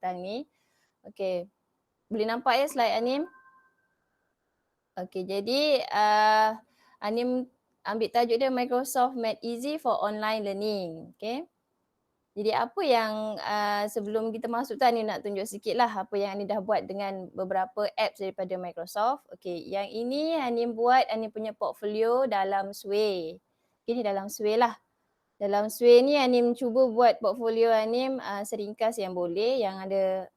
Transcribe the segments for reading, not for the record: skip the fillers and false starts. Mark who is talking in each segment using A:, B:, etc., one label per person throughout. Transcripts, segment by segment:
A: tentang ni. Okey. Boleh nampak ya slide Anim? Okey, jadi Anim ambil tajuk dia Microsoft Made Easy for Online Learning. Okey. Jadi apa yang sebelum kita masuk tu Anim nak tunjuk sikitlah apa yang Anim dah buat dengan beberapa apps daripada Microsoft. Okey, yang ini Anim buat Anim punya portfolio dalam Sway. Okey, ni dalam Sway lah. Dalam Sway ni Anim cuba buat portfolio Anim seringkas yang boleh yang ada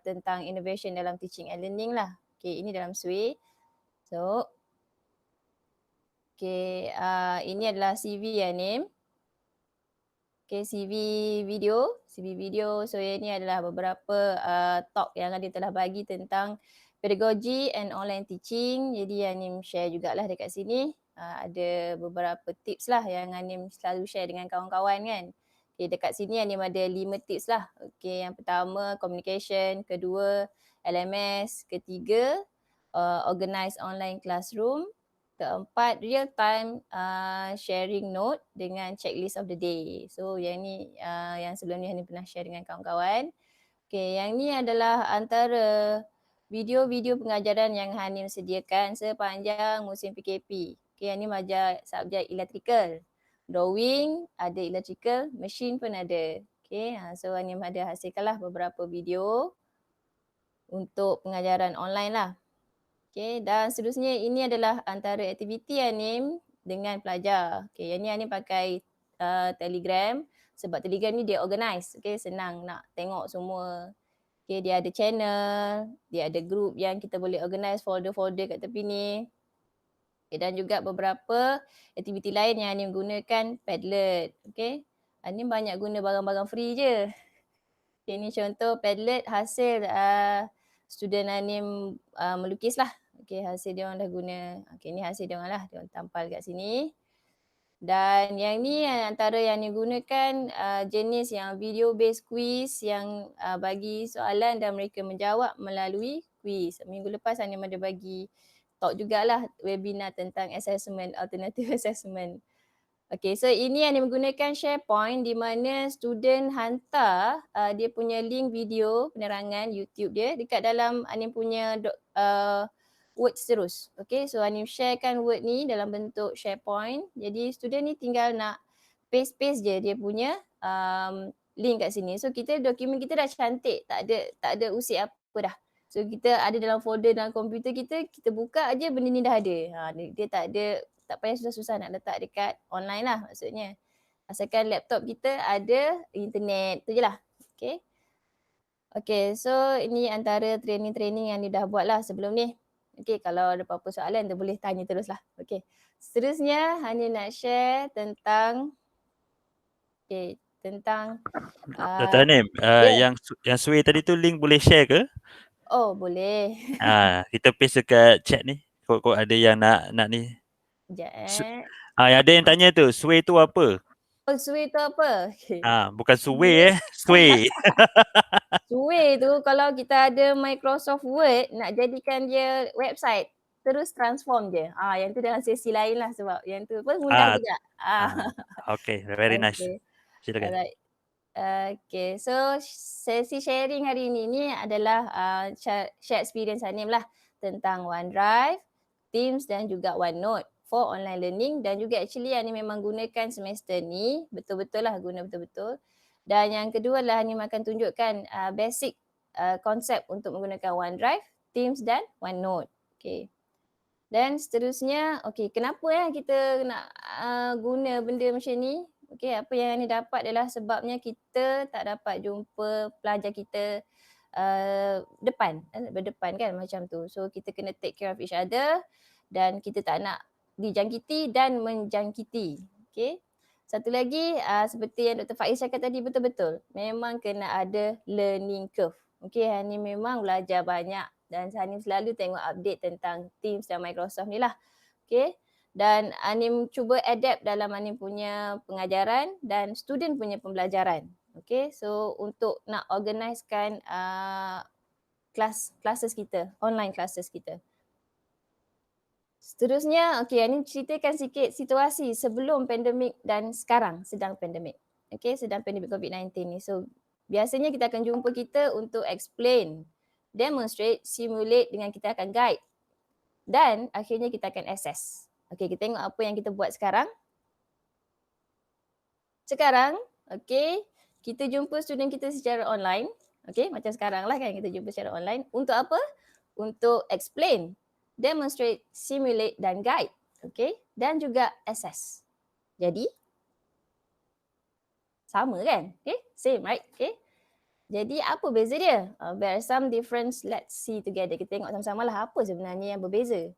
A: tentang innovation dalam teaching and learning lah. Okey, ini dalam Sway. So, okey, ini adalah CV Anim. Okey, CV video. So, yang ini adalah beberapa talk yang Anim telah bagi tentang pedagogy and online teaching. Jadi Anim share jugalah dekat sini. Ada beberapa tips lah yang Anim selalu share dengan kawan-kawan kan. Okay, dekat sini Anim ada 5 tips lah. Okay, yang pertama communication, kedua LMS, ketiga organize online classroom, keempat real time sharing note dengan checklist of the day. So yang ni yang sebelum ni Anim pernah share dengan kawan-kawan. Okay, yang ni adalah antara video-video pengajaran yang Hanim sediakan sepanjang musim PKP. Okay, Hanim ajar subjek electrical. Drawing, ada electrical, machine pun ada. Okay, so Hanim ada hasilkanlah beberapa video untuk pengajaran online lah. Okay, dan seterusnya ini adalah antara aktiviti Hanim dengan pelajar. Okay, yang ni Hanim pakai Telegram sebab Telegram ni dia organize. Okay, senang nak tengok semua. Okay, dia ada channel, dia ada group yang kita boleh organize folder-folder kat tepi ni. Okay, dan juga beberapa aktiviti lain yang Anim gunakan Padlet. Okay, Anim banyak guna barang-barang free je. Okay, ni contoh Padlet hasil student Anim melukis lah. Okay, hasil dia orang dah guna. Okay, ni hasil dia orang lah. Dia orang tampal kat sini. Dan yang ni antara yang digunakan jenis yang video based quiz yang bagi soalan dan mereka menjawab melalui quiz. Minggu lepas Anim ada bagi talk jugalah webinar tentang assessment, alternative assessment. Okay, so ini Anim menggunakan SharePoint di mana student hantar dia punya link video penerangan YouTube dia dekat dalam Anim punya words terus. Okay, so Anim sharekan word ni dalam bentuk SharePoint. Jadi student ni tinggal nak paste je dia punya link kat sini. So kita dokumen kita dah cantik, tak ada usik apa dah. So kita ada dalam folder dalam komputer kita buka aje benda ni dah ada. Dia tak payah susah-susah nak letak dekat online lah maksudnya. Asalkan laptop kita ada internet tu je lah. Okay. Okay, so ini antara training-training yang dia dah buat lah sebelum ni. Okay, kalau ada apa-apa soalan dia boleh tanya terus lah. Okay, seterusnya hanya nak share tentang
B: Dr. Anim,
A: yeah.
B: yang Sway tadi tu link boleh share ke?
A: Oh, boleh.
B: Kita paste dekat chat ni. Kok ada yang nak ni.
A: Sekejap
B: Ada yang tanya tu, Sway tu apa?
A: Oh, Sway tu apa? Okay.
B: Bukan Sway Sway.
A: Sway tu kalau kita ada Microsoft Word nak jadikan dia website, terus transform je. Yang tu dalam sesi lain lah sebab yang tu pun mudah juga.
B: Okay, very nice.
A: Okay.
B: Silakan.
A: Alright. Okay, so sesi sharing hari ini adalah share experience Hanim lah tentang OneDrive, Teams dan juga OneNote for online learning dan juga actually Hanim memang gunakan semester ni, betul-betul lah guna betul-betul. Dan yang kedua adalah Hanim akan tunjukkan basic konsep untuk menggunakan OneDrive, Teams dan OneNote. Okay. Dan seterusnya, okay, kenapa kita nak guna benda macam ni? Okay, apa yang ni dapat adalah sebabnya kita tak dapat jumpa pelajar kita berdepan kan macam tu. So kita kena take care of each other dan kita tak nak dijangkiti dan menjangkiti. Okay. Satu lagi seperti yang Dr. Faiz cakap tadi betul-betul. Memang kena ada learning curve. Okay, ni memang belajar banyak dan Hanim selalu tengok update tentang Teams dan Microsoft ni lah. Okay. Dan Hanim cuba adapt dalam Hanim punya pengajaran dan student punya pembelajaran. Okay, so untuk nak organisekan classes kita, online classes kita. Seterusnya, okay, Hanim ceritakan sikit situasi sebelum pandemik dan sekarang sedang pandemik. Okay, sedang pandemik COVID-19 ni. So Biasanya kita akan jumpa kita untuk explain, demonstrate, simulate dengan kita akan guide. Dan akhirnya kita akan assess. Okay, kita tengok apa yang kita buat sekarang. Sekarang, okay, kita jumpa student kita secara online. Okay, macam sekarang lah kan kita jumpa secara online. Untuk apa? Untuk explain, demonstrate, simulate dan guide. Okay, dan juga assess. Jadi, sama kan? Okay, same right? Okay. Jadi apa beza dia? There are some difference, let's see together. Kita tengok sama-sama lah apa sebenarnya yang berbeza.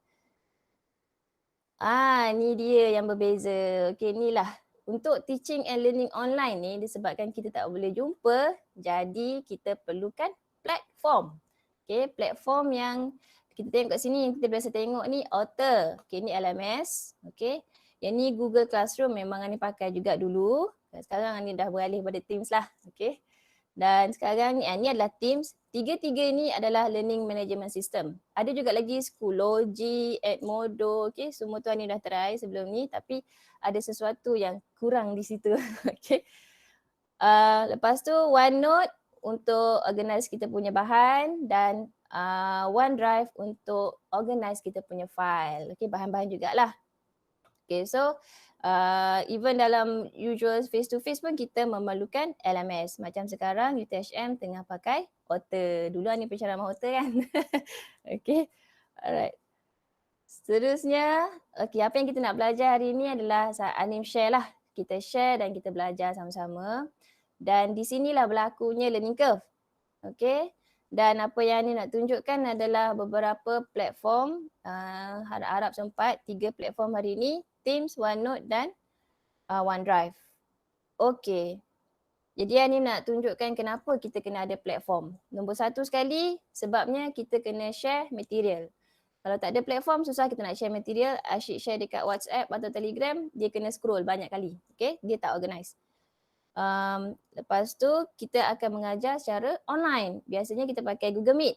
A: Ni dia yang berbeza. Okay, inilah. Untuk teaching and learning online ni disebabkan kita tak boleh jumpa, jadi kita perlukan platform. Okay, platform yang kita tengok kat sini, yang kita biasa tengok ni Otter. Okay, ni LMS. Okay, yang ni Google Classroom, memang ni pakai juga dulu. Sekarang ni dah beralih pada Teams lah. Okay. Dan sekarang ni adalah Teams. Tiga-tiga ni adalah learning management system. Ada juga lagi Schoology, Edmodo, okay, semua tu ni dah try sebelum ni, tapi ada sesuatu yang kurang di situ. Okay. Lepas tu OneNote untuk organize kita punya bahan dan OneDrive untuk organize kita punya file. Okay, bahan-bahan jugalah. Okay, so even dalam usual face to face pun kita memerlukan LMS. Macam sekarang UTHM tengah pakai Otter. Dulu ni penceramah Otter kan. Okay, alright. Seterusnya, okay, apa yang kita nak belajar hari ni adalah Anim share lah. Kita share dan kita belajar sama-sama. Dan di sinilah berlakunya learning curve. Okay. Dan apa yang Anim nak tunjukkan adalah beberapa platform. Harap-harap sempat 3 platform hari ni. Teams, OneNote dan OneDrive. Okay. Jadi Anim nak tunjukkan kenapa kita kena ada platform. Nombor satu sekali, sebabnya kita kena share material. Kalau tak ada platform, susah kita nak share material. Asyik share dekat WhatsApp atau Telegram, dia kena scroll banyak kali. Okay, dia tak organize. Lepas tu, kita akan mengajar secara online. Biasanya kita pakai Google Meet.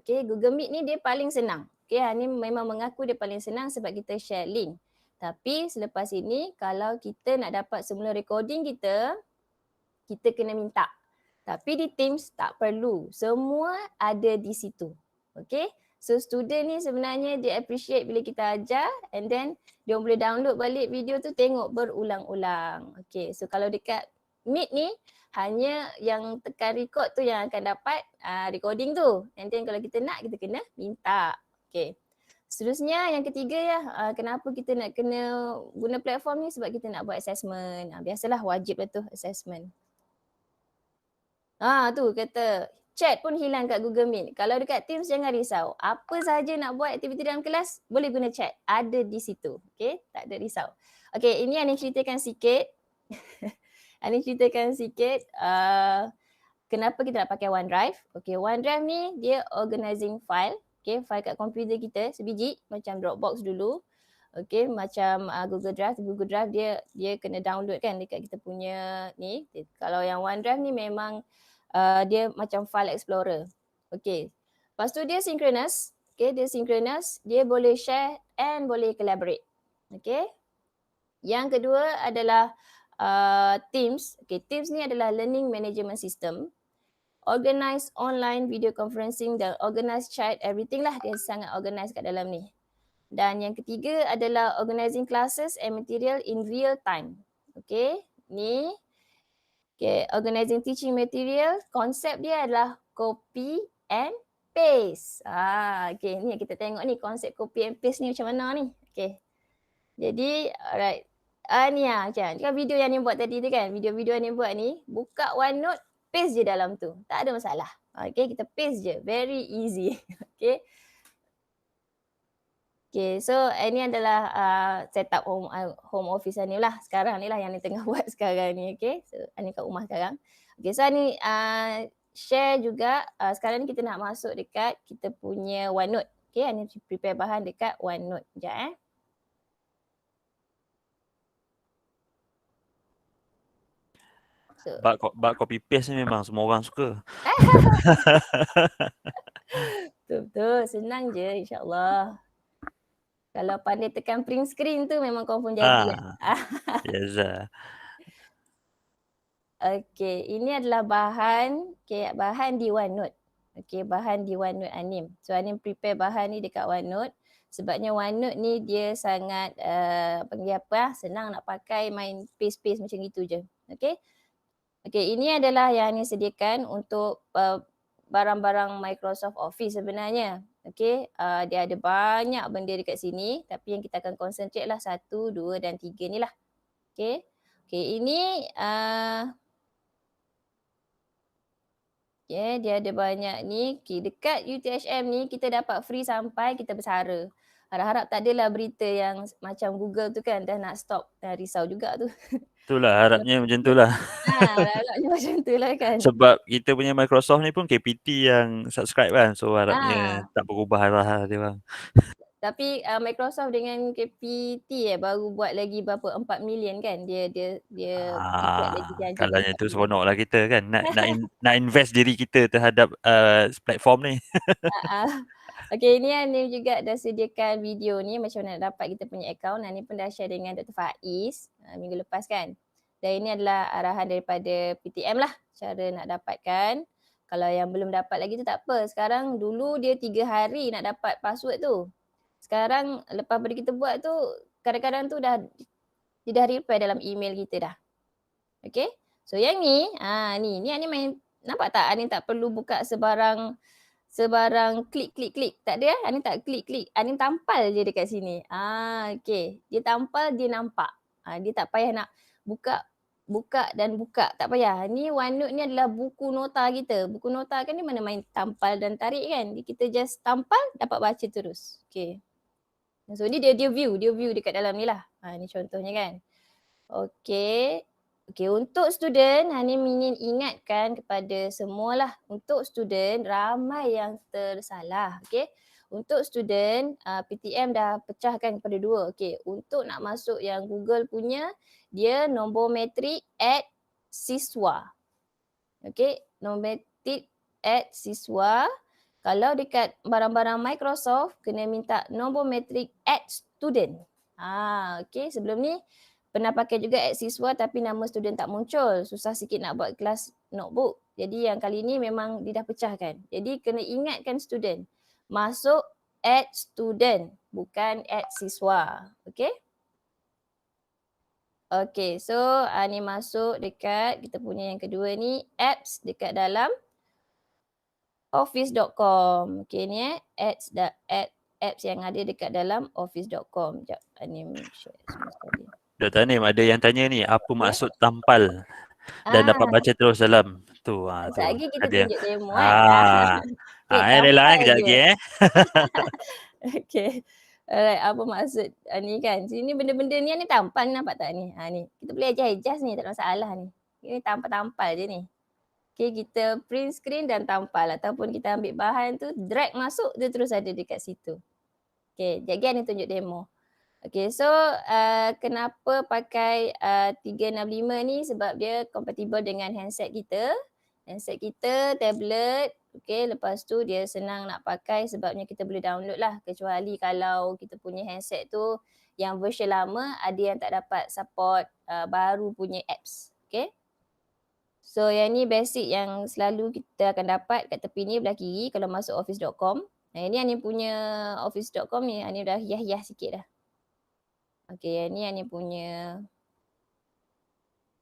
A: Okay, Google Meet ni dia paling senang. Okay, Anim memang mengaku dia paling senang sebab kita share link. Tapi selepas ini, kalau kita nak dapat semula recording kita kena minta. Tapi di Teams tak perlu. Semua ada di situ. Okay. So student ni sebenarnya dia appreciate bila kita ajar and then dia boleh download balik video tu tengok berulang-ulang. Okay. So kalau dekat Meet ni hanya yang tekan record tu yang akan dapat recording tu. And then kalau kita nak kita kena minta. Okay. Seterusnya yang ketiga ya, kenapa kita nak kena guna platform ni sebab kita nak buat assessment. Biasalah wajib lah tu assessment. Tu kata chat pun hilang kat Google Meet. Kalau dekat Teams jangan risau. Apa sahaja nak buat aktiviti dalam kelas boleh guna chat. Ada di situ. Okay, tak ada risau. Okay, ini Anim ceritakan sikit. Anim ceritakan sikit kenapa kita nak pakai OneDrive. Okay, OneDrive ni dia organizing file. Okay, file kat komputer kita sebiji macam Dropbox dulu. Okay, macam Google Drive. Google Drive dia kena download kan dekat kita punya ni. Kalau yang OneDrive ni memang dia macam file explorer. Okay. Lepas tu dia synchronous. Okay, dia synchronous. Dia boleh share and boleh collaborate. Okay. Yang kedua adalah Teams. Okay, Teams ni adalah learning management system. Organize online video conferencing dan organize chat, everything lah. Dia sangat organize kat dalam ni. Dan yang ketiga adalah organizing classes and material in real time. Okay, ni okay, organizing teaching material, konsep dia adalah copy and paste. Okay, ni yang kita tengok ni konsep copy and paste ni macam mana ni. Okay, jadi alright. Ni macam video yang ni buat tadi tu kan, video-video yang ni buat ni, buka OneNote, paste je dalam tu. Tak ada masalah. Okay, kita paste je, very easy. Okay. Okay, so ini adalah setup home office ni lah. Sekarang ni lah yang ni tengah buat sekarang ni. Okay, so ni kat rumah sekarang. Okay, so ni share juga. Sekarang ni kita nak masuk dekat kita punya OneNote. Okay, ni prepare bahan dekat OneNote. Sekejap
B: Bab copy paste ni memang semua orang suka.
A: Betul-betul, senang je insyaAllah. Kalau pandai tekan print screen tu memang confirm jadi.
B: Yes.
A: Okey, ini adalah bahan di OneNote. Okey, bahan di OneNote Anim. So Anim prepare bahan ni dekat OneNote. Sebabnya OneNote ni dia sangat panggil apa, senang nak pakai, main paste-paste macam gitu je. Okey. Okey, ini adalah yang Anim sediakan untuk barang-barang Microsoft Office sebenarnya. Okey, dia ada banyak benda dekat sini tapi yang kita akan concentrate lah 1, 2 dan 3 ni lah. Okey. Okey, ini okay, dia ada banyak ni. Okay, dekat UTHM ni kita dapat free sampai kita bersara. Harap-harap tak adalah berita yang macam Google tu kan dah nak stop. Dah risau juga tu.
B: Itulah harapnya macam itulah.
A: Harapnya macam tu lah kan.
B: Sebab kita punya Microsoft ni pun KPT yang subscribe kan. So harapnya
A: Ah,
B: tak berubah arah dia bang.
A: tapi Microsoft dengan KPT baru buat lagi berapa 4 million kan. Dia buat lagi janji
B: Kalanya
A: 4
B: tu
A: million.
B: seronoklah kita kan nak invest diri kita terhadap platform ni.
A: Okey, ni Anim juga dah sediakan video ni macam mana nak dapat kita punya akaun. Anim pun dah share dengan Dr. Faiz minggu lepas kan. Dan ini adalah arahan daripada PTM lah cara nak dapatkan. Kalau yang belum dapat lagi tu tak apa. Sekarang dulu dia 3 hari nak dapat password tu. Sekarang lepas pada kita buat tu kadang-kadang tu dia dah reply dalam email kita dah. Okey. So yang ni, ni Anim main nampak tak Anim tak perlu buka sebarang klik. Tak ada Anim tak klik. Anim tampal je dekat sini. Okey. Dia tampal, dia nampak. Dia tak payah nak buka dan buka. Tak payah. Ni OneNote ni adalah buku nota kita. Buku nota kan ni mana main tampal dan tarik kan. Kita just tampal, dapat baca terus. Okey. So ni dia view dekat dalam ni lah. Ni contohnya kan. Okey. Okey, untuk student, Hanim ingin ingatkan kepada semualah. Untuk student, ramai yang tersalah. Okey. Untuk student, PTM dah pecahkan kepada 2. Okey, untuk nak masuk yang Google punya, dia nombor metrik @siswa. Okey, nombor metrik @siswa. Kalau dekat barang-barang Microsoft, kena minta nombor metrik @student. Okey, sebelum ni pernah pakai juga @siswa tapi nama student tak muncul. Susah sikit nak buat kelas notebook. Jadi yang kali ni memang dia dah pecahkan. Jadi kena ingatkan student. Masuk @student bukan @siswa. Okey? Okey, so ni masuk dekat kita punya yang kedua ni apps dekat dalam office.com. Okey ni apps yang ada dekat dalam office.com. Sekejap, ni share semua sekali.
B: Dr. Anim ada yang tanya ni apa
A: Okey.
B: maksud tampal dan dapat baca terus dalam tu. Tu.
A: Sekejap lagi kita
B: Ada yang
A: tunjuk demo kan. Okey,
B: rela
A: tampal
B: kejap
A: je.
B: lagi
A: Okey. Alright, apa maksud ni kan. Sini benda-benda ni tampal ni nampak tak ni? Ni. Kita boleh adjust ni, tak ada masalah ni. Ini tampal-tampal je ni. Okey, kita print screen dan tampal ataupun kita ambil bahan tu, drag masuk, dia terus ada dekat situ. Okey, sekejap lagi ni tunjuk demo. Okey, so kenapa pakai 365 ni sebab dia compatible dengan handset kita. Handset kita, tablet. Okey, lepas tu dia senang nak pakai sebabnya kita boleh download lah. Kecuali kalau kita punya handset tu yang version lama ada yang tak dapat support baru punya apps. Okey. So yang ni basic yang selalu kita akan dapat kat tepi ni belah kiri kalau masuk office.com. Ini Ani punya office.com ni, Ani dah hias-hias sikit dah. Okey, yang ni Ani punya.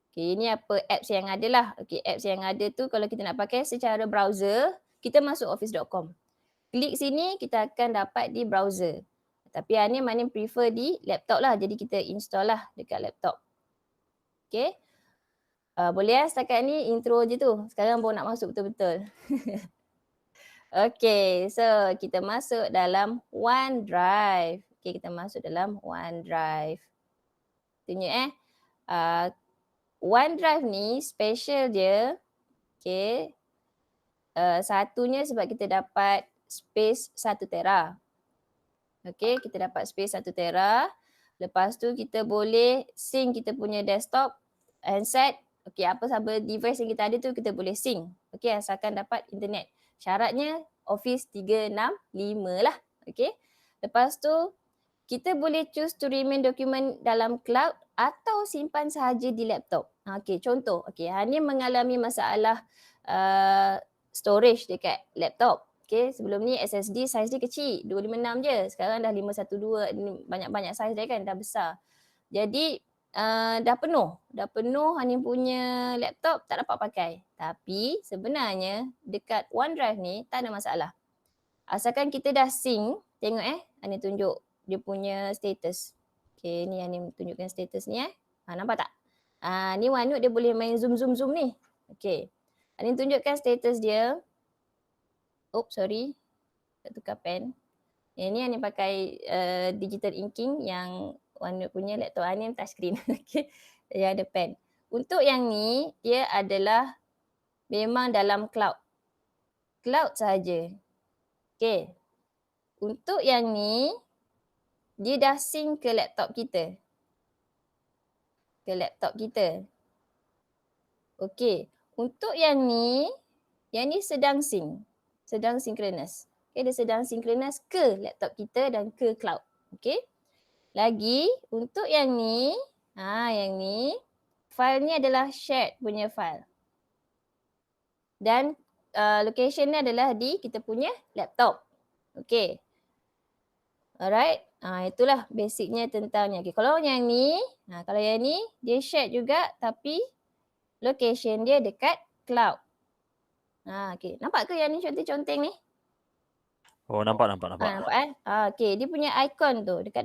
A: Okey, ini apa apps yang ada lah. Okey, apps yang ada tu kalau kita nak pakai secara browser, kita masuk office.com. Klik sini, kita akan dapat di browser. Tapi Ani prefer di laptop lah. Jadi kita install lah dekat laptop. Okey. Boleh setakat ni intro je tu. Sekarang baru nak masuk betul-betul. Okey, so kita masuk dalam OneDrive. Okey, kita masuk dalam OneDrive. Tunjuk OneDrive ni special dia. Okey. Satunya sebab kita dapat space 1 tera. Okey, kita dapat space 1 tera. Lepas tu kita boleh sync kita punya desktop, handset. Okey, apa sahaja device yang kita ada tu kita boleh sync. Okey, asalkan dapat internet. Syaratnya Office 365 lah. Okey. Lepas tu kita boleh choose to remain document dalam cloud atau simpan sahaja di laptop. Okey, contoh. Okey, Hanim mengalami masalah storage dekat laptop. Okey, sebelum ni SSD saiz dia kecil, 256 je. Sekarang dah 512, ni banyak-banyak saiz dia kan, dah besar. Jadi dah penuh Hanim punya laptop, tak dapat pakai. Tapi sebenarnya dekat OneDrive ni tak ada masalah. Asalkan kita dah sync, tengok Hanim tunjuk dia punya status. Okay, ni Hanim tunjukkan status ni nampak tak? Ni OneNote dia boleh main zoom ni. Okay, Hanim tunjukkan status dia. Oops, sorry. Tak tukar pen. Yang ni Hanim pakai digital inking yang OneNote punya, laptop Hanim touchscreen. Okay, dia ada pen. Untuk yang ni, dia adalah memang dalam cloud. Cloud sahaja. Okay. Untuk yang ni, dia dah sync ke laptop kita. Okay. Untuk yang ni sedang sync. Sedang synchronous. Okay, dia sedang synchronous ke laptop kita dan ke cloud. Okay. Lagi, untuk yang ni, file ni adalah shared punya file. Dan location ni adalah di kita punya laptop. Okay. Alright. Itulah basicnya tentangnya. Okay. Kalau yang ni, dia shared juga tapi location dia dekat cloud. Okay. Nampak ke yang ni conteng-conteng ni?
B: Oh, nampak.
A: Nampak okay. Dia punya icon tu dekat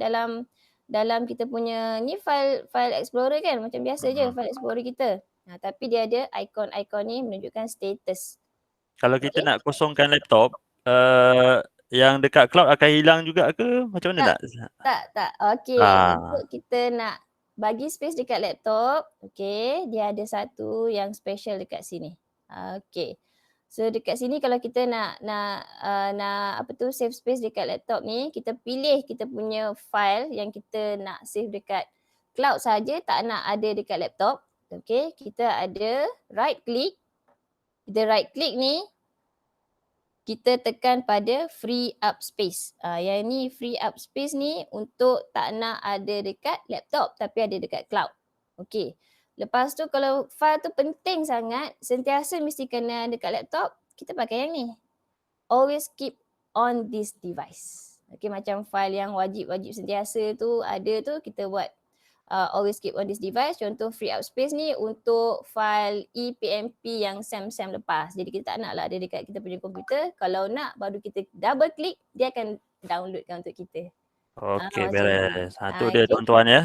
A: dalam kita punya ni file explorer kan, macam biasa je file explorer kita. Tapi dia ada icon ni menunjukkan status.
B: Kalau kita nak kosongkan laptop, yang dekat cloud akan hilang juga ke? Macam mana nak?
A: Tak. Okay. Untuk kita nak bagi space dekat laptop, okay, dia ada satu yang special dekat sini. Okay. So dekat sini kalau kita nak save space dekat laptop ni, kita pilih kita punya file yang kita nak save dekat cloud saja, tak nak ada dekat laptop. Okay, kita ada right click. Kita right click ni, kita tekan pada free up space. Yang ni free up space ni untuk tak nak ada dekat laptop tapi ada dekat cloud. Okay. Lepas tu kalau file tu penting sangat, sentiasa mesti kena dekat laptop, kita pakai yang ni. Always keep on this device. Okay, macam file yang wajib sentiasa tu ada tu, kita buat always keep on this device. Contoh free up space ni untuk file ePMP yang SAM lepas. Jadi kita tak nak lah ada dekat kita punya komputer. Kalau nak, baru kita double click, dia akan downloadkan untuk kita.
B: Okay, beres. Itu dia tuan-tuan ya.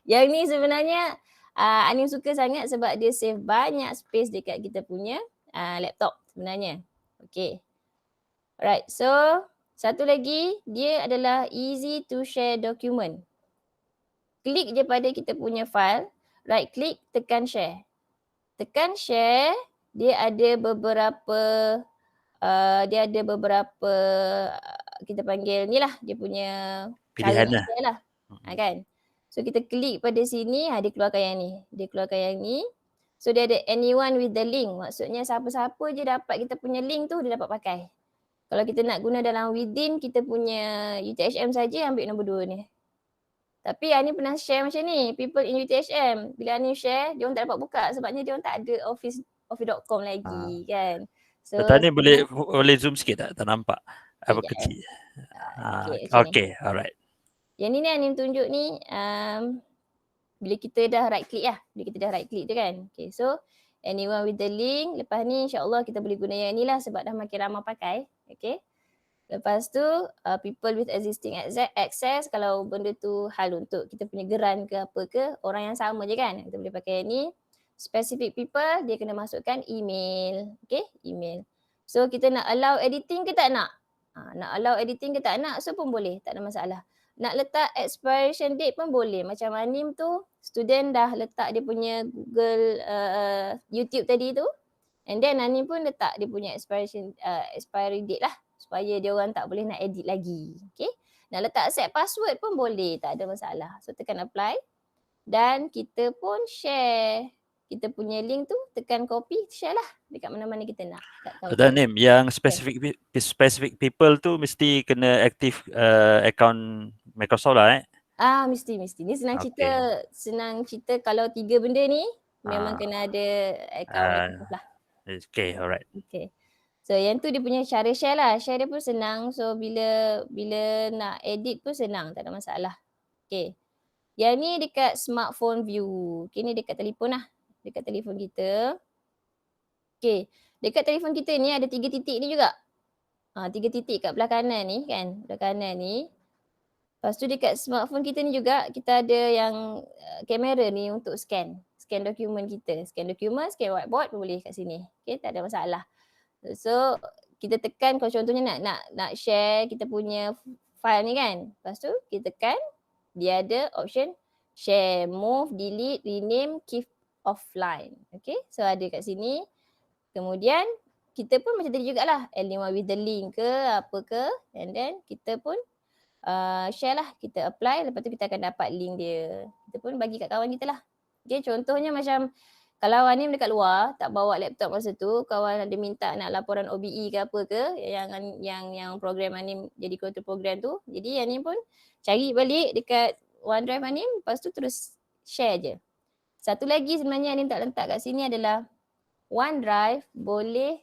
A: Yang ni sebenarnya Anim suka sangat sebab dia save banyak space dekat kita punya laptop sebenarnya. Okay. Alright, so satu lagi, dia adalah easy to share document. Klik je pada kita punya file, right click, tekan share. Tekan share, dia ada beberapa kita panggil ni lah, dia punya
B: pilihan
A: cara dia lah. Kan? So kita klik pada sini, dia keluarkan yang ni. So dia ada anyone with the link. Maksudnya siapa-siapa je dapat kita punya link tu, dia dapat pakai. Kalau kita nak guna dalam within kita punya UTHM saja, ambil nombor 2 ni. Tapi Ani pernah share macam ni, people in UTHM. Bila Ani share, dia orang tak dapat buka sebabnya dia orang tak ada office.com lagi kan. So
B: tadi boleh zoom sikit tak? Tak nampak. Apa kecil. Okay, alright.
A: Yang ni Ani tunjuk ni, bila kita dah right click tu kan. Okay, so anyone with the link, lepas ni insyaAllah kita boleh guna yang ni lah sebab dah makin ramai pakai. Okay. Lepas tu people with existing access, kalau benda tu hal untuk kita punya geran ke apa ke, orang yang sama je kan. Kita boleh pakai yang ni. Specific people, dia kena masukkan email. Okay, email. So kita nak allow editing ke tak nak? Nak allow editing ke tak nak, so pun boleh, tak ada masalah. Nak letak expiration date pun boleh. Macam Anim tu, student dah letak dia punya Google YouTube tadi tu. And then Anim pun letak dia punya expiry date lah. Supaya dia orang tak boleh nak edit lagi. Okay. Nak letak set password pun boleh. Tak ada masalah. So tekan apply. Dan kita pun share. Kita punya link tu, tekan copy, share lah. Dekat mana-mana kita nak.
B: Dan Nim, yang specific people tu mesti kena aktif account Microsoft lah
A: Mesti. Ni senang
B: Okey.
A: cerita kalau 3 benda ni memang kena ada akaun Microsoft lah.
B: Okay, alright.
A: Okay. So yang tu dia punya cara share lah. Share dia pun senang. So bila nak edit pun senang, tak ada masalah. Okay. Yang ni dekat smartphone view. Okay, ni dekat telefon lah. Dekat telefon kita. Okay. Dekat telefon kita ni ada 3 titik ni juga. 3 titik kat belah kanan ni kan. Belah kanan ni. Lepas tu dekat smartphone kita ni juga kita ada yang kamera ni untuk scan. Scan dokumen kita. Scan dokumen, scan whiteboard boleh kat sini. Okay, tak ada masalah. So kita tekan kalau contohnya nak share kita punya file ni kan. Lepas tu kita tekan dia ada option share, move, delete, rename, keep offline. Okay, so ada kat sini. Kemudian kita pun macam tadi jugalah, add with the link ke apa ke, and then kita pun share lah, kita apply, lepas tu kita akan dapat link dia. Kita pun bagi kat kawan kita lah. Okay, contohnya macam kalau Anim dekat luar, tak bawa laptop masa tu, kawan ada minta nak laporan OBE ke apa ke, yang program Anim jadi control program tu, jadi Anim pun cari balik dekat OneDrive Anim, lepas tu terus share je. Satu lagi sebenarnya Anim tak letak kat sini adalah OneDrive boleh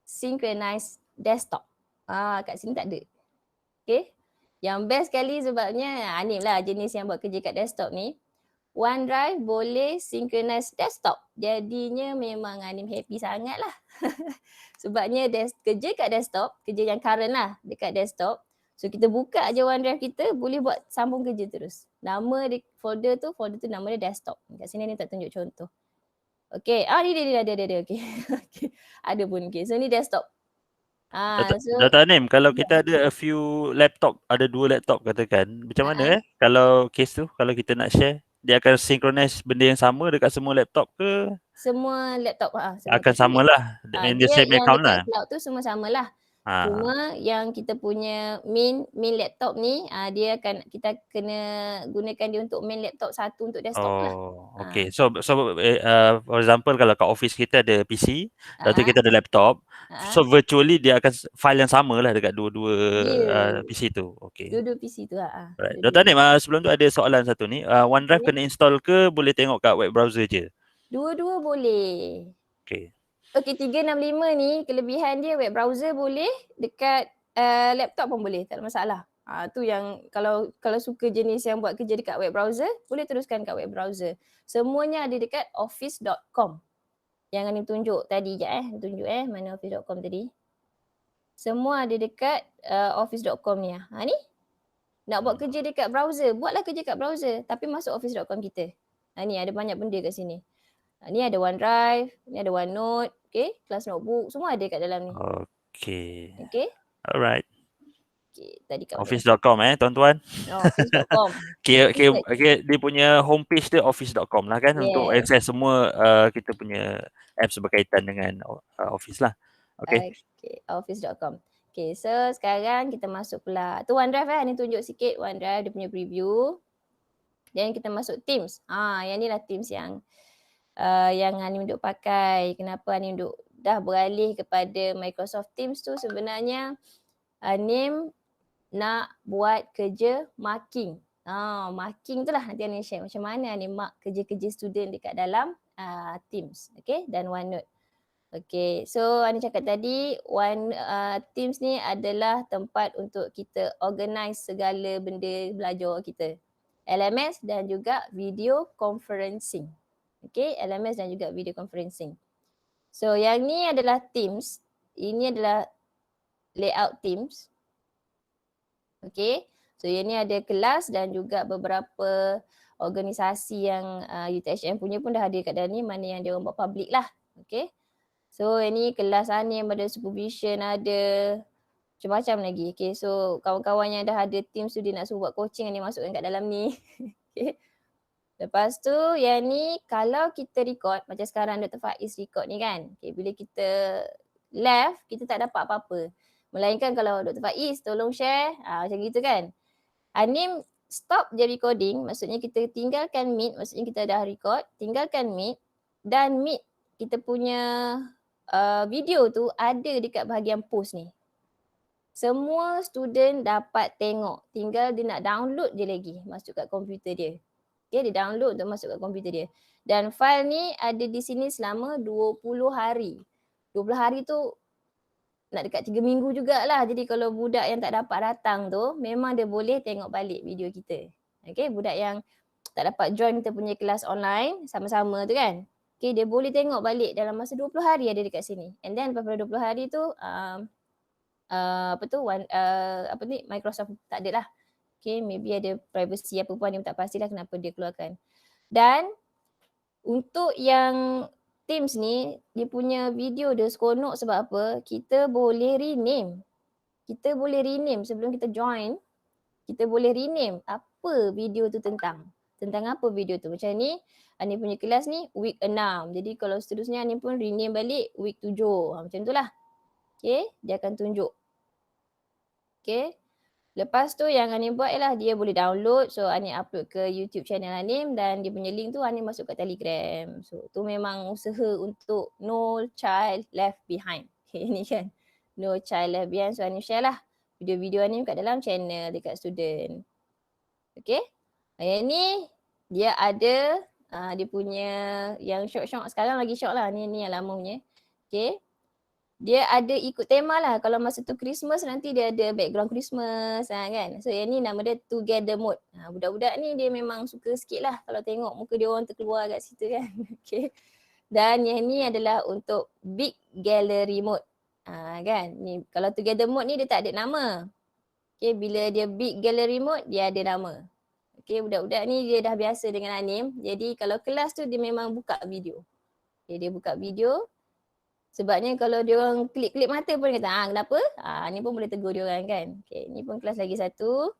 A: synchronize desktop. Kat sini tak ada. Okay. Yang best sekali sebabnya Anim lah jenis yang buat kerja kat desktop ni. OneDrive boleh synchronize desktop. Jadinya memang Anim happy sangat lah. Sebabnya kerja kat desktop, kerja yang current lah dekat desktop. So kita buka je OneDrive kita, boleh buat sambung kerja terus. Nama folder tu nama dia desktop. Kat sini ni tak tunjuk contoh. Okay, ni dia ada. Okay. Ada pun. Okay, so ni desktop.
B: Dr. Anim, kalau kita ada a few laptop, ada 2 laptop katakan, macam mana kalau case tu, kalau kita nak share, dia akan synchronize benda yang sama dekat semua laptop ke?
A: Semua laptop
B: Akan samalah in the
A: dia
B: same
A: yang
B: account
A: dekat
B: lah.
A: cloud tu semua samalah. Cuma yang kita punya main laptop ni kita kena gunakan dia untuk main laptop satu untuk desktop lah.
B: Okay. So for example kalau kat office kita ada PC, lepas tu kita ada laptop. So virtually dia akan file yang sama lah dekat dua-dua PC tu. Okay.
A: Dua-dua PC tu
B: Right. Dr. Anim, sebelum tu ada soalan satu ni. OneDrive kena install ke boleh tengok kat web browser je?
A: Dua-dua boleh.
B: Okay.
A: Okay, 365 ni kelebihan dia web browser boleh, dekat laptop pun boleh, tak ada masalah. Tu yang kalau suka jenis yang buat kerja dekat web browser, boleh teruskan kat web browser. Semuanya ada dekat office.com. Yang Anim tunjuk tadi je tunjuk mana office.com tadi. Semua ada dekat office.com ni. Ni nak buat kerja dekat browser, buatlah kerja kat browser tapi masuk office.com kita. Ni ada banyak benda kat sini. Ni ada OneDrive, ni ada OneNote, okay, Class Notebook, semua ada kat dalam ni.
B: Okay.
A: Okay.
B: Alright.
A: Okay, tadi kat
B: Office.com tuan-tuan.
A: Office.com.
B: Okay, dia punya homepage dia office.com lah kan, untuk akses semua kita punya apps berkaitan dengan office lah. Okay.
A: Okay, office.com. Okay, so sekarang kita masuk pula. Tu OneDrive ni tunjuk sikit OneDrive dia punya preview. Dan kita masuk Teams. Yang ni lah Teams yang Anim duk pakai. Kenapa Anim duk dah beralih kepada Microsoft Teams tu sebenarnya Anim nak buat kerja marking. Marking tu lah nanti Anim share macam mana Anim mark kerja-kerja student dekat dalam Teams. Okay, dan OneNote. Okay, so Anim cakap tadi Teams ni adalah tempat untuk kita organize segala benda belajar kita. LMS dan juga video conferencing. Okay, LMS dan juga video conferencing. So yang ni adalah Teams. Ini adalah layout Teams. Okay, so yang ni ada kelas dan juga beberapa organisasi yang UTHM punya pun dah ada kat dalam ni, mana yang dia orang buat public lah. Okay, so yang ni kelas Anim ada supervision, ada macam-macam lagi. Okay, so kawan-kawan yang dah ada Teams tu dia nak suruh buat coaching, Anim masukkan kat dalam ni. Okay. Lepas tu yang ni kalau kita record macam sekarang Dr. Faiz record ni kan. Okay, bila kita left kita tak dapat apa-apa. Melainkan kalau Dr. Faiz tolong share macam gitu kan. Anim stop je recording, maksudnya kita tinggalkan Meet, maksudnya kita dah record, tinggalkan Meet dan Meet kita punya video tu ada dekat bahagian post ni. Semua student dapat tengok. Tinggal dia nak download je lagi masuk kat komputer dia. Okay, dia download untuk masuk kat komputer dia. Dan file ni ada di sini selama 20 hari. 20 hari tu nak dekat 3 minggu jugalah. Jadi kalau budak yang tak dapat datang tu, memang dia boleh tengok balik video kita. Okay, budak yang tak dapat join kita punya kelas online sama-sama tu kan. Okay, dia boleh tengok balik dalam masa 20 hari ada dekat sini. And then lepas pada 20 hari tu, Microsoft tak ada lah. Okay, maybe ada privacy apa pun yang tak pastilah kenapa dia keluarkan. Dan untuk yang Teams ni, dia punya video dia seronok sebab apa? Kita boleh rename. Kita boleh rename sebelum kita join. Kita boleh rename apa video tu tentang. Tentang apa video tu. Macam ni, Ani punya kelas ni week 6. Jadi kalau seterusnya Ani pun rename balik week 7. Macam tu lah. Okay, dia akan tunjuk. Okay. Lepas tu yang Anim buat ialah dia boleh download. So Anim upload ke YouTube channel Anim dan dia punya link tu Anim masuk kat Telegram. So tu memang usaha untuk no child left behind. Okay, ni kan. No child left behind. So Anim share lah video-video Anim kat dalam channel dekat student. Okay. Yang ni dia ada dia punya yang short-short sekarang lagi short lah. Ni yang lama punya. Okay. Dia ada ikut tema lah. Kalau masa tu Christmas nanti dia ada background Christmas kan. So yang ni nama dia Together Mode. Budak-budak ni dia memang suka sikit lah kalau tengok muka dia orang terkeluar kat situ kan. Okay. Dan yang ni adalah untuk Big Gallery Mode. Kan. Ni, kalau Together Mode ni dia tak ada nama. Okay, bila dia Big Gallery Mode dia ada nama. Okay, budak-budak ni dia dah biasa dengan Anim. Jadi kalau kelas tu dia memang buka video. Okay, dia buka video. Sebabnya kalau dia orang klik-klik mata pun dia kata, kenapa? Ni pun boleh tegur dia orang kan. Okay, ni pun kelas lagi satu.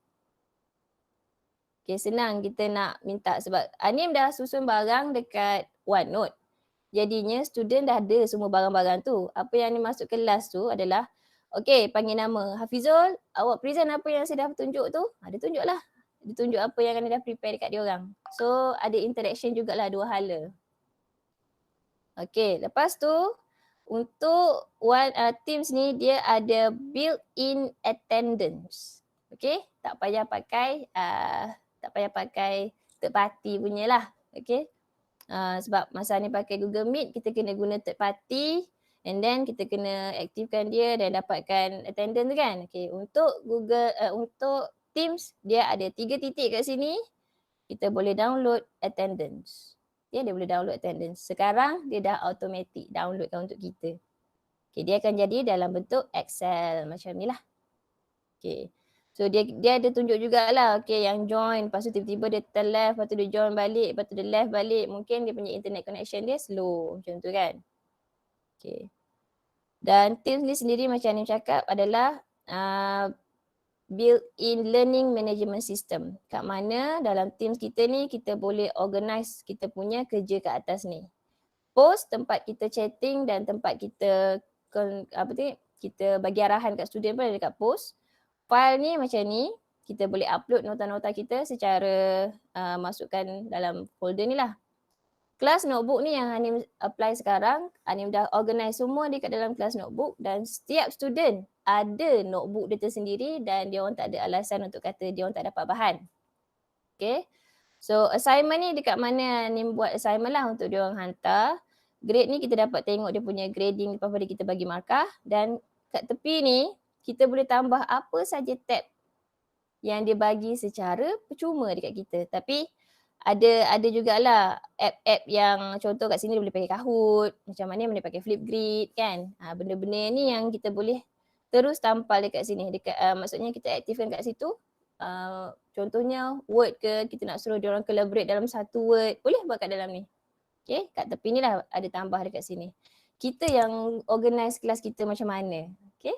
A: Okay, senang kita nak minta sebab Anim dah susun barang dekat OneNote. Jadinya student dah ada semua barang-barang tu. Apa yang Anim masuk kelas tu adalah, okay, panggil nama Hafizul, awak present apa yang saya dah tunjuk tu? Dia tunjuk lah. Dia tunjuk apa yang Anim dah prepare dekat dia orang. So, ada interaction jugalah dua hala. Okay, lepas tu, untuk Teams ni dia ada built-in attendance. Okay, tak payah pakai third party punya lah. Okay, sebab masa ni pakai Google Meet kita kena guna third party and then kita kena aktifkan dia dan dapatkan attendance kan. Okay, untuk untuk Teams dia ada 3 titik kat sini. Kita boleh download attendance. Dia boleh download attendance. Sekarang dia dah automatic downloadkan untuk kita. Okay, dia akan jadi dalam bentuk Excel macam ni lah. Okay. So dia ada tunjuk jugalah okay, yang join. Lepas tu tiba-tiba dia left, lepas tu dia join balik, lepas tu dia left balik. Mungkin dia punya internet connection dia slow macam tu kan. Okay. Dan Teams ni sendiri macam ni cakap adalah built-in learning management system. Kat mana dalam Teams kita ni kita boleh organize kita punya kerja kat atas ni. Post tempat kita chatting dan tempat kita kita bagi arahan kat student pun ada dekat post. File ni macam ni, kita boleh upload nota-nota kita secara masukkan dalam folder ni lah. Kelas notebook ni yang Anim apply sekarang, Anim dah organize semua dekat dalam kelas notebook dan setiap student ada notebook dia tersendiri dan dia orang tak ada alasan untuk kata dia orang tak dapat bahan. Okay. So assignment ni dekat mana Anim buat assignment lah untuk dia orang hantar. Grade ni kita dapat tengok dia punya grading lepas pada kita bagi markah dan kat tepi ni kita boleh tambah apa saja tab yang dia bagi secara percuma dekat kita. Tapi ada jugalah app-app yang contoh kat sini dia boleh pakai Kahoot, macam mana boleh pakai Flipgrid kan. Benda-benda ni yang kita boleh terus tampal dekat sini. Maksudnya kita aktifkan kat situ. Contohnya Word ke, kita nak suruh dia orang collaborate dalam satu Word, boleh buat kat dalam ni. Okay, kat tepi ni lah ada tambah dekat sini. Kita yang organize kelas kita macam mana. Okay,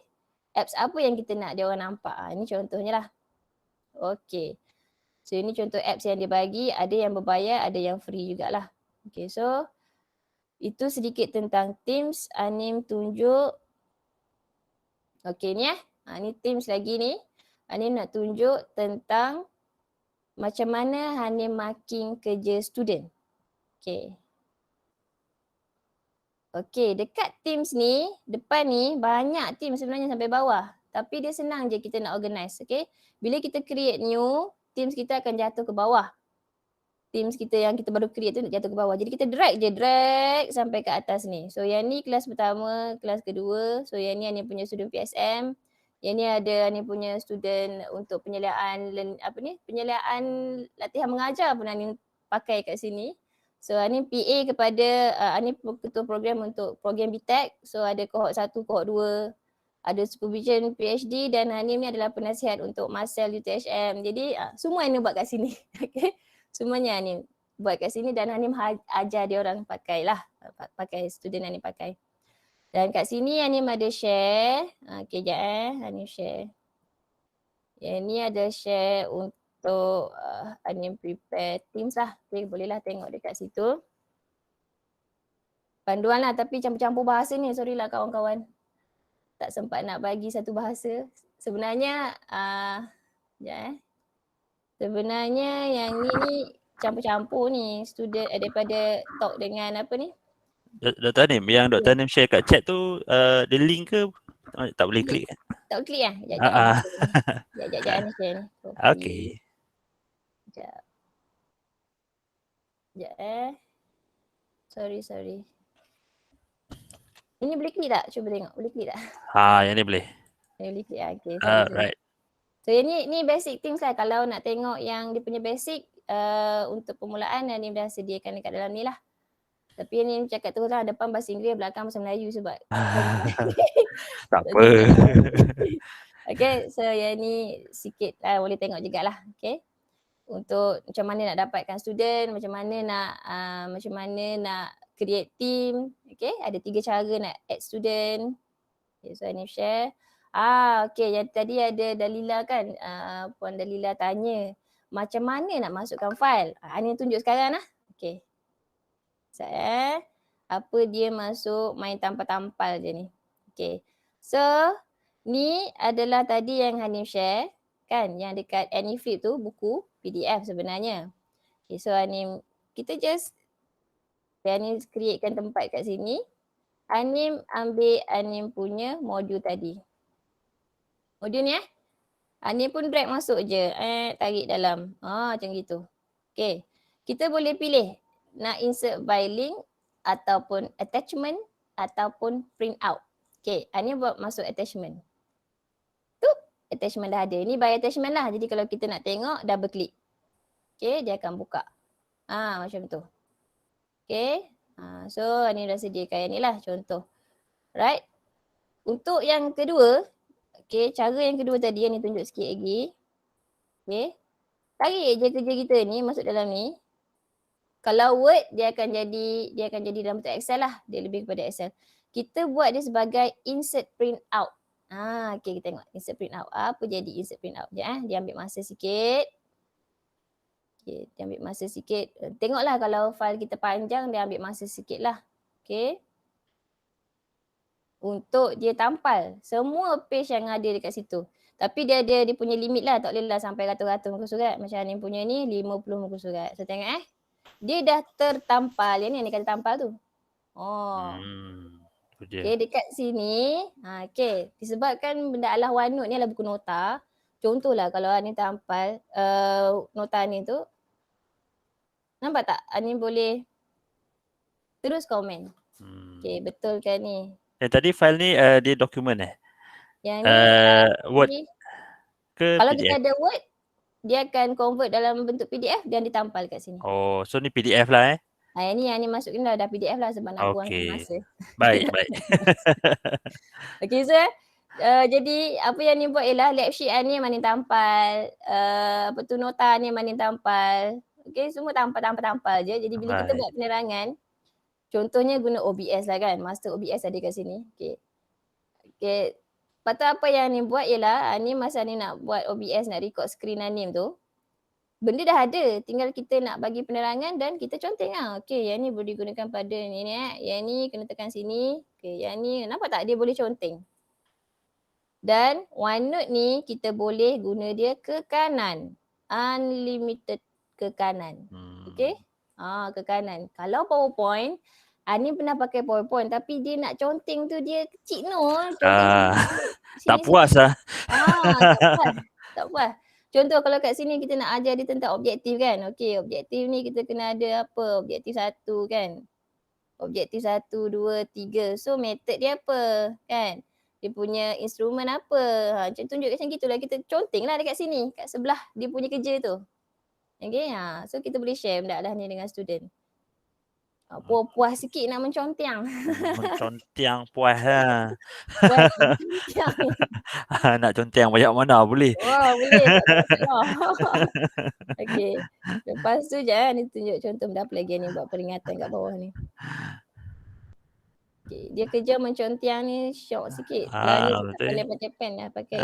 A: apps apa yang kita nak dia orang nampak. Ini contohnya lah. Okay. So ini contoh apps yang dia bagi, ada yang berbayar, ada yang free jugalah. Okay, so itu sedikit tentang Teams. Anim tunjuk. Okay ni ni Teams lagi ni. Anim nak tunjuk tentang macam mana Anim marking kerja student. Okay. Okay, dekat Teams ni, depan ni banyak Teams sebenarnya sampai bawah. Tapi dia senang je kita nak organize. Okay. Bila kita create new, Teams kita akan jatuh ke bawah. Teams kita yang kita baru create tu nak jatuh ke bawah. Jadi kita drag sampai ke atas ni. So yang ni kelas pertama, kelas kedua. So yang ni punya student PSM. Yang ni ada ni punya student untuk penyeliaan penyeliaan latihan mengajar pun ni pakai kat sini. So ni PA kepada ni ketua program untuk program BTEC. So ada kohort 1, kohort 2. Ada supervision PhD dan Hanim ni adalah penasihat untuk Marcel UTHM. Jadi semua yang buat kat sini. Okay. Semuanya Hanim buat kat sini dan Hanim ajar dia orang pakai lah. Pakai student Hanim pakai. Dan kat sini Hanim ada share. Okay sekejap Hanim share. Yang ni ada share untuk Hanim prepare Teams lah. Okay, bolehlah tengok dekat situ. Panduan lah tapi campur-campur bahasa ni. Sorry lah kawan-kawan. Tak sempat nak bagi satu bahasa. Sebenarnya sekejap sebenarnya yang ni campur-campur ni student daripada talk dengan apa ni?
B: Dr. Hanim, yang Dr. Hanim share kat chat tu the link ke tak boleh klik?
A: Tak boleh klik lah. Sekejap ni share ni.
B: Okay.
A: Sekejap Sorry. Ini boleh klik tak? Cuba tengok. Boleh klik tak?
B: Yang ni boleh.
A: Boleh klik lah. Okay,
B: Right.
A: So yang ni basic things lah. Kalau nak tengok yang dia punya basic untuk permulaan ni dah sediakan dekat dalam ni lah. Tapi ni cakap terus lah depan bahasa Inggeris, belakang bahasa Melayu sebab
B: tak apa.
A: Okay, so yang ni sikit lah boleh tengok jugalah. Okay. Untuk macam mana nak dapatkan student, macam mana nak create team. Okay, ada 3 cara nak add student. Okay, so ni share. Okay, yang tadi ada Dalila kan, Puan Dalila tanya macam mana nak masukkan file. Ni tunjuk sekarang lah. Okay. Apa dia masuk main tampal-tampal je ni. Okay. So, ni adalah tadi yang Hanim share kan, yang dekat AnyFlip tu buku PDF sebenarnya. Okay, so Hanim, kita just Hanim createkan tempat kat sini. Hanim ambil Hanim punya modul tadi. Modul ni Hanim pun drag masuk je. Tarik dalam. Macam gitu. Okay. Kita boleh pilih nak insert by link ataupun attachment ataupun print out. Okay. Hanim buat masuk attachment. Tu attachment dah ada. Ni by attachment lah. Jadi kalau kita nak tengok, double click. Okay. Dia akan buka. Macam tu. Okay. So Hanim dah sediakan yang ni lah contoh. Right. Untuk yang kedua, okay, cara yang kedua tadi yang ni tunjuk sikit lagi. Okay. Tarik je kerja kita ni masuk dalam ni. Kalau Word dia akan jadi dalam bentuk Excel lah. Dia lebih kepada Excel. Kita buat dia sebagai insert print out. Okay, kita tengok insert print out. Apa jadi insert print out? Dia ambil masa sikit. Okay, dia ambil masa sikit. Tengoklah kalau file kita panjang dia ambil masa sikit lah. Okay. Untuk dia tampal semua page yang ada dekat situ. Tapi dia punya limit lah. Tak boleh lah sampai ratus-ratus muka surat. Macam ni punya ni 50 muka surat. So tengok dia dah tertampal. Yang ni yang dia kata tampal tu. Okay, dekat sini. Okay. Disebabkan benda Allah Wanut ni adalah buku nota. Contohlah kalau ni tampal nota ni tu. Nampak tak? Ni boleh terus komen. Okay, betul kan ni?
B: Yang tadi file ni dia dokumen
A: Yang ni
B: Word ke
A: kalau
B: PDF?
A: kita ada Word, dia akan convert dalam bentuk PDF dan ditampal kat sini.
B: So ni PDF lah
A: Yang ni masukin dah PDF lah sebab nak buangkan masa.
B: Baik.
A: Okay, so jadi apa yang ni buat ialah lab sheet ni Manin tampal, nota ni Manin tampal. Okay, semua tampal je. Jadi bila kita buat penerangan, contohnya guna OBS lah kan. Master OBS ada kat sini. Okay. Lepas tu apa yang ni buat ialah, ni masa ni nak buat OBS, nak record screen Hanim tu, benda dah ada. Tinggal kita nak bagi penerangan dan kita conteng lah. Okay, yang ni boleh digunakan pada ni. Yang ni kena tekan sini. Okay, yang ni nampak tak dia boleh conteng. Dan OneNote ni kita boleh guna dia ke kanan. Unlimited ke kanan. Okay. Ke kanan. Kalau PowerPoint, ni pernah pakai PowerPoint tapi dia nak conteng tu dia kecil no.
B: Tak
A: Sini.
B: puas lah.
A: Tak puas. Tak puas. Contoh kalau kat sini kita nak ajar dia tentang objektif kan. Okey, objektif ni kita kena ada apa? Objektif 1 kan. Objektif 1, 2, 3. So method dia apa? Kan? Dia punya instrumen apa? Tunjuk macam gitulah. Kita contenglah dekat sini. Kat sebelah dia punya kerja tu. Okey, so kita boleh share benda lah ni dengan student. Puas sikit nak mencontiang.
B: Mencontiang puas lah.
A: Puas mencontiang.
B: Nak contiang banyak mana boleh.
A: Boleh, tak ada masalah. Okey. Lepas tu je ni tunjuk contoh benda apa lagi ni buat peringatan kat bawah ni. Okey, dia kerja mencontiang ni syok sikit. Lah ni dia tak
B: Betul.
A: pandai pakai pen dah pakai.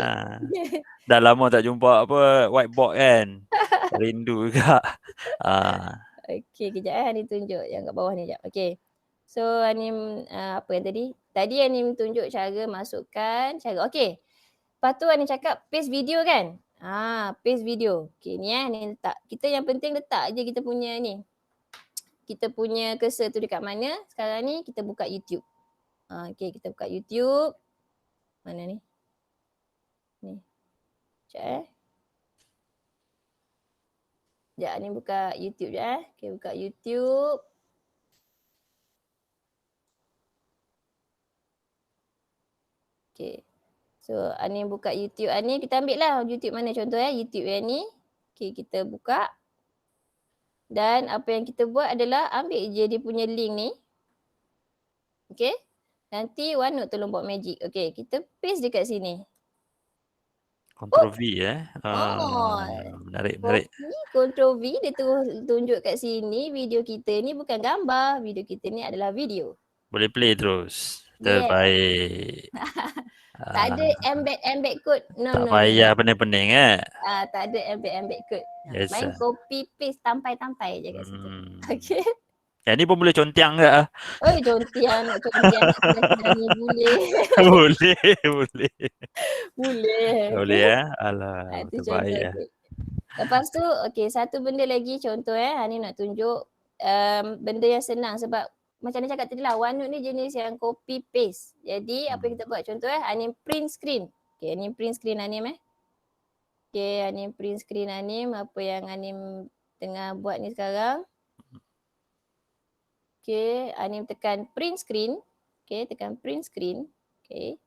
B: Dah lama tak jumpa whiteboard kan. Rindu juga.
A: Okey, kejap ni tunjuk yang kat bawah ni jap. Okey. So Anim apa yang tadi? Tadi Anim tunjuk cara masukkan cara. Okey. Lepas tu Anim cakap paste video kan? Paste video. Okey ni ni letak. Kita yang penting letak je kita punya ni. Kita punya cursor tu dekat mana? Sekarang ni kita buka YouTube. Okey, kita buka YouTube. Mana ni? Ni. Sekejap Sekejap ni buka YouTube je Okey, buka YouTube. Okey. So Ani buka YouTube Ani, kita ambil lah YouTube mana contoh YouTube yang ni. Okey, kita buka. Dan apa yang kita buat adalah ambil je dia punya link ni. Okey. Nanti OneNote tolong buat magic. Okey, kita paste dekat sini.
B: Ctrl V menarik.
A: Ctrl V dia tunjuk kat sini video kita ni bukan gambar. Video kita ni adalah video.
B: Boleh play terus. Terbaik.
A: Tak ada embed code.
B: Tak payah pening-pening
A: tak ada embed code.
B: Yes,
A: main copy paste tampai-tampai je kat situ. Okey.
B: Yang ni pun boleh contiang ke?
A: Contiang nak ni boleh.
B: Boleh Alah, terbaik ya.
A: Lepas tu satu benda lagi contoh Ani nak tunjuk benda yang senang sebab macam Ani cakap tadi lah, OneNote ni jenis yang copy paste. Jadi apa yang kita buat contoh Ani print screen. Okey, Ani print screen Anim Okey, Ani print screen Anim apa yang Anim tengah buat ni sekarang. Okey, Anim tekan print screen. Okey, tekan print screen. Okey.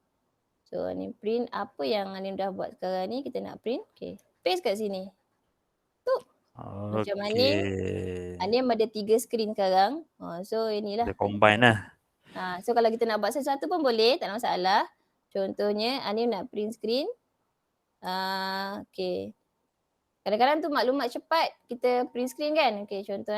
A: So Anim print apa yang Anim dah buat sekarang ni, kita nak print. Okey, paste kat sini. Tu. Macam Anim ada 3 screen sekarang. So inilah.
B: Dia combine lah.
A: So kalau kita nak buat sesuatu pun boleh, tak ada masalah. Contohnya Anim nak print screen. Okey. Kadang-kadang tu maklumat cepat kita print screen kan. Okey, contoh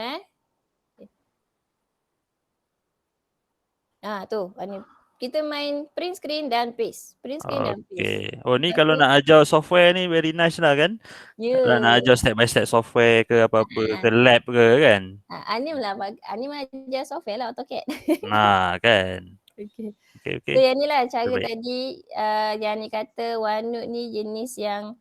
A: tu Anim. Kita main print screen dan paste. Print screen dan paste.
B: Oh ni kalau nak ajar software ni very nice lah kan. Kalau nak ajar step by step software ke apa-apa ke lab ke kan.
A: Anim ajar software lah, AutoCAD.
B: Kan.
A: Okay.
B: Okay.
A: So yang ni lah cara tadi yang ni kata OneNote ni jenis yang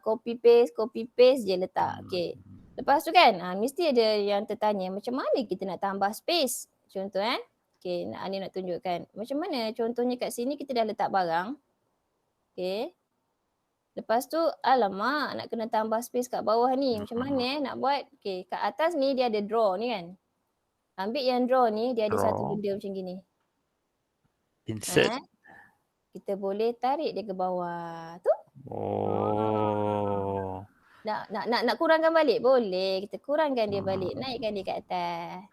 A: copy paste je letak. Okay. Lepas tu kan mesti ada yang tertanya macam mana kita nak tambah space. Contoh Okay, Ani nak tunjukkan. Macam mana contohnya kat sini kita dah letak barang. Okay. Lepas tu, alamak nak kena tambah space kat bawah ni. Macam mana nak buat? Okay, kat atas ni dia ada draw ni kan. Ambil yang draw ni, dia ada satu benda macam gini.
B: Insert.
A: Kita boleh tarik dia ke bawah. Tu. Nak kurangkan balik? Boleh. Kita kurangkan dia balik. Naikkan dia kat atas.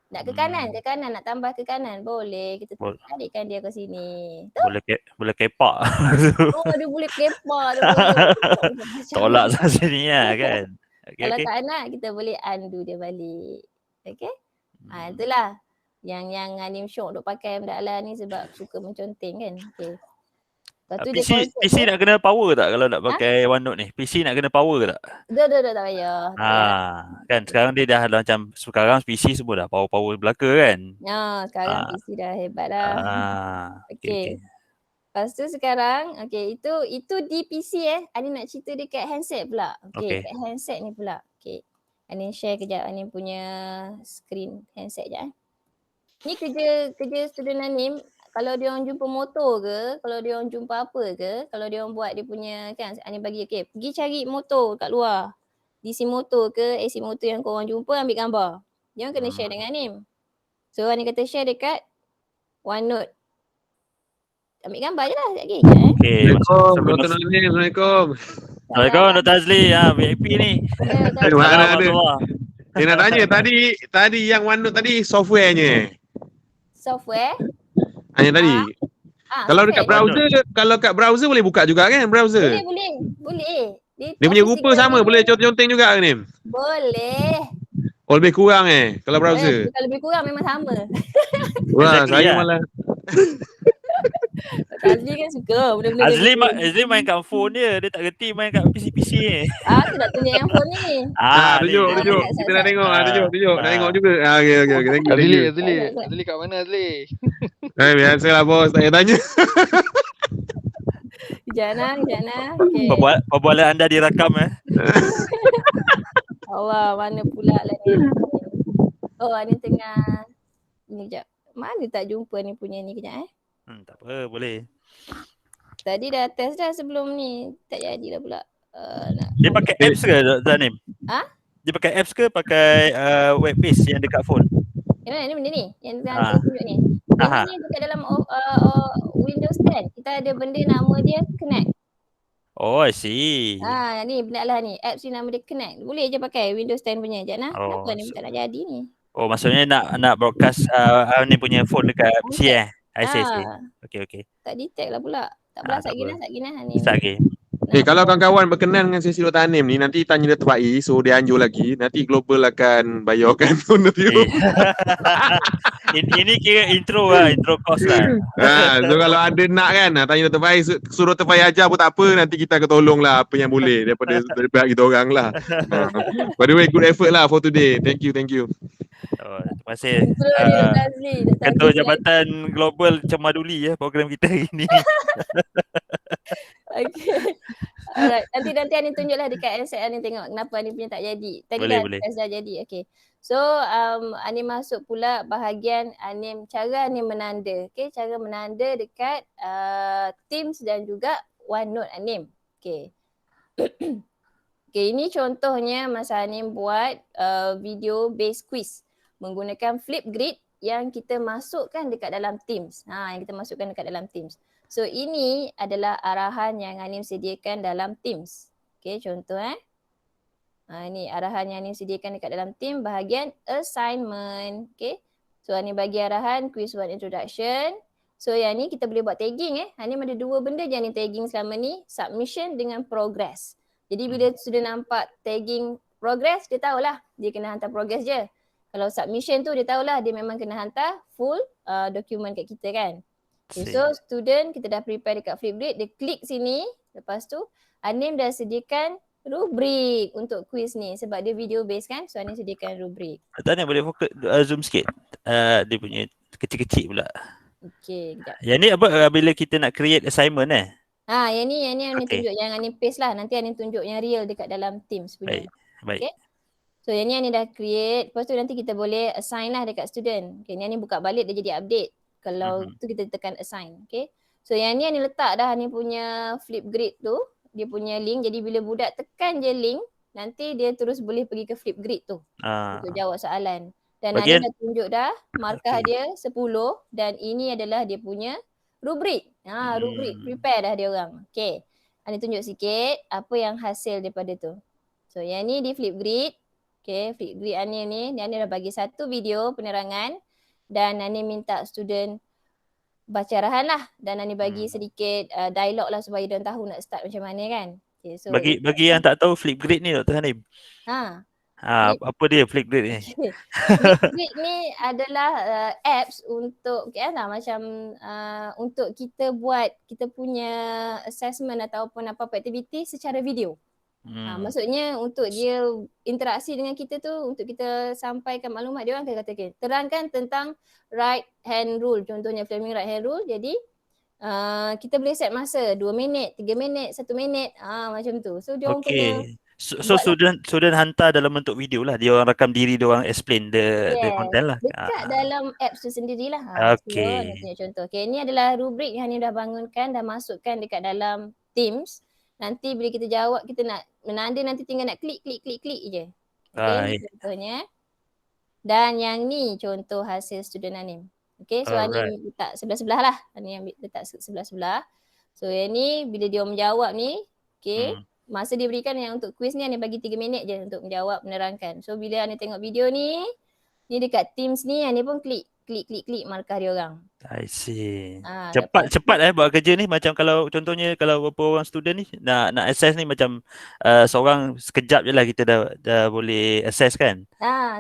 A: Nak ke kanan, nak tambah ke kanan, boleh. Kita tarikkan dia ke sini. Tu.
B: Boleh kepak.
A: Dia boleh kepak.
B: Tolak sana sini kan.
A: Kalau tak nak, kita boleh undo dia balik. Okay. Itulah yang Anim syok duk pakai benda ala ni sebab suka menconteng kan. Okay.
B: PC nak kena power tak kalau nak pakai OneNote ni? PC nak kena power tak?
A: Dah tak payah.
B: Kan sekarang dia dah macam sekarang PC semua dah power belaka kan?
A: Sekarang PC dah hebat dah. Okay. Lepas tu sekarang itu di PC Ani nak cerita dekat handset pula. Okay. Kat handset ni pula. Okay. Ani share kejap Ani punya screen handset je. Ni kerja student Anim. kalau dia orang jumpa motor ke, kalau dia orang jumpa apa ke, kalau dia orang buat dia punya kan Anim bagi pergi cari motor kat luar. DC motor ke, AC motor yang korang jumpa ambil gambar. Dia orang kena share dengan Anim. So Anim kata share dekat OneNote. Ambil gambar je lah sekejap lagi.
B: Okay.
C: Assalamualaikum Dr. Nadim. Assalamualaikum.
B: Assalamualaikum Dr. Azli. VIP ni.
C: Mana. Dia nak tanya tadi yang OneNote tadi softwarenya.
A: Software?
C: Hanya tadi. Kalau dekat browser, kalau kat browser boleh buka juga kan browser?
A: Boleh.
C: Dia punya rupa sama, boleh conteng juga kan ni?
A: Boleh.
C: Oh lebih kurang kalau browser.
A: Kalau lebih kurang memang sama.
C: Wah, saya malah.
A: Azli kan suka benda-benda
B: Azli main kat phone dia tak reti main kat PC ni.
A: Aku nak tunjuk handphone ni.
C: Tunjuk. Kita nak tengok, tunjuk. Nak tengok juga. Okey. Thank you.
D: Azli kat mana Azli?
C: Biasalah bos, tak payah tanya.
A: Kejap nak. Okey.
B: Perbualan anda direkam
A: Allah, mana pula lah ni. Oh, ni tengah ni kejap. Mana tak jumpa ni punya ni kejap
B: tak apa, boleh.
A: Tadi dah test dah sebelum ni. Tak jadilah pula.
B: Dia pakai apps ke Zanim? Dia pakai apps ke pakai web based yang dekat phone?
A: Yang mana ni benda ni? Yang kita tunjuk ni. Benda ni dekat dalam Windows 10. Kita ada benda nama dia Connect.
B: Oh, I see.
A: Ni benda lah ni. Apps ni nama dia Connect. Boleh je pakai Windows 10 punya. Sekejap kenapa ni tak nak jadi ni?
B: Oh, maksudnya nak broadcast ni punya phone dekat PC I see. Okay.
A: Tak detect lah pula. Tak pula Satginah ni.
C: Kalau kawan-kawan berkenan dengan sesi Dr. Anim ni, nanti tanya Dr. Bai, so dia anjur lagi. Nanti Global akan bayarkan phone review.
B: Ini kira intro cost lah.
C: So kalau ada nak kan, tanya Dr. Bai, suruh Dr. Bai ajar pun tak apa, nanti kita akan tolong lah apa yang boleh daripada kita orang lah. By the way, good effort lah for today. Thank you.
B: Terima kasih Ketua Jabatan Global Cemaduli program kita hari ni.
A: Okay. Alright. Nanti Anin tunjuklah dekat handset Anin tengok kenapa Anin punya tak jadi. Tadi
B: boleh.
A: dah jadi. Okay. So Anin masuk pula bahagian cara Anin menanda. Okay. Cara menanda dekat Teams dan juga OneNote Anin. Okay. Okay, ini contohnya masa Anin buat video based quiz menggunakan Flipgrid yang kita masukkan dekat dalam Teams. Yang kita masukkan dekat dalam Teams. So ini adalah arahan yang Anim sediakan dalam Teams. Okay, contoh ini arahan yang Anim sediakan dekat dalam Teams bahagian assignment. Okay, so Anim bagi arahan quiz 1 introduction. So yang ni kita boleh buat tagging Anim ada dua benda je Anim tagging selama ni, submission dengan progress. Jadi bila student nampak tagging progress, dia tahulah dia kena hantar progress je. Kalau submission tu dia tahulah dia memang kena hantar full dokumen kat kita kan. Okay, so student kita dah prepare dekat Flipgrid, dia klik sini, lepas tu Anim dah sediakan rubrik untuk quiz ni sebab dia video based kan, so Anim sediakan rubrik.
B: Tanya boleh fokus zoom sikit, dia punya kecil-kecil pula.
A: Okay, kejap.
B: Yang ni apa bila kita nak create assignment
A: yang ni Anim tunjuk yang Anim paste lah, nanti Anim tunjuk yang real dekat dalam Teams punya.
B: Baik.
A: Okay. So yang ni Anim dah create, lepas tu nanti kita boleh assign lah dekat student. Okay, ni Anim buka balik dia jadi update. Kalau tu kita tekan assign. Okay. So yang ni letak dah Anim punya Flipgrid tu. Dia punya link. Jadi bila budak tekan je link, nanti dia terus boleh pergi ke Flipgrid tu. Untuk jawab soalan. Dan Anim dah tunjuk dah markah dia 10 dan ini adalah dia punya rubrik. Rubrik prepare dah dia orang. Okay. Anim tunjuk sikit apa yang hasil daripada tu. So yang ni di Flipgrid. Okay. Flipgrid Anim ni. Anim dah bagi satu video penerangan. Dan Anim minta student baca arahan lah. Dan Anim bagi sedikit dialog lah supaya dia tahu nak start macam mana kan. Okay, so
B: bagi yang tak tahu Flipgrid ni Dr. Hanim. Apa dia Flipgrid ni?
A: Flipgrid ni adalah apps untuk macam untuk kita buat kita punya assessment ataupun apa-apa aktiviti secara video. Maksudnya untuk dia interaksi dengan kita tu, untuk kita sampaikan maklumat, dia orang akan kata terangkan tentang right hand rule, contohnya Fleming right hand rule. Jadi kita boleh set masa 2 minit, 3 minit, 1 minit, macam tu. So dia orang
B: So student hantar dalam bentuk video lah. Dia orang rakam diri, dia orang explain the
A: Yes,
B: content lah.
A: dekat dalam apps tu sendirilah. So ni
B: Okay.
A: tunjuk contoh. Okay, ni adalah rubrik yang Hanim dah bangunkan, dah masukkan dekat dalam Teams. Nanti bila kita jawab, kita nak menanda, nanti tinggal nak klik je. Okay, ni
B: Baik.
A: contohnya. Dan yang ni contoh hasil student Hanim. Okay, so
B: Alright.
A: Hanim letak sebelah-sebelah lah. Hanim ambil letak sebelah-sebelah. So yang ni bila dia menjawab ni, okay, masa dia berikan yang untuk quiz ni Hanim bagi 3 minit je untuk menjawab, menerangkan. So bila Hanim tengok video ni dekat Teams ni Hanim pun klik markah dia orang.
B: I see.
A: Dapat
B: Cepat buat kerja ni. Macam kalau contohnya kalau beberapa orang student ni nak access ni macam seorang sekejap je lah kita dah boleh access kan.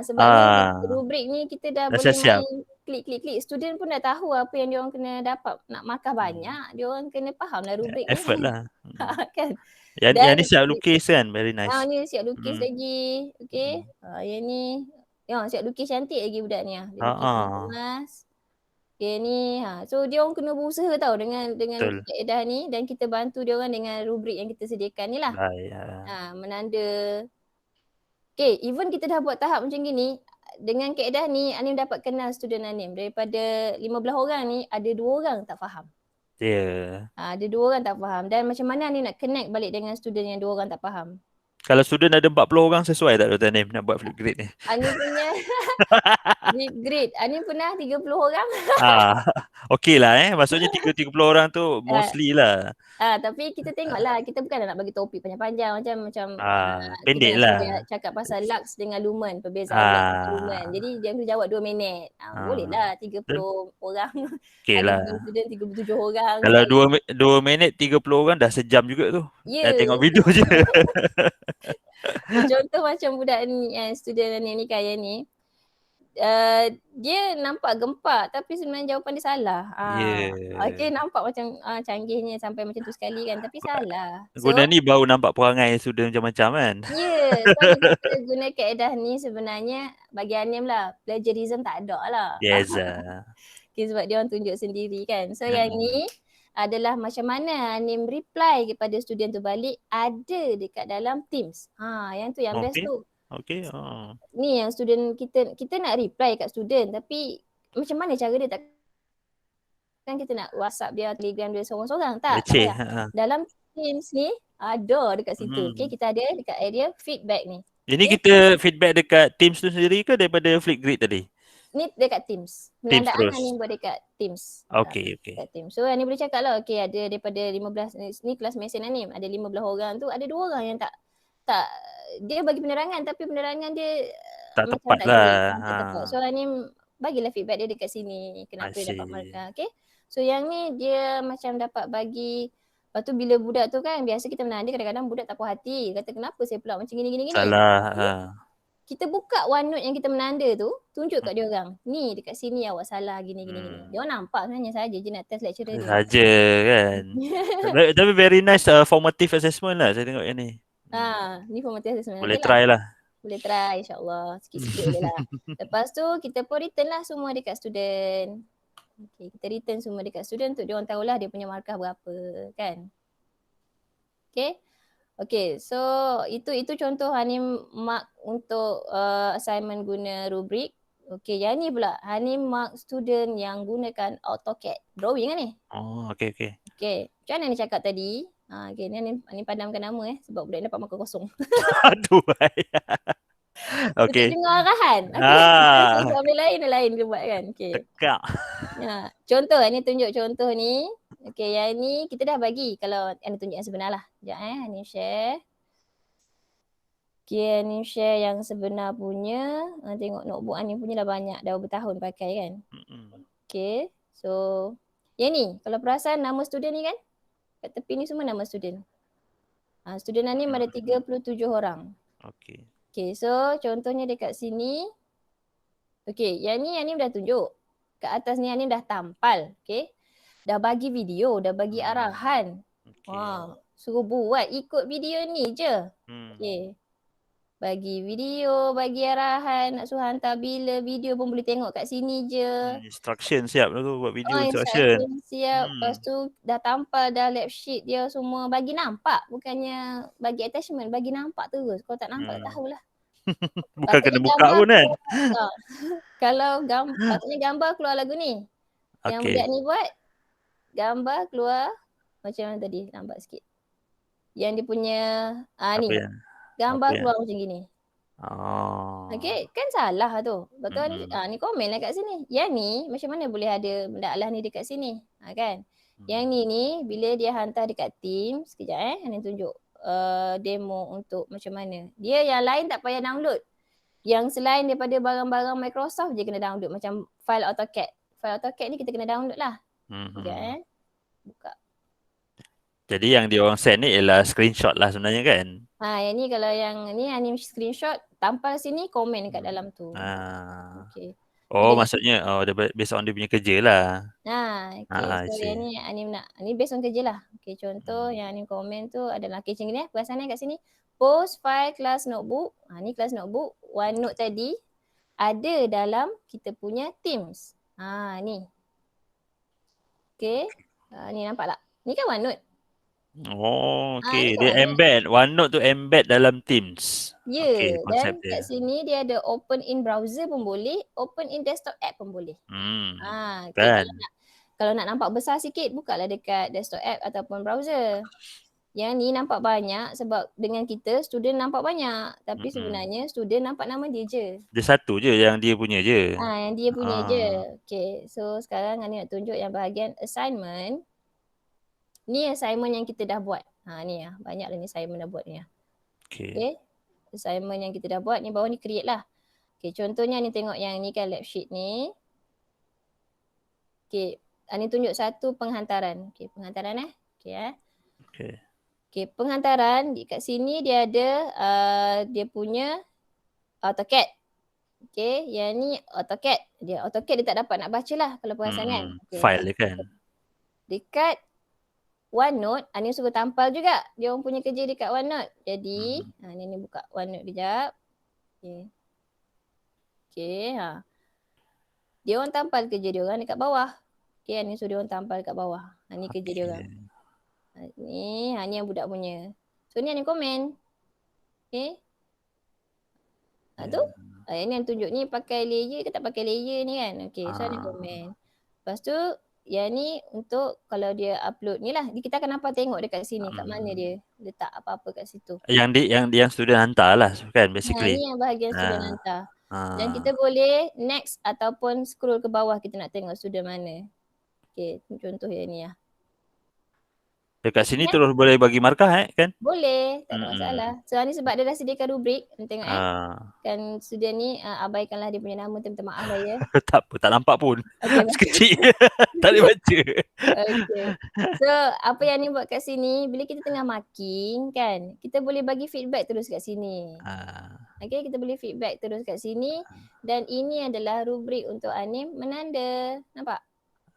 A: Sebab ni rubrik ni kita dah boleh
B: siap.
A: main klik. Student pun dah tahu apa yang dia orang kena dapat. Nak markah banyak, dia orang kena faham lah rubrik ni.
B: Effort lah.
A: Kan?
B: Yang ni siap lukis kan, very nice.
A: Ni siap lukis lagi. Okay. Yang ni siap lukis cantik lagi budak ni. Dia lukis kemas. Okay ni. So dia orang kena berusaha tau dengan kaedah ni, dan kita bantu dia orang dengan rubrik yang kita sediakan ni lah. Menanda. Okay, even kita dah buat tahap macam gini, dengan kaedah ni Hanim dapat kenal student Hanim. Daripada 15 orang ni, ada 2 orang tak faham. Ada 2 orang tak faham. Dan macam mana Hanim nak connect balik dengan student yang 2 orang tak faham?
B: Kalau student ada 40 orang, sesuai tak Dr. Hanim nak buat flip grade ni?
A: Hanim punya flip grade, Hanim pernah 30 orang.
B: Okey lah maksudnya 30 orang tu mostly lah.
A: Tapi kita tengoklah, kita bukan nak bagi topik panjang-panjang macam
B: pendek
A: kita
B: lah.
A: Cakap pasal lux dengan lumen, perbezaan lux dengan lumen. Jadi dia kena jawab 2 minit. Boleh lah 30 orang.
B: Okey lah.
A: Student 37 orang.
B: Kalau 2 minit 30 orang dah sejam juga tu. Dah tengok video je.
A: Contoh macam budak ni, student ni kaya ni. Dia nampak gempak tapi sebenarnya jawapan dia salah. Okay, nampak macam canggihnya sampai macam tu sekali kan, tapi salah.
B: Guna ni baru nampak perangai student macam-macam kan.
A: So kita guna kaedah ni sebenarnya bagi Hanim lah, plagiarism tak ada lah.
B: Yes.
A: Okay, sebab dia orang tunjuk sendiri kan. So yang ni adalah macam mana Hanim reply kepada student tu balik, ada dekat dalam Teams. Yang tu yang best tu.
B: Okay.
A: Ni yang student kita nak reply kat student, tapi macam mana cara dia? Kan kita nak WhatsApp dia, Telegram dia seorang-seorang tak? Dalam Teams ni ada dekat situ. Okay, kita ada dekat area feedback ni.
B: Ini kita feedback dekat Teams tu sendiri ke daripada Flipgrid tadi?
A: Ni dekat Teams. Penandaan Hanim buat dekat Teams.
B: Okay.
A: Dekat Teams. So Hanim boleh cakap lah, okay, ada daripada 15, ni kelas mesin Hanim, ada 15 orang tu, ada 2 orang yang tak dia bagi penerangan tapi penerangan dia
B: tak
A: macam
B: tepat lah.
A: Tak tepat. So Hanim bagilah feedback dia dekat sini, kenapa dia dapat markah. Okay. So yang ni dia macam dapat bagi. Lepas tu bila budak tu kan, biasa kita menanda kadang-kadang budak tak puas hati. Kata kenapa saya pula macam gini.
B: Salah.
A: Kita buka OneNote yang kita menanda tu, tunjuk kat dia orang. Ni dekat sini awak salah gini. Dia orang nampak sebenarnya saja je nak test lecturer dia.
B: Saja kan. Tapi very nice formative assessment lah saya tengok yang ni.
A: Ni formative assessment.
B: Boleh try lah.
A: Boleh try insyaAllah. Sikit-sikit je lah. Lepas tu kita pun return lah semua dekat student. Okay, kita return semua dekat student untuk dia orang tahulah dia punya markah berapa kan. Okay, so itu contoh Hanim mark untuk assignment guna rubrik. Okay, yang ni pula Hanim mark student yang gunakan AutoCAD. Drawing kan ni?
B: Okay.
A: Okay, macam mana ni cakap tadi? Okay, ni Hanim padamkan nama sebab budak ni dapat markah kosong.
B: Aduh. Okay.
A: Untuk dengar arahan. Sambil lain dia buat kan. Okay.
B: Tekak.
A: Contoh ni tunjuk contoh ni. Okay, yang ni kita dah bagi. Kalau Hanim tunjuk yang sebenar lah. Sekejap Hanim share. Okay, Hanim share yang sebenar punya. Tengok notebook Hanim punya dah banyak. Dah bertahun pakai kan. Okay, so yang ni kalau perasan nama student ni kan. Kat tepi ni semua nama student. Student Hanim ada 37 orang. Okay, so contohnya dekat sini. Okay, yang ni Hanim dah tunjuk. Kat atas ni Hanim dah tampal. Okay. Dah bagi video, dah bagi arahan. Suruh buat ikut video ni je. Okay. Bagi video, bagi arahan, nak suruh hantar bila video pun boleh tengok kat sini je.
B: Instruction siap lah tu buat video
A: Instruction
B: instruction.
A: siap. Lepas tu dah tampal dah lab sheet dia semua. Bagi nampak. Bukannya bagi attachment. Bagi nampak terus. Kalau tak nampak tak tahulah.
B: Bukan kena
A: Patutnya
B: buka
A: gambar
B: pun kan.
A: keluar. Kalau patutnya gambar keluar lagu ni. Yang
B: Okay.
A: budak ni buat. Gambar keluar. Macam mana tadi. Nampak sikit. Yang dia punya.
B: Apa
A: Ni.
B: yang?
A: Gambar
B: apa yang?
A: keluar macam gini.
B: Oh.
A: Okay, kan salah lah tu. Betul ni komen lah kat sini. Yang ni macam mana boleh ada mendakwah ni dekat sini. Kan. Yang ni bila dia hantar dekat Teams, sekejap Ni tunjuk demo untuk macam mana. Dia yang lain tak payah download. Yang selain daripada barang-barang Microsoft je kena download. Macam file AutoCAD. File AutoCAD ni kita kena download lah. Sekejap buka.
B: Jadi yang dia orang send ni ialah screenshot lah sebenarnya kan?
A: Yang ni kalau yang ni screenshot, tampal sini, komen kat dalam tu. Okay.
B: Oh maksudnya dia based on dia punya kerja lah.
A: Okay. So yang ni Anim nak, ni based on kerja lah. Okay, contoh yang Anim komen tu adalah macam ni perasan kat sini. Post file kelas notebook. Ni kelas notebook. OneNote tadi ada dalam kita punya Teams. Ni. Okay. Ni nampak tak? Ni kan OneNote.
B: Oh, okay. Dia embed. OneNote tu embed dalam Teams.
A: Ya,
B: Okay,
A: dan kat sini dia ada open in browser pun boleh, open in desktop app pun boleh.
B: Kan.
A: Kalau nak nampak besar sikit, bukalah dekat desktop app ataupun browser. Yang ni nampak banyak sebab dengan kita, student nampak banyak. Tapi sebenarnya student nampak nama dia je.
B: Dia satu je yang dia punya je.
A: Yang dia punya je. Okay, so sekarang Ani nak tunjuk yang bahagian assignment. Ni assignment yang kita dah buat. Ni banyak lah ni assignment dah buat ni. Okay. Assignment yang kita dah buat ni bawah ni create lah. Okay, contohnya ni tengok yang ni kan lab sheet ni. Okay, ni tunjuk satu penghantaran. Okay, penghantaran Okay, penghantaran kat sini dia ada dia punya AutoCAD. Okay, yang ni AutoCAD. AutoCAD dia tak dapat nak baca lah kalau perasan kan. Okay.
B: File dia kan.
A: Dekat OneNote, ni suruh tampal juga. Dia orang punya kerja dekat OneNote. Jadi, ni buka OneNote kejap. Okay. Dia orang tampal kerja dia orang dekat bawah. Okay, ni suruh dia orang tampal dekat bawah. Ni kerja dia orang. Ni yang budak punya. So, ni komen. Okay. Tu. Ni yang tunjuk ni pakai layer ke tak pakai layer ni kan. Okay, so ni komen. Lepas tu, yang ni untuk kalau dia upload ni lah. Kita akan nampak tengok dekat sini kat mana dia letak apa-apa kat situ.
B: Yang student hantar lah kan basically.
A: Ni yang bahagian student hantar. Dan kita boleh next ataupun scroll ke bawah kita nak tengok student mana. Okay, contoh yang ni lah.
B: Dekat sini terus boleh bagi markah kan?
A: Boleh, tak ada masalah. So ni sebab dia dah sediakan rubrik. Tengok kan student ni abaikanlah dia punya nama, minta maaf lah ya.
B: Tak apa, tak nampak pun. Sekecil. Tak boleh baca.
A: Okay. So apa yang ni buat kat sini, bila kita tengah marking kan, kita boleh bagi feedback terus kat sini. Okay, kita boleh feedback terus kat sini. Dan ini adalah rubrik untuk Anim menanda. Nampak?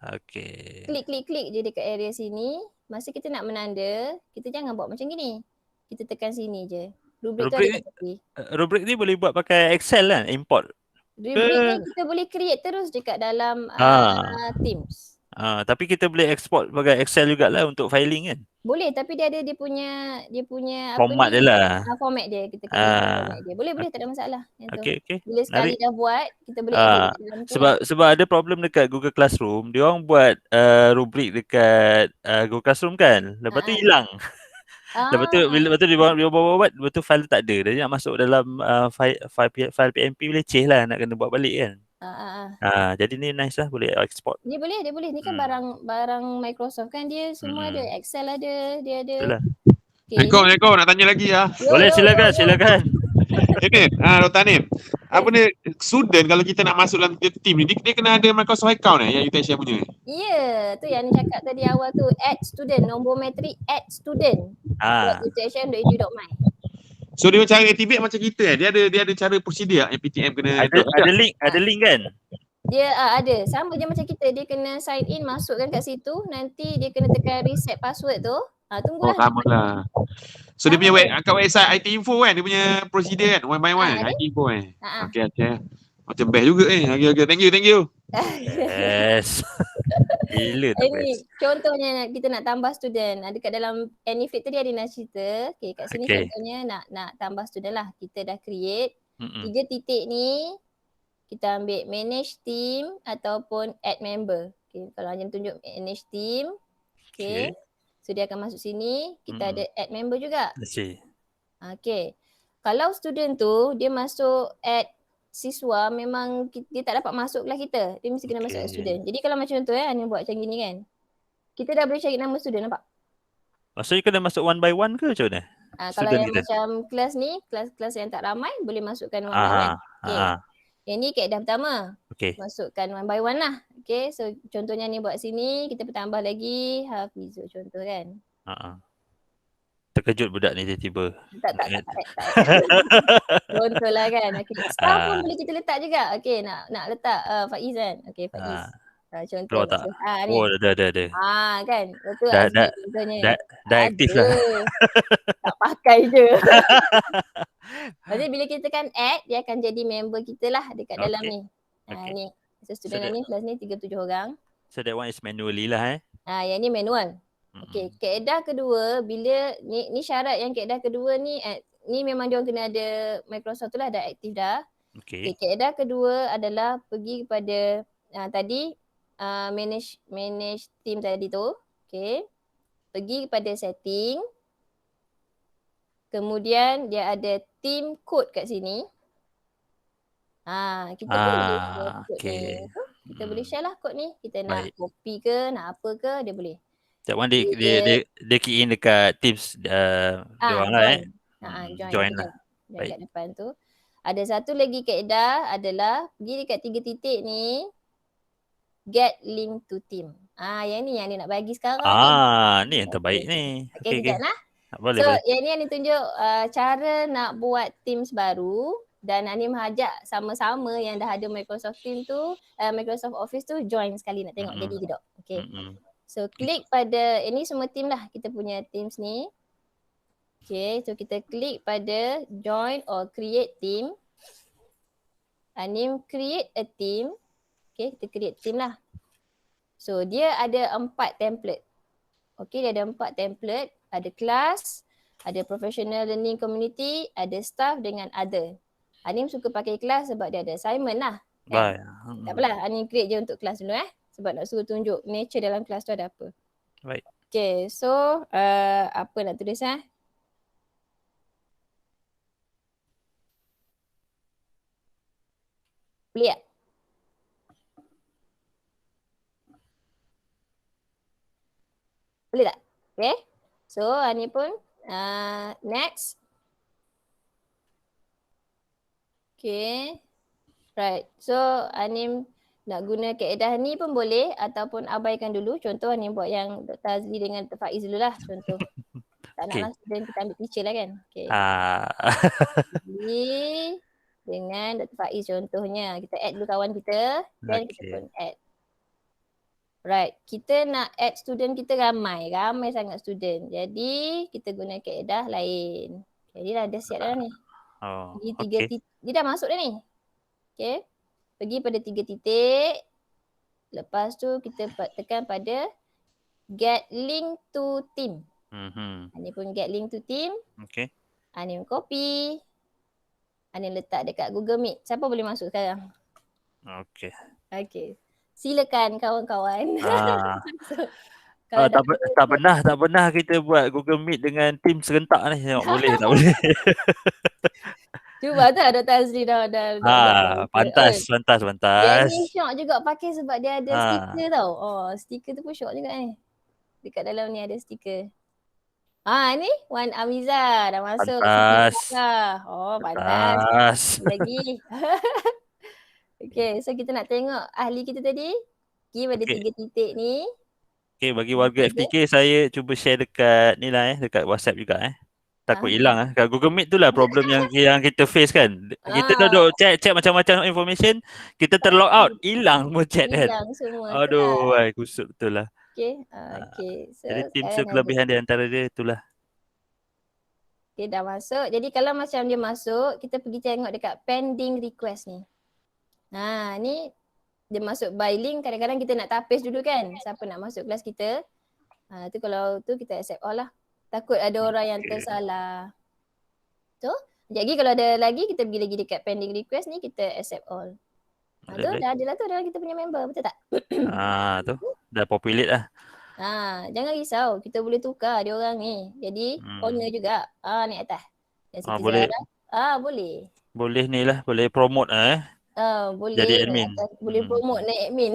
B: Okay.
A: Klik je dekat area sini. Masa kita nak menanda, kita jangan buat macam gini. Kita tekan sini je. Rubrik tu ada kat tepi.
B: Rubrik ni boleh buat pakai Excel kan? Import.
A: Rubrik ni kita boleh create terus dekat dalam Teams.
B: Tapi kita boleh export pakai Excel jugalah untuk filing kan?
A: Boleh, tapi dia ada dia punya
B: format dia lah.
A: Format dia, kita kena format dia. Boleh, tak ada masalah.
B: Okay.
A: Bila sekali dah buat, kita boleh edit dalam tu.
B: Sebab ada problem dekat Google Classroom, dia orang buat rubrik dekat Google Classroom kan. Lepas tu hilang. Lepas tu dia buat, lepas tu file tu tak ada. Dia nak masuk dalam file PNP leceh lah, nak kena buat balik kan. Jadi ni nice lah, boleh export.
A: Dia boleh. Ni kan barang Microsoft kan, dia semua ada. Excel ada, dia ada.
B: Itulah.
C: Assalamualaikum, nak tanya lagi ya.
B: Boleh, silakan.
C: Ini, Dr. Anim. Apa ni, student kalau kita nak masuk dalam team ni, dia kena ada Microsoft account yang you share punya.
A: Ya, tu yang ni cakap tadi awal tu, add student, nombor matrik add student. .utsm.edu.my.
C: So dia cara activate macam kita Dia ada cara prosedur yang PTM kena
B: ada link kan?
A: Dia ada. Sama je macam kita. Dia kena sign in, masukkan kat situ. Nanti dia kena tekan reset password tu.
C: Oh,
A: Tunggulah.
C: sama lah. So dia
A: Sama
C: punya
A: je.
C: kat website IT Info kan, dia punya procedure kan, one by one
A: Ada.
C: IT Info
A: Ha.
C: Okay. Macam best juga Okay, thank you.
B: Yes. Gila tu
A: Ini
B: best.
A: contohnya kita nak tambah student. Ada kat dalam Anyfit tadi ada nak cerita. Okay, kat sini
B: Okay.
A: contohnya nak tambah student lah. Kita dah create 3
B: Mm-mm.
A: titik ni. Kita ambil manage team ataupun add member. Okay, kalau Anjam tunjuk manage team. Okay. So dia akan masuk sini. Kita ada add member juga.
B: I see.
A: Okay. Kalau student tu dia masuk add siswa, memang dia tak dapat masuk kelas kita. Dia mesti kena masuk add student. Jadi kalau macam tu Ani buat macam gini kan. Kita dah boleh cari nama student, nampak?
B: Maksudnya kena masuk one by one ke macam mana?
A: Kalau
B: Student
A: yang
B: kita?
A: macam kelas ni, kelas yang tak ramai boleh masukkan one by one. Okay. Yang ni kaedah pertama.
B: Okay.
A: Masukkan one by one lah. Okay, so contohnya ni buat sini, kita tambah lagi Hafizul contoh kan.
B: Terkejut budak ni tiba-tiba.
A: Tak. Contoh lah kan. Okay. Staff pun boleh kita letak juga. Okay, nak letak Faiz kan. Okay, Faiz. Contoh.
B: Tak?
A: Ni.
B: Oh, ada.
A: Kan. Betul
B: dah,
A: contohnya.
B: Dah aktif lah.
A: Tak pakai je. Maksudnya bila kita kan add, dia akan jadi member kita lah dekat dalam ni. Ni. So student ni kelas ni 37 orang.
B: So that one is manually lah
A: Yang ni manual. Okay, kaedah kedua, bila ni syarat yang kaedah kedua ni memang dia orang kena ada Microsoft tu lah, dah aktif dah. Okay, kaedah kedua adalah pergi kepada tadi manage team tadi tu. Okay, pergi kepada setting. Kemudian dia ada team code kat sini. Kita pun boleh share code ni. Kita boleh share lah code ni. Kita nak copy ke, nak apa ke, dia boleh.
B: That one dia key in dekat Teams dia orang lah join lah.
A: Kat depan tu. Ada satu lagi kaedah adalah pergi dekat 3 titik ni, get link to team. Yang ni yang dia nak bagi sekarang
B: ni yang terbaik ni.
A: Okay. Lah.
B: Boleh.
A: Yang ni yang ditunjuk cara nak buat Teams baru. Dan Ani mengajak sama-sama yang dah ada Microsoft Teams tu, Microsoft Office tu join sekali nak tengok jadi ke tak. Okay. So klik pada, ini semua team lah kita punya Teams ni. Okay, so kita klik pada join or create team. Ani create a team. Okay, kita create team lah. So dia ada 4 template. Okay, dia ada 4 template. Ada class, ada professional learning community, ada staff dengan other. Anim suka pakai kelas sebab dia ada assignment lah.
B: Baik.
A: Tak apalah, Anim create je untuk kelas dulu sebab nak suruh tunjuk nature dalam kelas tu ada apa.
B: Baik.
A: Okay, so apa nak tulis Boleh tak? Boleh tak? Okay. So Ani pun next. Okay. Right. So Anim nak guna kaedah ni pun boleh ataupun abaikan dulu. Contoh Anim buat yang Dr. Azli dengan Dr. Faiz dulu lah. Contoh. Tak nak lah student kita ambil teacher lah kan. Okay. Azli dengan Dr. Faiz contohnya. Kita add dulu kawan kita. Dan kita pun add. Right. Kita nak add student kita ramai. Ramai sangat student. Jadi kita guna kaedah lain. Jadi dah ada siap dah ni. Dia dah masuk dah ni. Okay. Pergi pada 3 titik. Lepas tu kita tekan pada get link to team. Ini pun get link to team.
B: Okay.
A: Ini copy. Ini letak dekat Google Meet. Siapa boleh masuk sekarang?
B: Okay.
A: Okay. Silakan kawan-kawan.
B: Tak pernah kita buat Google Meet dengan team serentak ni. Boleh tak boleh?
A: Cuba tak Dr. Azli dah
B: pantas.
A: Yang ni syok juga pakai sebab dia ada stiker tau. Stiker tu pun syok juga ni. Dekat dalam ni ada stiker. Ni Wan Amiza dah masuk.
B: Pantas.
A: Pantas. Lagi. Okay, so kita nak tengok ahli kita tadi. Pergi pada 3 titik ni.
B: Okay, bagi warga FTK saya cuba share dekat ni lah dekat WhatsApp juga Takut hilang Kat Google Meet tu lah problem yang kita face kan. Kita dah duk check macam-macam information, kita terlog out, hilang pun chat kan.
A: Hilang semua.
B: Aduh, kusut betul lah.
A: Okay. Okay. So
B: Jadi Teams tu
A: sekarang
B: kelebihan di antara dia itulah.
A: okay, dah masuk. Jadi kalau macam dia masuk, kita pergi tengok dekat pending request ni. Ni dia masuk by link, kadang-kadang kita nak tapis dulu kan. Siapa nak masuk kelas kita. Tu kalau tu kita accept all lah. Takut ada orang yang tersalah. So, sekejap lagi kalau ada lagi, kita pergi lagi dekat pending request ni, kita accept all. Tu dah ada lah tu dalam kita punya member, betul tak?
B: Tu dah populate lah.
A: Jangan risau, kita boleh tukar dia orang ni. Jadi owner juga. Ni atas. Dan Siti
B: Boleh.
A: Zahra. Boleh.
B: Boleh ni lah, boleh promote
A: Boleh.
B: jadi admin.
A: Boleh promote naik admin.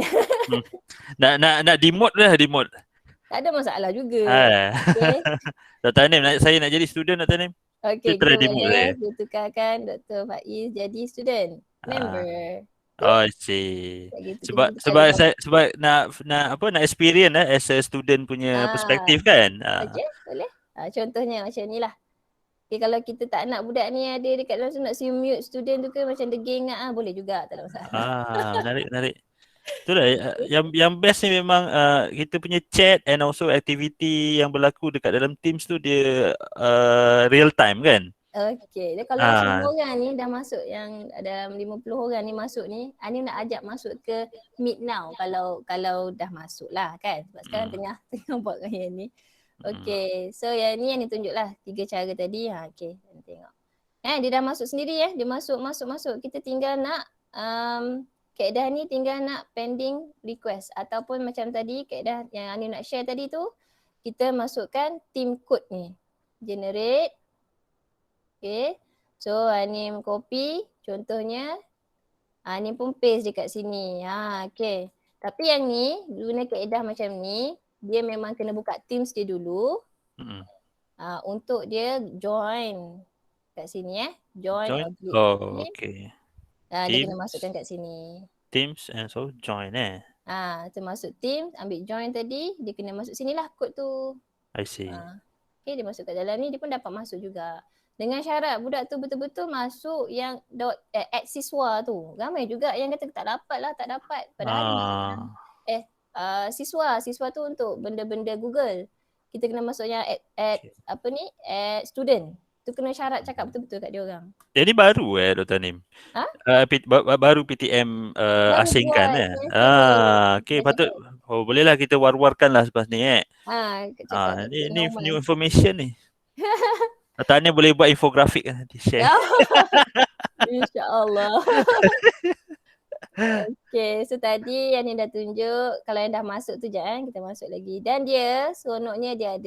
B: Nak demote lah, demote.
A: Tak ada masalah juga.
B: Okay. Dr. Anim, saya nak jadi student Dr. Anim.
A: Okay,
B: kita try
A: kita
B: demote
A: boleh tukarkan Dr. Faiz jadi student. Member.
B: I see.
A: Gitu,
B: Sebab nak experience as a student punya perspektif kan.
A: Okay, boleh. Contohnya macam ni lah. Okay, kalau kita tak nak budak ni ada dekat dalam nak mute student tu ke macam deging boleh juga, tak ada masalah.
B: Menarik. Itulah yang best ni memang kita punya chat and also activity yang berlaku dekat dalam Teams tu dia real time kan.
A: Okay, dan kalau semua orang ni dah masuk, yang dalam 50 orang ni masuk ni, Ani nak ajak masuk ke Meet Now kalau dah masuk lah kan. Sebab sekarang tengah buat yang ni. Okay, so yang ni yang ditunjuk lah 3 cara tadi. Okay, tengok. Dia dah masuk sendiri dia masuk. Kita tinggal nak kaedah ni tinggal nak pending request ataupun macam tadi kaedah yang Ani nak share tadi tu, kita masukkan team code ni. Generate. Okay. So Ani copy contohnya. Ani pun paste dekat sini. Okay. Tapi yang ni guna kaedah macam ni, dia memang kena buka Teams dia dulu. Untuk dia join kat sini Join.
B: Okay.
A: Dia kena masukkan kat sini.
B: Teams and so join
A: Kita masuk Teams, ambil join tadi, dia kena masuk sinilah kod tu.
B: I see.
A: Okay, dia masuk kat dalam ni, dia pun dapat masuk juga. Dengan syarat budak tu betul-betul masuk yang add siswa tu. Ramai juga yang kata tak dapat. Padahal siswa tu untuk benda-benda Google. Kita kena masuk yang add student. Tu kena syarat cakap betul-betul kat dia orang.
B: Jadi baru Dr. Nim? Baru PTM asingkan okay, patut bolehlah kita war-warkan lah selepas ni ni new information ni. Dr. Nim boleh buat infografik nanti share.
A: InsyaAllah. Okay, so tadi yang ni dah tunjuk, kalau yang dah masuk tu kita masuk lagi. Dan dia seronoknya dia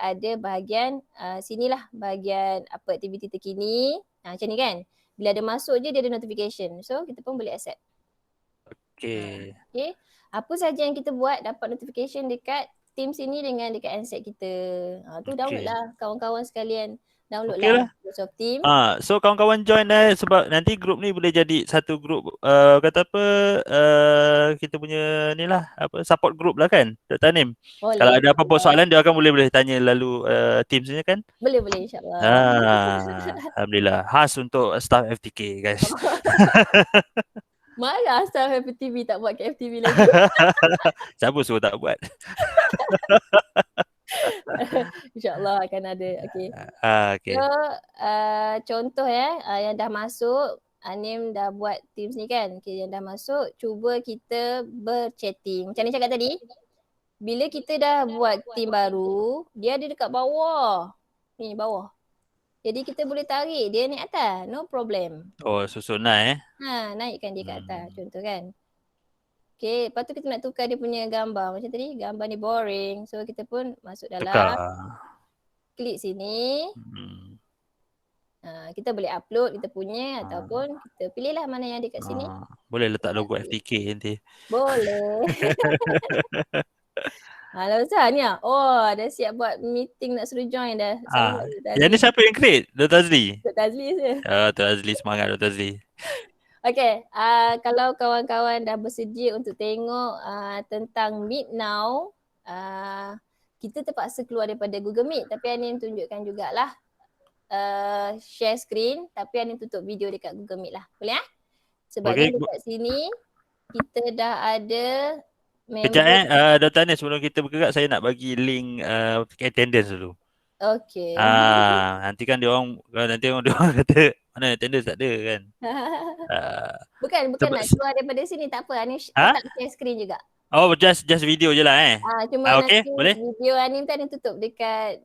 A: ada bahagian sinilah bahagian apa aktiviti terkini. Macam ni kan. Bila ada masuk je dia ada notification. So kita pun boleh accept.
B: Okay.
A: Okay. Apa saja yang kita buat dapat notification dekat Teams sini dengan dekat handset kita. Tu download lah kawan-kawan sekalian. Download lah Microsoft Teams.
B: So kawan-kawan join sebab nanti grup ni boleh jadi satu grup kita punya ni lah support group lah kan Dr. Nim. Kalau ada apa-apa soalan dia akan boleh tanya lalu Teams ni kan.
A: Boleh insyaAllah.
B: Alhamdulillah. Khas untuk staff FTK guys.
A: Marah staff FTV tak buat ke FTV lagi.
B: Siapa suruh tak buat?
A: InsyaAllah akan ada. Okay. So contoh yang dah masuk, Anim dah buat Teams ni kan. Okay, yang dah masuk, cuba kita berchatting. Macam ni cakap tadi, bila kita dah buat team baru, dia ada dekat bawah. Ni bawah. Jadi kita boleh tarik dia naik atas, no problem.
B: Susun
A: naikkan dia ke atas, contoh kan. Okay, lepas tu kita nak tukar dia punya gambar. Macam tadi, gambar ni boring. So kita pun masuk dalam. Klik sini. Kita boleh upload kita punya ataupun kita pilihlah mana yang ada kat sini.
B: Boleh letak logo FTK nanti.
A: Boleh. Halo Ustaz ni dah siap buat meeting nak suruh join dah.
B: Yang ni siapa yang create? Dr. Azli?
A: Dr. Azli je.
B: Dr. Azli, semangat Dr. Azli.
A: Okay, kalau kawan-kawan dah bersedia untuk tengok tentang Meet Now, kita terpaksa keluar daripada Google Meet, tapi Anin tunjukkan jugalah share screen, tapi Anin tutup video dekat Google Meet lah. Boleh Sebab dekat sini kita dah ada
B: Kejap
A: member.
B: Dr. Anis, sebelum kita bergerak saya nak bagi link attendance dulu.
A: Okey.
B: Nanti kan dia orang kata mana attendance tak ada kan.
A: Bukan
B: sebab,
A: nak keluar daripada sini, tak apa. Anim tak share screen juga.
B: Oh, just video je lah
A: Cuma
B: okay,
A: nanti
B: boleh?
A: video Anim kan tutup dekat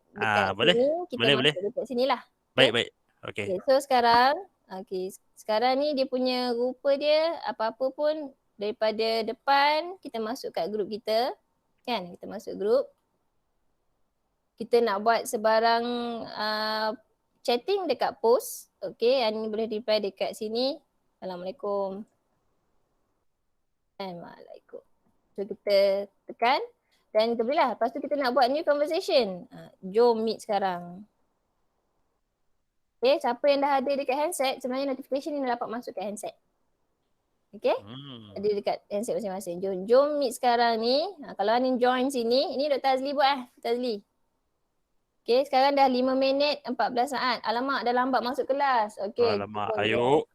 B: boleh.
A: sini, kita
B: boleh.
A: masuk dekat sinilah.
B: Baik. Okay.
A: So sekarang ni dia punya rupa dia apa-apa pun daripada depan kita masuk kat grup kita. Kan? Kita masuk grup. Kita nak buat sebarang chatting dekat post. Okay, Anim boleh reply dekat sini. Assalamualaikum. Assalamualaikum. So kita tekan dan kita bolehlah. Lepas tu kita nak buat new conversation. Jom meet sekarang. Okay, siapa yang dah ada dekat handset, sebenarnya notification ni dah dapat masuk kat handset. Okay, ada dekat handset masing-masing. Jom meet sekarang ni. Kalau Anin join sini, ini Dr. Azli buat Dr. Azli. Okay, sekarang dah 5 minit 14 saat. Alamak, dah lambat masuk kelas. Okay.
B: Alamak, ayo.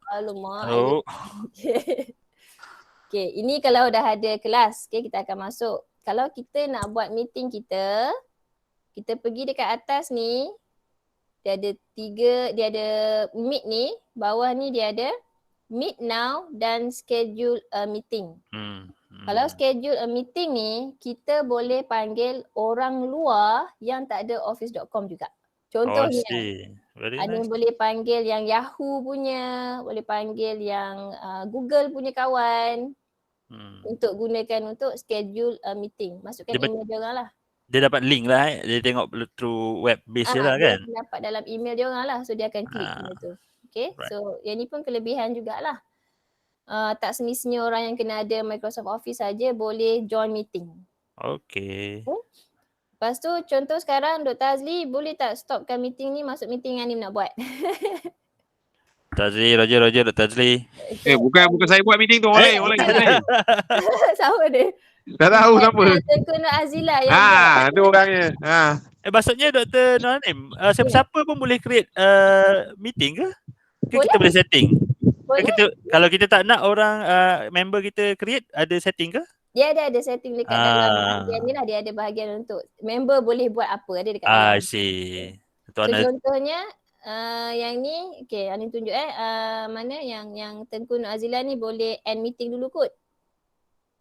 A: Okay, ini kalau dah ada kelas, okay, kita akan masuk. Kalau kita nak buat meeting kita pergi dekat atas ni, dia ada meet ni, bawah ni dia ada meet now dan schedule a meeting. Kalau schedule a meeting ni, kita boleh panggil orang luar yang tak ada office.com juga. Contohnya, Anin boleh panggil yang Yahoo punya, boleh panggil yang Google punya kawan untuk gunakan untuk schedule a meeting. Masukkan email dia orang lah.
B: Dia dapat link lah dia tengok through web base je lah kan.
A: Dia dapat dalam email dia orang lah, so dia akan klik benda tu. Okay, so yang ni pun kelebihan jugalah. Tak semestinya orang yang kena ada Microsoft Office saja boleh join meeting.
B: Okay.
A: Lepas tu contoh sekarang Dr. Azli boleh tak stopkan meeting ni, masuk meeting yang Anim nak buat.
B: Dr. Azli, Roger Dr. Azli.
C: Bukan saya buat meeting tu, oleh.
A: Siapa dia?
C: Tak tahu siapa.
A: Tengku Nur Azila yang buat.
C: Ada orangnya.
B: Maksudnya Dr. Nur Anim, siapa-siapa pun boleh create meeting ke? Kita boleh setting? Kalau kita tak nak orang member kita create, ada setting ke?
A: Dia ada setting dekat dalam bahagian ni lah. Dia ada bahagian untuk member boleh buat apa, ada dekat dalam.
B: I see.
A: So, contohnya yang ni, okay, Anin tunjuk mana yang Tengku Nur Azila ni boleh end meeting dulu kot.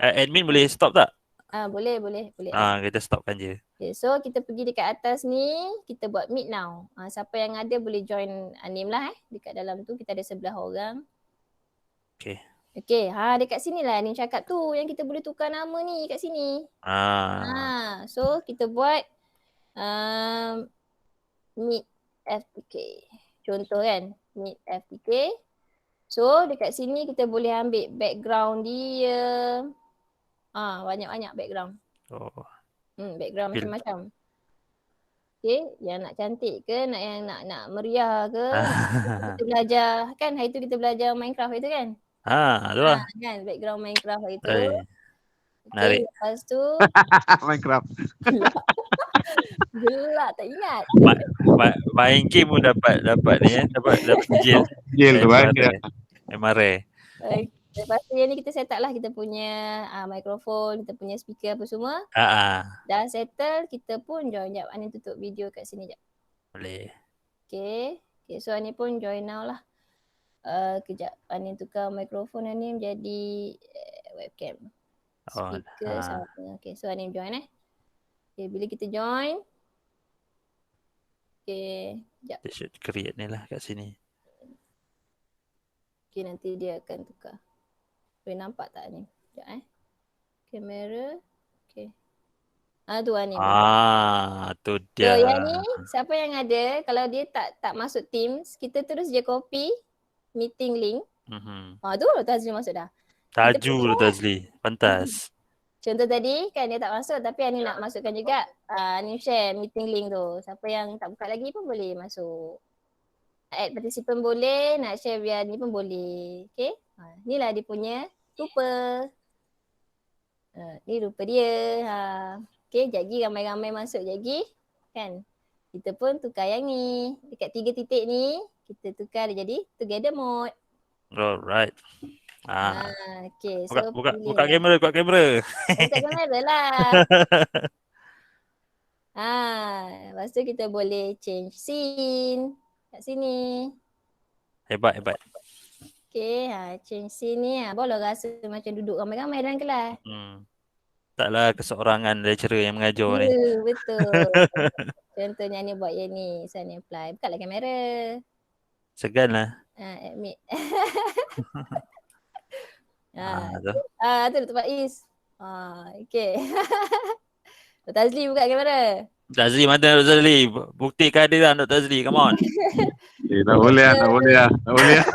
B: Admin boleh stop tak?
A: Boleh.
B: Kita stopkan je.
A: Okay, so kita pergi dekat atas ni, kita buat meet now. Siapa yang ada boleh join Anim lah dekat dalam tu. Kita ada 11 orang. Okay, dekat sini lah Anim cakap tu yang kita boleh tukar nama ni kat sini. So kita buat meet FTK. Contoh kan, meet FTK. So dekat sini kita boleh ambil background dia. Banyak-banyak background. Background macam-macam. Okay, yang nak cantik ke, nak meriah ke. Kita belajar, kan hari tu kita belajar Minecraft itu kan?
B: Tu lah.
A: Kan, background Minecraft hari tu.
B: Okay,
A: lepas tu.
C: Minecraft.
A: Gelak, tak ingat.
B: Main game pun dapat ni dapat jail.
C: Jail tu kan.
B: MRA.
A: Lepas tu yang ni kita set up lah kita punya mikrofon, kita punya speaker apa semua. Dah settle, kita pun join. Sekejap, Anin tutup video kat sini sekejap.
B: Boleh.
A: Okay, so Anin pun join now lah. Kejap, Anin tukar mikrofon Anin jadi webcam. Speaker sama. Okay, so Anin join Okay, bila kita join. Okay, sekejap.
B: Dia should create ni lah kat sini.
A: Okay, nanti dia akan tukar. Boleh nampak tak ni? Sekejap kamera. Okay. Tu Anin.
B: Tu dia.
A: So yang ni, siapa yang ada, kalau dia tak masuk Teams, kita terus je copy meeting link. Tu Dr. Azli masuk dah.
B: Taju Dr. Azli. Pantas.
A: Contoh tadi kan dia tak masuk tapi Anin nak masukkan juga. Anin share meeting link tu. Siapa yang tak buka lagi pun boleh masuk. Add participant boleh, nak share via ni pun boleh. Okay. Inilah dia punya rupa. Ni rupa dia. Okay, jagi ramai-ramai masuk jagi. Kan. Kita pun tukar yang ni. Dekat 3 titik ni, kita tukar dia jadi together mode.
B: Alright.
A: Okay,
B: Buka,
A: so
B: buka,
A: pilih
B: buka
A: lah.
B: kamera, buka kamera.
A: Buka kamera lah. Lepas tu kita boleh change scene kat sini.
B: Hebat, hebat.
A: Okay, change scene ni. Barulah rasa macam duduk ramai-ramai dalam kelas.
B: Taklah keseorangan lecturer yang mengajar ni.
A: Ya, betul. Contohnya ni buat yang ni. So ni apply. Buka lah kamera.
B: Segan lah.
A: Admit.
B: Tu.
A: Tu tempat Is. Okay. Dr. Azli buka kamera.
B: Dr. Azli mana Dr. Azli? Buktikan dia lah Dr. Azli. Come on.
C: Tak boleh lah, tak boleh lah. Tak boleh lah.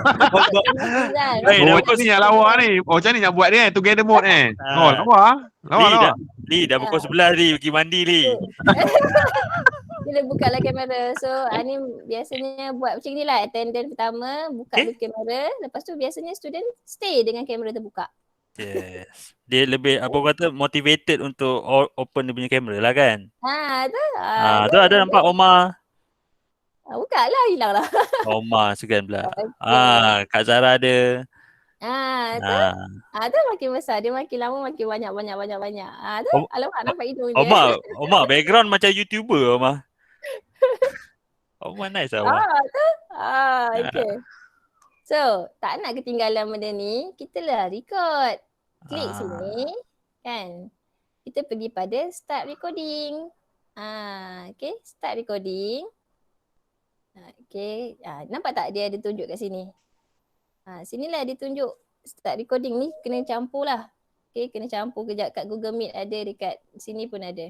B: Hey, dah
C: macam
B: pukul
C: ni yang lawa ni. Macam ni nak buat dia together mode lawa. Lawa.
B: Li dah pukul 11 Li. Pergi mandi Li.
A: Bila buka lah kamera. So ni biasanya buat macam ni lah. Attendance pertama, buka dulu kamera. Lepas tu biasanya student stay dengan kamera terbuka.
B: Yes. Dia lebih apa kata motivated untuk open dia punya kamera lah kan. Tu ada nampak Omar.
A: Buka lah, hilang lah.
B: Omar segan pula.
A: Okay.
B: Kak Zara ada.
A: Tu makin besar. Dia makin lama makin banyak. Alamak nampak hidung dia.
B: Omar background macam YouTuber Omar. Omar nice lah Omar.
A: Okay. So, tak nak ketinggalan benda ni, kita lah record. Klik sini, kan. Kita pergi pada start recording. Okay, start recording. Okay, nampak tak dia ada tunjuk kat sini? Sinilah dia tunjuk start recording ni, kena campur lah. Okay, kena campur kejap kat Google Meet ada, dekat sini pun ada.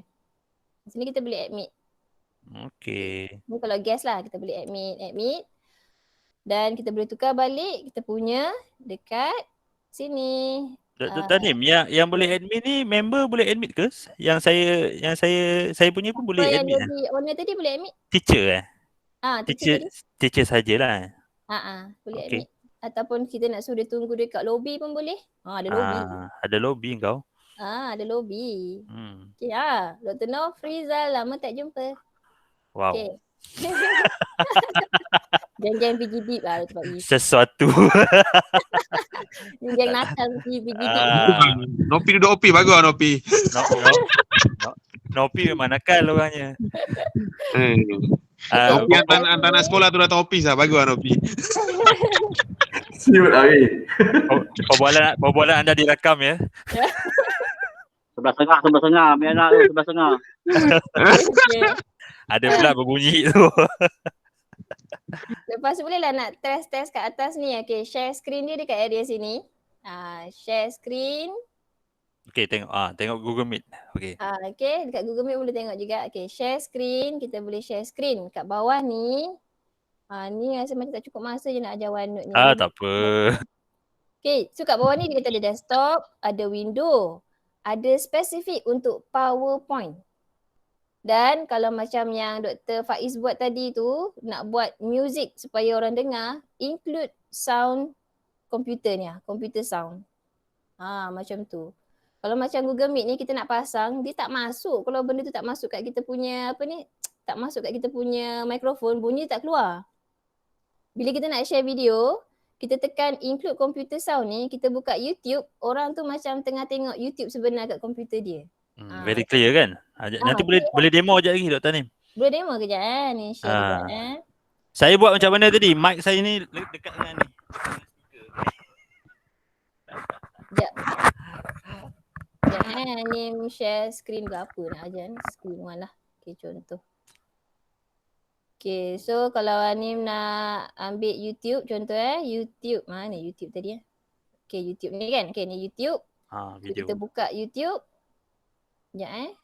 A: Sini kita boleh admit.
B: Okay.
A: Ni kalau guest lah, kita boleh admit. Dan kita boleh tukar balik kita punya dekat sini.
B: Dr. Nim, yang boleh admit ni member boleh admit ke? Yang saya punya pun boleh
A: yang
B: admit.
A: Yang owner tadi boleh admit?
B: Teacher teacher sajalah.
A: Boleh admit. Ataupun kita nak suruh dia tunggu dekat lobby pun boleh. Ada lobby.
B: Ada lobby kau?
A: Ada lobby. Okay, Dr. Noh, Frizal, lama tak jumpa.
B: Wow.
A: Okay. Geng-geng pergi deep lah tempat ni.
B: Sesuatu.
A: Geng nakal pergi deep.
C: Nopi duduk OP, bagus lah Nopi.
B: Nopi memang nakal orangnya.
C: Nopi anak sekolah tu datang office lah, bagus lah Nopi.
D: Siut lah weh.
B: Perbualan anda direkam ya.
D: Sebelah tengah. Biar nak tu sebelah tengah.
B: Ada pula berbunyi tu.
A: Lepas tu boleh lah nak test kat atas ni. Okay, share screen dia dekat area sini. Share screen.
B: Okay, tengok Google Meet. Okay.
A: Okay, dekat Google Meet boleh tengok juga. Okay, share screen. Kita boleh share screen. Kat bawah ni. Ni rasa macam tak cukup masa je nak ajar OneNote ni.
B: Tak apa.
A: Okay, so kat bawah ni dia kata ada desktop, ada window, ada spesifik untuk PowerPoint. Dan kalau macam yang Dr. Faiz buat tadi tu, nak buat music supaya orang dengar, include sound komputer ni, computer sound. Macam tu. Kalau macam Google Meet ni kita nak pasang, dia tak masuk. Kalau benda tu tak masuk kat kita punya tak masuk kat kita punya mikrofon, bunyi tak keluar. Bila kita nak share video, kita tekan include computer sound ni, kita buka YouTube, orang tu macam tengah tengok YouTube sebenar kat komputer dia.
B: Very clear kan? Nanti boleh demo sekejap lagi Dr. Nim.
A: Boleh demo kejap ni share kejap
B: Saya buat macam mana tadi? Mic saya ni dekat dengan ni.
A: Sekejap ni share screen ke apa nak ajar ni. Screen one lah. Okay, contoh. Okay, so kalau Anim nak ambil YouTube contoh YouTube. Mana YouTube tadi Okay, YouTube ni kan. Okay, ni YouTube.
B: Video.
A: Kita buka YouTube. Sekejap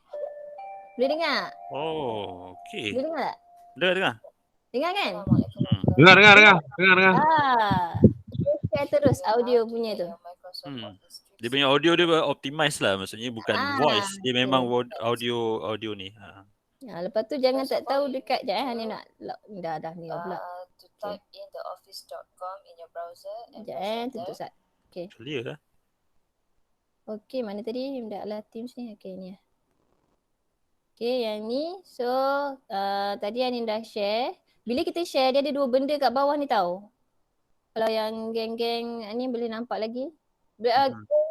A: Boleh dengar?
B: Oh, okay.
A: Boleh dengar tak?
B: Dengar.
A: Dengar kan?
C: Dengar.
A: Share terus audio punya tu.
B: Dia punya audio dia optimize lah. Maksudnya bukan voice. Dia memang audio ni.
A: Lepas tu jangan tak tahu dekat ni nak dah ni pula.
E: To type in theoffice.com in your browser and
A: Tutup sat. Okay.
B: Clear lah.
A: Okay, mana tadi? Dah Teams ni. Okay, ni. Okay, yang ni. So, tadi Anin dah share. Bila kita share, dia ada dua benda kat bawah ni tau. Kalau yang geng-geng ni boleh nampak lagi.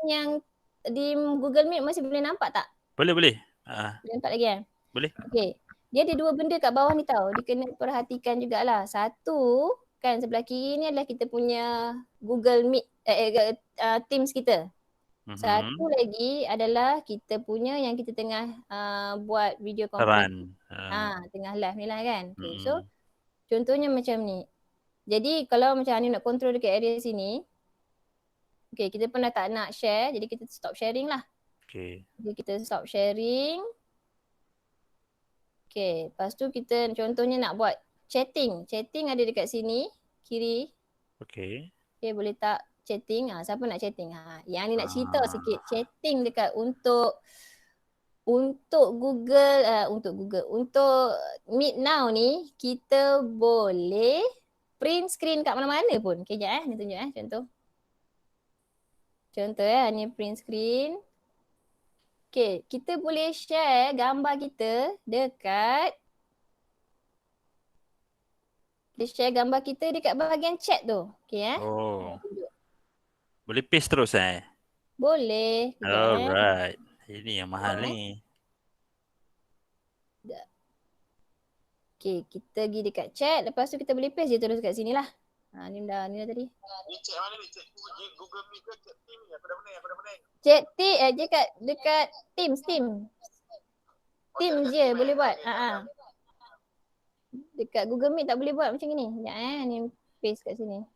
A: Yang di Google Meet masih boleh nampak tak?
B: Boleh.
A: Boleh nampak lagi kan?
B: Boleh.
A: Okey. Dia ada 2 benda kat bawah ni tau. Dia kena perhatikan jugalah. Satu, kan sebelah kiri ni adalah kita punya Google Meet, Teams kita. Satu lagi adalah kita punya yang kita tengah buat video conference. Tengah live ni lah kan. Okay, so contohnya macam ni. Jadi kalau macam ni nak control dekat area sini. Okay, kita pun dah tak nak share. Jadi kita stop sharing lah.
B: Okay.
A: Jadi kita stop sharing. Okay, lepas tu kita contohnya nak buat chatting. Chatting ada dekat sini, kiri.
B: Okay.
A: Okay, boleh tak chatting? Siapa nak chatting? Yang ni nak cerita sikit. Chatting dekat untuk Google, untuk Meet Now ni, kita boleh print screen kat mana-mana pun. Okay, sekejap ni tunjuk contoh. Contoh ni print screen. Okay, kita boleh share gambar kita dekat bahagian chat tu. Okay
B: Boleh paste terus
A: Boleh.
B: Alright. Ini yang mahal ni.
A: Okay, kita pergi dekat chat. Lepas tu kita boleh paste je terus kat sini lah. Ni dah tadi.
C: Ni chat mana ni? Chat Google Meet ke chat Team ni? Apa benda?
A: Chat dekat Teams. Team je boleh buat. Dekat Google Meet tak boleh buat macam ni. Sekejap ni paste kat sini.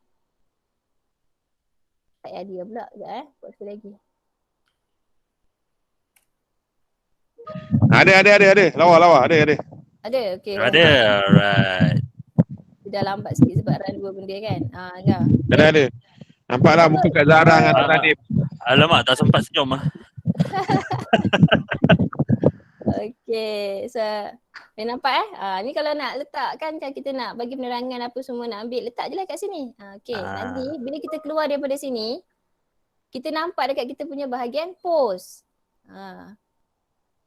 A: Tak ada dia pula. Sekejap buat sekali lagi.
C: Ada. Lawa. Ada.
A: Ada, okey.
B: Ada, alright.
A: Dah lambat sikit sebab run 2 benda kan.
C: Ada. Nampaklah muka kat Zara dengan Tok Tanim.
B: Alamak, tak sempat senyum
A: Okey, so boleh nampak ni kalau nak letak kan kita nak bagi penerangan apa semua nak ambil, letak je lah kat sini. Okey, nanti bila kita keluar daripada sini, kita nampak dekat kita punya bahagian post.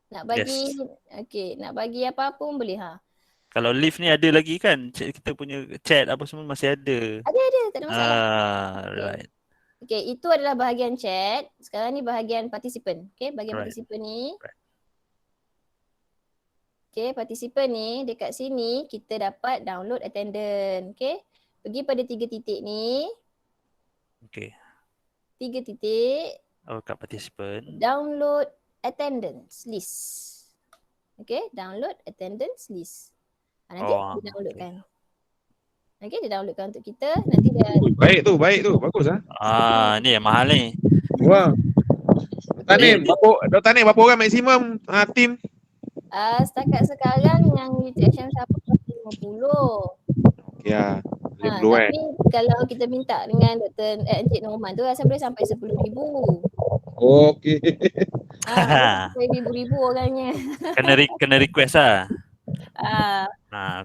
A: Nak bagi, nak bagi apa-apa pun boleh
B: Kalau live ni ada lagi kan, kita punya chat apa semua masih ada.
A: Ada, tak ada masalah.
B: Right.
A: Okay, itu adalah bahagian chat. Sekarang ni bahagian participant. Okay, bahagian participant ni. Okay, participant ni dekat sini kita dapat download attendance. Okay, pergi pada 3 titik ni.
B: Okay.
A: 3 titik.
B: Kat participant.
A: Download attendance list. Okay, download attendance list. Nanti dia downloadkan. Okay, dia downloadkan untuk kita. Nanti dia...
C: Baik tu. Bagus
B: Ni yang mahal ni.
C: Wah. Dr. Tanim, berapa orang maksimum team?
A: Setakat sekarang yang UTHM support 50.
C: Ya, 50
A: tapi kalau kita minta dengan Dr. Encik Norman tu rasa boleh sampai 10,000.
C: Okey.
A: Sampai ribu-ribu orangnya.
B: Kena request lah.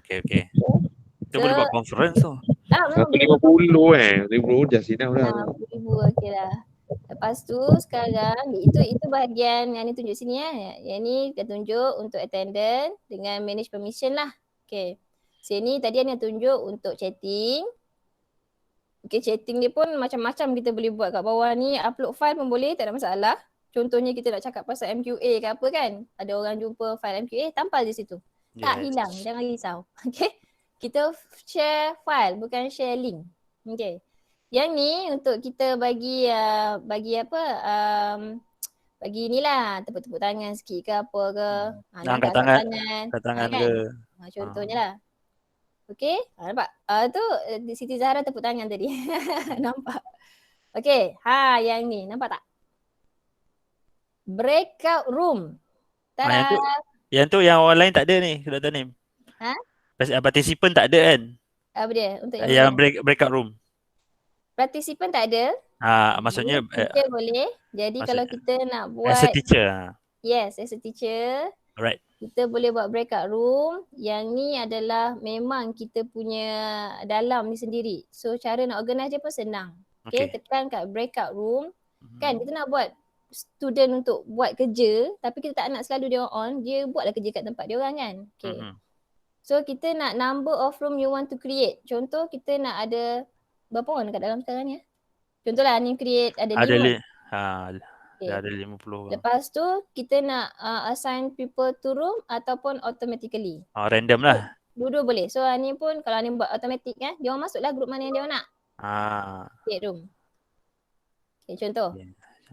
B: Okay. Kita boleh buat conference tu.
A: Memang boleh.
C: 50 dah sini dah.
A: 10,000 okey lah. Lepas tu sekarang itu bahagian yang ni tunjuk sini Yang ni kita tunjuk untuk attendance dengan manage permission lah. Okay. Sini tadi yang tunjuk untuk chatting. Okay, chatting ni pun macam-macam kita boleh buat kat bawah ni. Upload file pun boleh, tak ada masalah. Contohnya kita nak cakap pasal MQA ke apa kan. Ada orang jumpa file MQA, tampal je situ. Tak hilang, jangan risau. Okay. Kita share file, bukan share link. Okay. Yang ni untuk kita bagi bagi inilah tepuk-tepuk tangan sikit ke apa ke.
B: Angkat tangan ke.
A: Contohnya lah. Okay, nampak? Tu Siti Zahra tepuk tangan tadi. Nampak? Okay, yang ni nampak tak? Breakout room.
B: Yang tu yang orang lain tak ada ni, Dr. Nim. Participant tak ada kan?
A: Apa dia? Untuk
B: yang breakout room.
A: Participant tak ada.
B: Maksudnya
A: teacher boleh. Jadi kalau kita nak buat
B: as a teacher.
A: Yes, as a teacher.
B: Right.
A: Kita boleh buat breakout room. Yang ni adalah memang kita punya dalam ni sendiri. So cara nak organize dia pun senang. Okay, tekan kat breakout room. Kan kita nak buat student untuk buat kerja tapi kita tak nak selalu dia on, dia buatlah kerja kat tempat dia orang kan. Okay. So kita nak number of room you want to create. Contoh kita nak ada berapa orang dekat dalam sekarang ni? Contohlah ni create ada 5. Okay.
B: Dah ada 50 orang.
A: Lepas tu kita nak assign people to room ataupun automatically.
B: Random lah.
A: Dua-dua boleh. So ni pun kalau ni buat automatic kan, dia orang masuklah grup mana yang dia orang nak. Create room. Okay, contoh.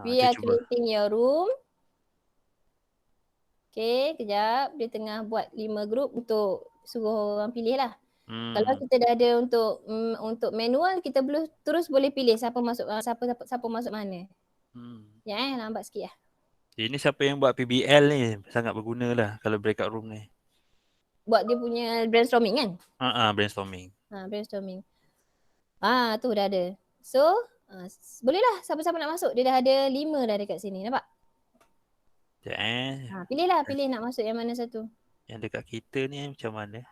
A: We
B: Kita
A: are
B: cuba.
A: creating your room. Okay, kejap. Dia tengah buat 5 grup untuk suruh orang pilih lah. Kalau kita dah ada untuk manual, kita boleh pilih siapa masuk mana. Ya lambat sikit lah.
B: Ini siapa yang buat PBL ni sangat berguna lah kalau breakout room ni.
A: Buat dia punya brainstorming kan?
B: Brainstorming.
A: Brainstorming. Tu dah ada. So, bolehlah siapa-siapa nak masuk. Dia dah ada 5 dah dekat sini. Nampak? Pilih nak masuk yang mana satu.
B: Yang dekat kita ni macam mana?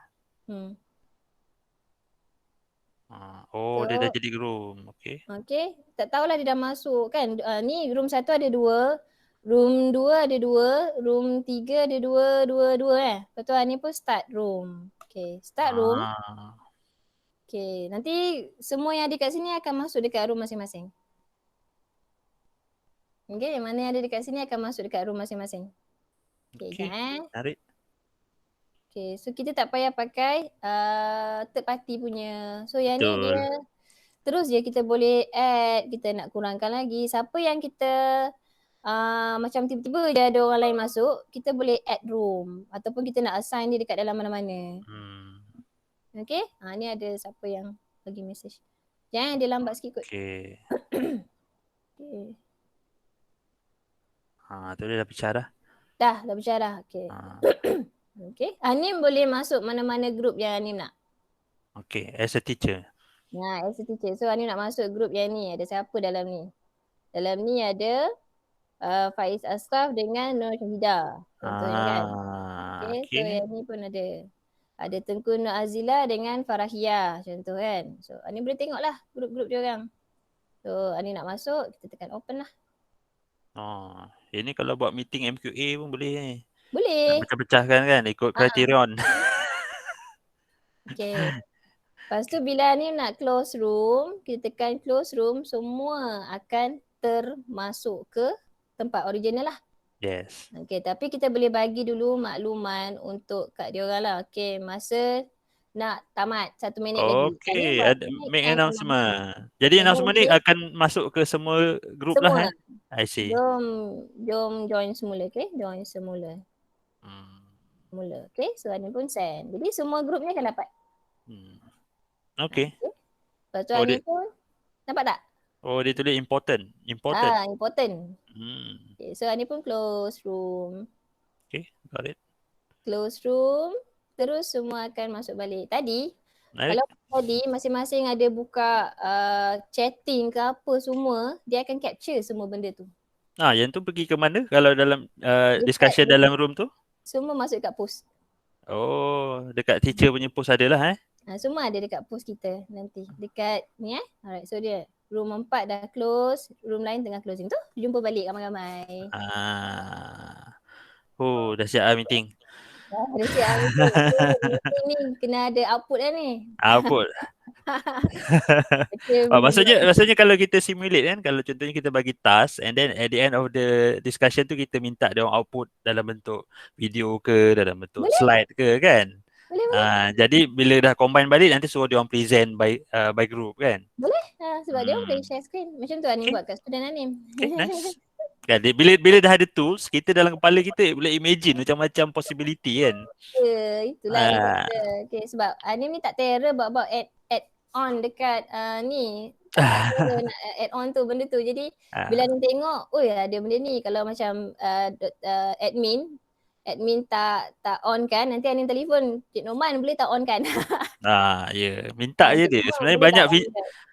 B: Dia dah jadi room. Okay.
A: Tak tahulah dia dah masuk kan. Ni room 1 ada 2. Room 2 ada 2. Room 3 ada 2 Lepas tu ni pun start room. Okay, start room. Okay, nanti semua yang ada kat sini akan masuk dekat room masing-masing. Okay, yang mana yang ada dekat sini akan masuk dekat room masing-masing. Okay,
B: tarik.
A: Okay, so kita tak payah pakai third party punya. So yang ni dia terus je kita boleh add, kita nak kurangkan lagi. Siapa yang kita macam tiba-tiba dia ada orang lain masuk, kita boleh add room ataupun kita nak assign dia dekat dalam mana-mana. Okay, ni ada siapa yang bagi message. Jangan dia lambat sikit kot.
B: Okay. Tu dia dah pecah dah.
A: Dah pecah dah. Okay. Okay. Anim boleh masuk mana-mana group yang Anim nak.
B: Okay, as a teacher.
A: As a teacher. So Anim nak masuk group yang ni. Ada siapa dalam ni? Dalam ni ada Faiz Ashraf dengan Nur Syahidah. Contohnya kan. Okay. So yang ni pun ada. Ada Tengku Nur Azila dengan Farahiyah. Contoh kan. So Anim boleh tengok lah grup-grup dia orang. So Anim nak masuk, kita tekan open lah.
B: Ini kalau buat meeting MQA pun boleh ni.
A: Boleh.
B: Nak pecah-pecahkan kan ikut kriterion.
A: Okay. Lepas tu bila ni nak close room, kita tekan close room, semua akan termasuk ke tempat original lah.
B: Yes.
A: Okay, tapi kita boleh bagi dulu makluman untuk kat dia orang lah. Okay, masa nak tamat 1 minit lagi.
B: Okay, ada make announcement. Jadi announcement ni akan masuk ke semua group lah. I see.
A: Jom join semula, okay? Join semula. Okay, so Ani pun send. Jadi semua group ni akan dapat.
B: Okay.
A: Lepas tu Ani pun nampak tak?
B: Dia tulis important.
A: Important. Okay, so Ani pun close room.
B: Okay, got it.
A: Close room. Terus semua akan masuk balik. Kalau tadi masing-masing ada buka chatting ke apa semua, dia akan capture semua benda tu.
B: Yang tu pergi ke mana kalau dalam discussion dalam room tu?
A: Semua masuk dekat post.
B: Dekat teacher punya post adalah
A: semua ada dekat post kita nanti. Dekat ni Alright, so dia room 4 dah close, room lain tengah closing tu. Jumpa balik ramai-ramai.
B: Dah siap meeting.
A: Dah siap meeting ni kena ada output dah ni.
B: Output. Maksudnya kalau kita simulate kan, kalau contohnya kita bagi task and then at the end of the discussion tu kita minta dia orang output dalam bentuk video ke, dalam bentuk slide ke kan.
A: Boleh.
B: Jadi bila dah combine balik nanti suruh dia orang present by group kan.
A: Boleh. Sebab dia boleh share screen. Macam tu Anim buat kat student Anim.
B: Nice. Kan, bila dah ada tools, kita dalam kepala kita boleh imagine macam-macam possibility kan.
A: Itulah. Okay, sebab Anim ni tak terror bab add on dekat ni. Tak terror nak add on tu benda tu. Jadi bila Anim tengok, ada benda ni. Kalau macam admin tak on kan, nanti Anim telefon Cik Norman boleh tak on kan.
B: Minta je dia. Sebenarnya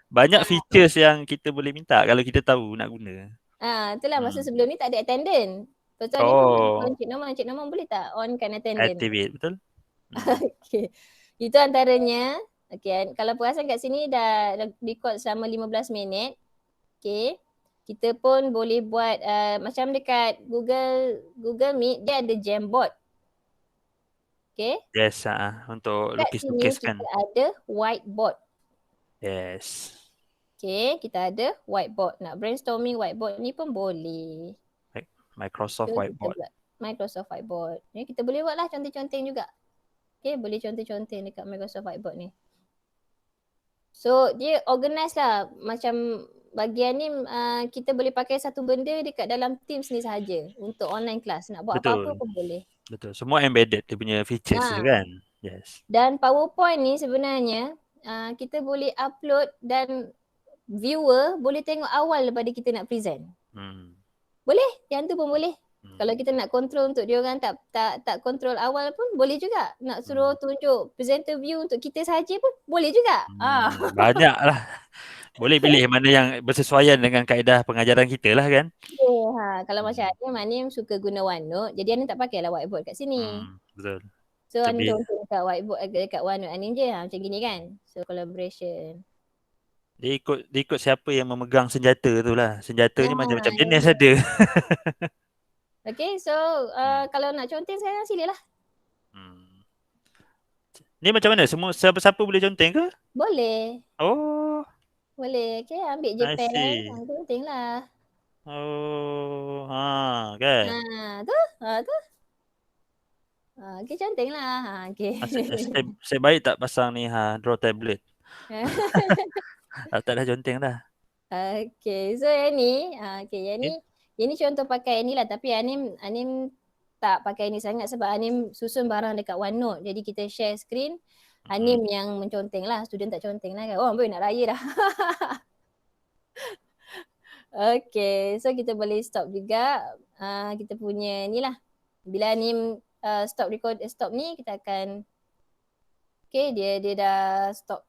B: banyak features yang kita boleh minta kalau kita tahu nak guna.
A: Itulah masa sebelum ni tak ada attendant. Lepas tu Cik Norman boleh tak on kan attendant.
B: Activate, betul.
A: Okay. Itu antaranya. Okay, kalau perasan kat sini dah record selama 15 minit. Okay. Kita pun boleh buat macam dekat Google Meet, dia ada Jamboard. Okay.
B: Yes, untuk lukis-lukis kan.
A: Kita ada whiteboard.
B: Yes.
A: Okay, kita ada whiteboard. Nak brainstorming whiteboard ni pun boleh.
B: Microsoft
A: So, kita
B: Whiteboard.
A: buat Microsoft Whiteboard. Ni kita boleh buat lah conteng-conteng juga. Okay, boleh conteng-conteng dekat Microsoft Whiteboard ni. So, dia organize lah. Macam bagian ni kita boleh pakai satu benda dekat dalam Teams ni sahaja untuk online class. Nak buat apa-apa
B: Betul.
A: pun boleh.
B: Betul. Semua embedded dia punya features dia
A: Ha.
B: kan. Yes.
A: Dan PowerPoint ni sebenarnya kita boleh upload dan viewer boleh tengok awal daripada kita nak present. Boleh, yang tu pun boleh. Kalau kita nak control untuk dia orang tak control awal pun boleh juga. Nak suruh tunjuk presenter view untuk kita sahaja pun boleh juga.
B: Banyak lah. Boleh pilih mana yang bersesuaian dengan kaedah pengajaran kita lah kan.
A: Kalau macam Anim suka guna OneNote, jadi Anim tak pakailah whiteboard kat sini.
B: Betul.
A: So Anim contoh dekat whiteboard dekat OneNote Anim je macam gini kan. So collaboration.
B: Dia ikut siapa yang memegang senjata tu lah. Senjata ni macam-macam jenis ada.
A: Okay, so kalau nak conteng sekarang silalah.
B: Ni macam mana? Semua siapa-siapa boleh conteng ke?
A: Boleh.
B: Oh.
A: Boleh. Okay, ambil je pen. Conteng lah.
B: Oh, kan?
A: Tu. Okay, conteng lah. Okay.
B: Saya baik tak pasang ni draw tablet. Tak dah conteng dah.
A: Okay, so yang ni, yang ni contoh pakai ni lah, tapi Anim tak pakai ni sangat sebab Anim susun barang dekat OneNote. Jadi kita share screen, Anim yang menconteng lah, student tak conteng lah kan. Oh, boleh nak raya dah. Okay, so kita boleh stop juga kita punya ni lah. Bila Anim stop ni, kita akan dia dah stop.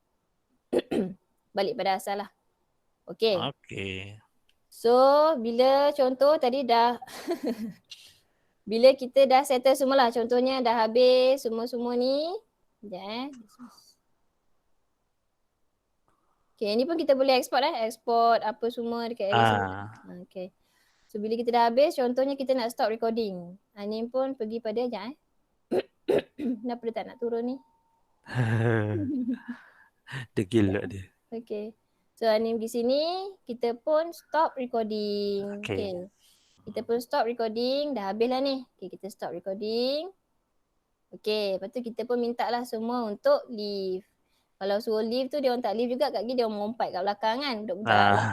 A: Balik pada asal lah. Okay. So, bila contoh tadi dah bila kita dah settle semualah, contohnya dah habis semua-semua ni. Sekejap Okay, ni pun kita boleh export export apa semua dekat area sini. Okay. So, bila kita dah habis, contohnya kita nak stop recording. Ni pun pergi pada Kenapa dia tak nak turun ni?
B: Degil lah dia.
A: Okay. So Anim pergi sini, kita pun stop recording. Okay. Kita pun stop recording, dah habis lah ni. Okay, kita stop recording. Okay, lepas tu kita pun minta lah semua untuk leave. Kalau suruh leave tu dia orang tak leave juga, kat dia orang mengumpat kat belakang kan. Budak-budak lah.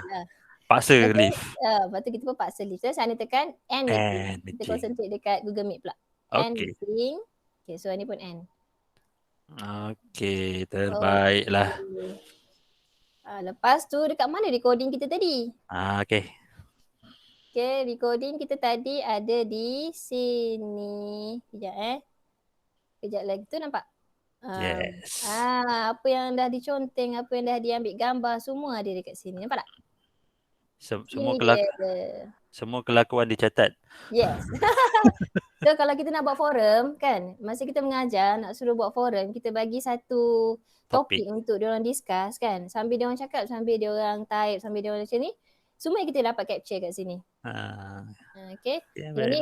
B: Paksa leave.
A: Lepas tu kita pun paksa leave. So Anim tekan end meeting. Kita concentrate dekat Google Meet pula. End meeting. Okay, so Anim pun end.
B: Okay, terbaik lah.
A: Lepas tu dekat mana recording kita tadi?
B: Okay.
A: Okay, recording kita tadi ada di sini. Kejap lagi tu nampak?
B: Yes.
A: Apa yang dah diconteng, apa yang dah diambil gambar, semua ada dekat sini. Nampak tak?
B: Semua kelakuan dicatat.
A: Yes. So kalau kita nak buat forum kan, masa kita mengajar nak suruh buat forum, kita bagi satu topik untuk diorang discuss kan. Sambil diorang cakap, sambil diorang type, sambil diorang macam ni, semua yang kita dapat capture kat sini. Okay. Ini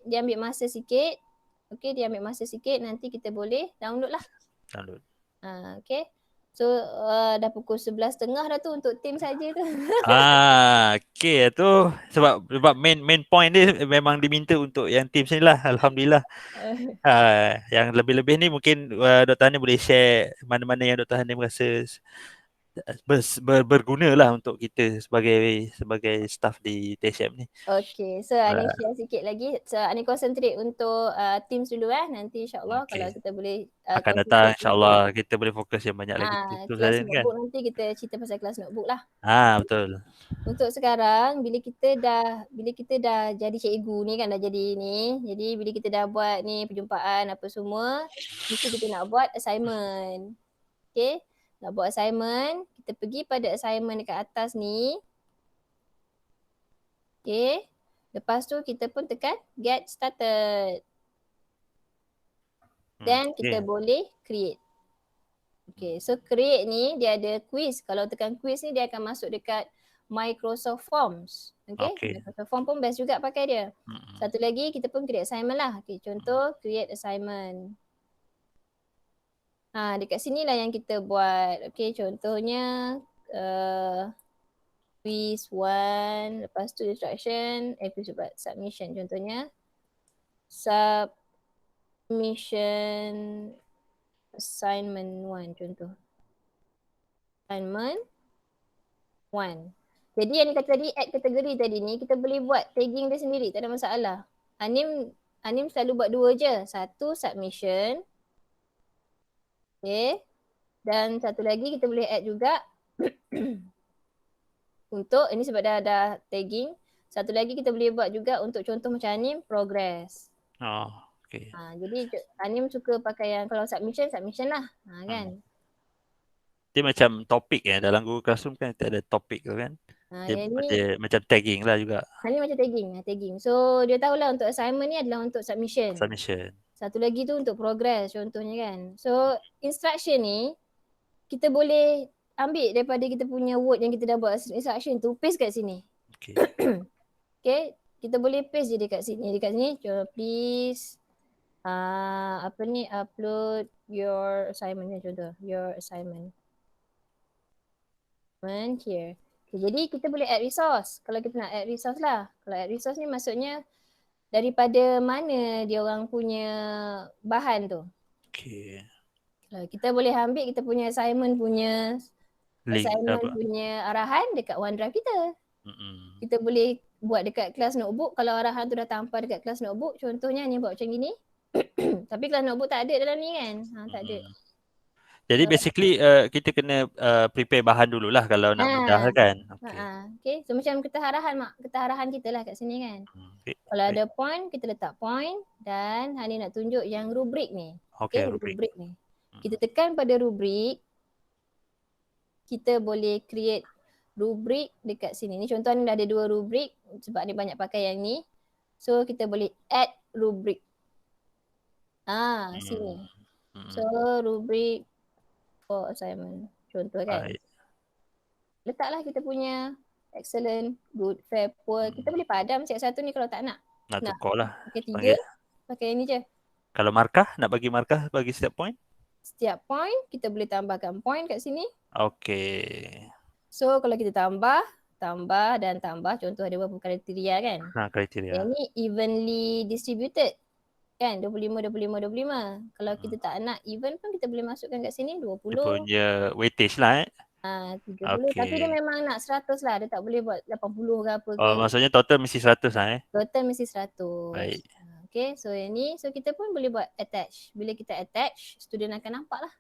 A: dia ambil masa sikit. Okay, dia ambil masa sikit, nanti kita boleh download lah. Okay. So dah pukul 11.30 dah tu untuk team saja tu.
B: Okay tu sebab main point dia memang diminta untuk yang team ni lah. Alhamdulillah. Yang lebih-lebih ni mungkin Dr. Hanim boleh share mana-mana yang Dr. Hanim rasa berguna lah untuk kita sebagai staff di TSM ni.
A: Okay, so Anim share sikit lagi. So Anim concentrate untuk Teams dulu nanti insyaAllah kalau kita boleh
B: akan datang insyaAllah kita boleh fokus yang banyak lagi.
A: Kelas notebook kan? Nanti kita cerita pasal kelas notebook lah.
B: Betul.
A: Untuk sekarang bila kita dah jadi cikgu ni kan, dah jadi ni. Jadi bila kita dah buat ni perjumpaan apa semua, mesti kita nak buat assignment. Okay. Nak buat assignment, kita pergi pada assignment dekat atas ni. Okay. Lepas tu kita pun tekan get started. Then kita boleh create. Okay, so create ni dia ada quiz. Kalau tekan quiz ni dia akan masuk dekat Microsoft Forms. Okay. Microsoft Form pun best juga pakai dia. Satu lagi kita pun create assignment lah. Okay, contoh create assignment. Dekat sini lah yang kita buat. Okay, contohnya quiz 1, lepas tu instruction, quiz buat submission contohnya. Submission assignment 1 contoh. Assignment 1. Jadi yang kata tadi add kategori tadi ni kita boleh buat tagging dia sendiri, tak ada masalah. Anim selalu buat 2 je. Satu submission. Okay. Dan satu lagi kita boleh add juga untuk ini sebab dah tagging. Satu lagi kita boleh buat juga untuk contoh macam Anim progress.
B: Oh, okay.
A: Jadi Anim suka pakai yang kalau submission lah. Kan.
B: Dia macam topik dalam Google Classroom kan kita ada topik tu kan. Dia macam tagging lah juga.
A: Ini macam tagging. So dia tahulah untuk assignment ni adalah untuk submission. Satu lagi tu untuk progress contohnya kan. So instruction ni kita boleh ambil daripada kita punya word yang kita dah buat instruction tu, paste kat sini.
B: Okay.
A: Okay, kita boleh paste je dekat sini. Dekat sini, please upload your assignment ni contoh. Your assignment. Here. Okay, jadi kita boleh add resource. Kalau kita nak add resource lah. Kalau add resource ni maksudnya daripada mana dia orang punya bahan tu.
B: Okay.
A: Kita boleh ambil kita punya assignment punya
B: link
A: punya arahan dekat OneDrive kita. Kita boleh buat dekat kelas notebook. Kalau arahan tu dah tampal dekat kelas notebook, contohnya ni buat macam gini. Tapi kelas notebook tak ada dalam ni kan. Tak ada.
B: Jadi basically kita kena prepare bahan dululah kalau nak mudahkan.
A: Okay. So macam ketaharahan kita lah kat sini kan. Kalau ada point, kita letak point dan Hani nak tunjuk yang rubrik ni.
B: Okay, rubrik
A: ni. Kita tekan pada rubrik, kita boleh create rubrik dekat sini. Ni contoh ni dah ada 2 rubrik sebab ni banyak pakai yang ni. So kita boleh add rubrik. Sini. So rubrik for assignment. Contoh kan. Letaklah kita punya excellent, good, fair, poor. Kita boleh padam setiap satu ni kalau tak nak.
B: Nak tukar lah.
A: Pakai 3, pakai ni je.
B: Kalau markah, nak bagi markah bagi setiap point?
A: Setiap point, kita boleh tambahkan point kat sini.
B: Okay.
A: So kalau kita tambah, contoh ada berapa kriteria kan?
B: Kriteria.
A: Yang ni evenly distributed. Kan 25. Kalau kita tak nak even pun kita boleh masukkan kat sini 20.
B: Dia punya weightage lah
A: 30. Okay. Tapi dia memang nak 100 lah. Dia tak boleh buat 80 ke apa ke.
B: Maksudnya total mesti 100 lah
A: Total mesti 100.
B: Baik.
A: Okay, so yang ni, so kita pun boleh buat attach. Bila kita attach, student akan nampak lah.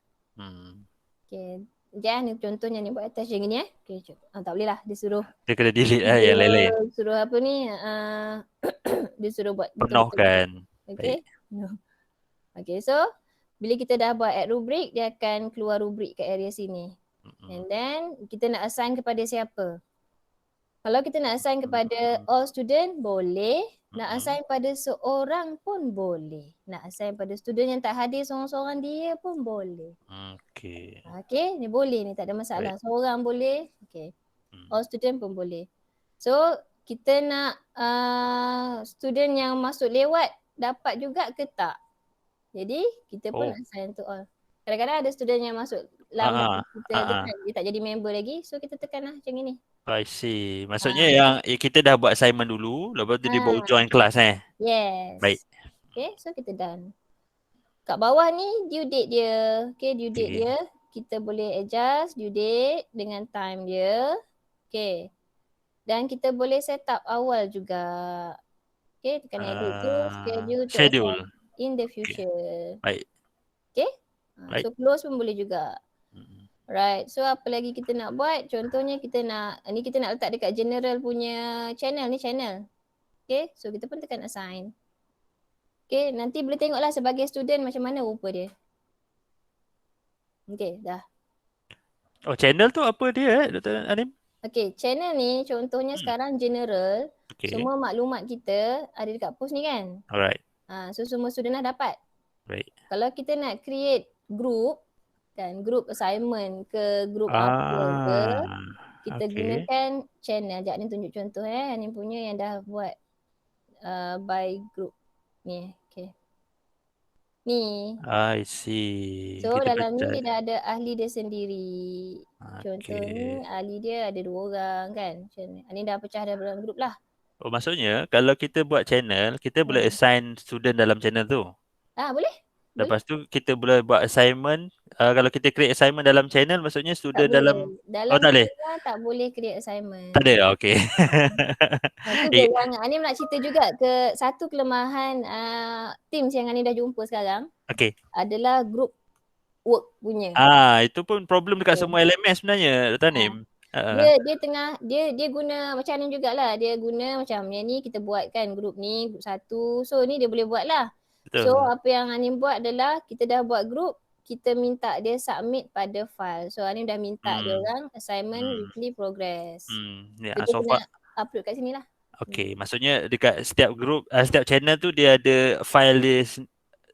A: Okay, jangan ni contohnya ni buat attach yang ni Okay, tak boleh lah, dia suruh.
B: Dia kena delete yang lain-lain.
A: Suruh apa ni, dia suruh buat
B: penuhkan.
A: Okay. Okay, so bila kita dah buat add rubrik, dia akan keluar rubrik kat area sini. And then kita nak assign kepada siapa? Kalau kita nak assign kepada all student, boleh. Nak assign pada seorang pun boleh. Nak assign pada student yang tak hadir seorang-seorang dia pun boleh.
B: Okay.
A: Okay, ni boleh ni, tak ada masalah. Baik. Seorang boleh. Okay. All student pun boleh. So, kita nak student yang masuk lewat dapat juga ke tak? Jadi, kita pun assign to all. Kadang-kadang ada student yang masuk lambat, kita tekan, dia tak jadi member lagi. So, kita tekan lah macam ni.
B: I see. Maksudnya yang kita dah buat assignment dulu, lepas tu dia baru join kelas
A: Yes.
B: Baik.
A: Okay, so kita done. Kat bawah ni due date dia. Okay, due date dia. Kita boleh adjust due date dengan time dia. Okay. Dan kita boleh set up awal juga. Okay, tekan edit tu. Schedule. In the future.
B: Baik.
A: Okay. So close pun boleh juga. Right, so apa lagi kita nak buat? Contohnya kita nak letak dekat general punya channel ni channel. Okay, so kita pun tekan assign. Okay, nanti boleh tengoklah sebagai student macam mana rupa dia. Okay, dah.
B: Oh, channel tu apa dia Dr. Anim?
A: Okay, channel ni contohnya sekarang general. Semua maklumat kita ada dekat post ni kan?
B: Alright.
A: So semua student dah dapat.
B: Right.
A: Kalau kita nak create group, kan group assignment ke group apa ke, kita gunakan channel. Sekejap ni tunjuk contoh ni punya yang dah buat by group ni. Okay. ni.
B: I see.
A: So
B: Kita
A: dalam ni
B: pecah.
A: dia dah ada ahli dia sendiri. Contoh ni
B: Okay.
A: ahli dia ada 2 orang kan. Macam ni. Ni dah pecah dalam grup lah.
B: Oh, maksudnya kalau kita buat channel, kita boleh assign student dalam channel tu.
A: Boleh?
B: Lepas tu kita boleh buat assignment. Kalau kita create assignment dalam channel, maksudnya
A: Tak
B: student
A: boleh.
B: dalam
A: Dalam
B: tak boleh.
A: channel tak boleh create assignment.
B: Tak ada. Okay.
A: Tu je yang Anim nak cerita juga satu kelemahan Teams yang Anim dah jumpa sekarang
B: Okay.
A: adalah group work punya.
B: Itu pun problem dekat
A: Okay.
B: semua LMS sebenarnya, Dr. Nim.
A: Dia tengah dia guna macam Anim jugalah. Dia guna macam yang ni kita buat kan grup ni, grup 1. So ni dia boleh buat lah.
B: Betul.
A: So apa yang Anim buat adalah kita dah buat grup, kita minta dia submit pada file. So Anim dah minta dia orang assignment weekly progress.
B: Ya,
A: Kita
B: so
A: kena
B: far.
A: upload kat sini lah.
B: Okay, maksudnya dekat setiap group, setiap channel tu dia ada file dia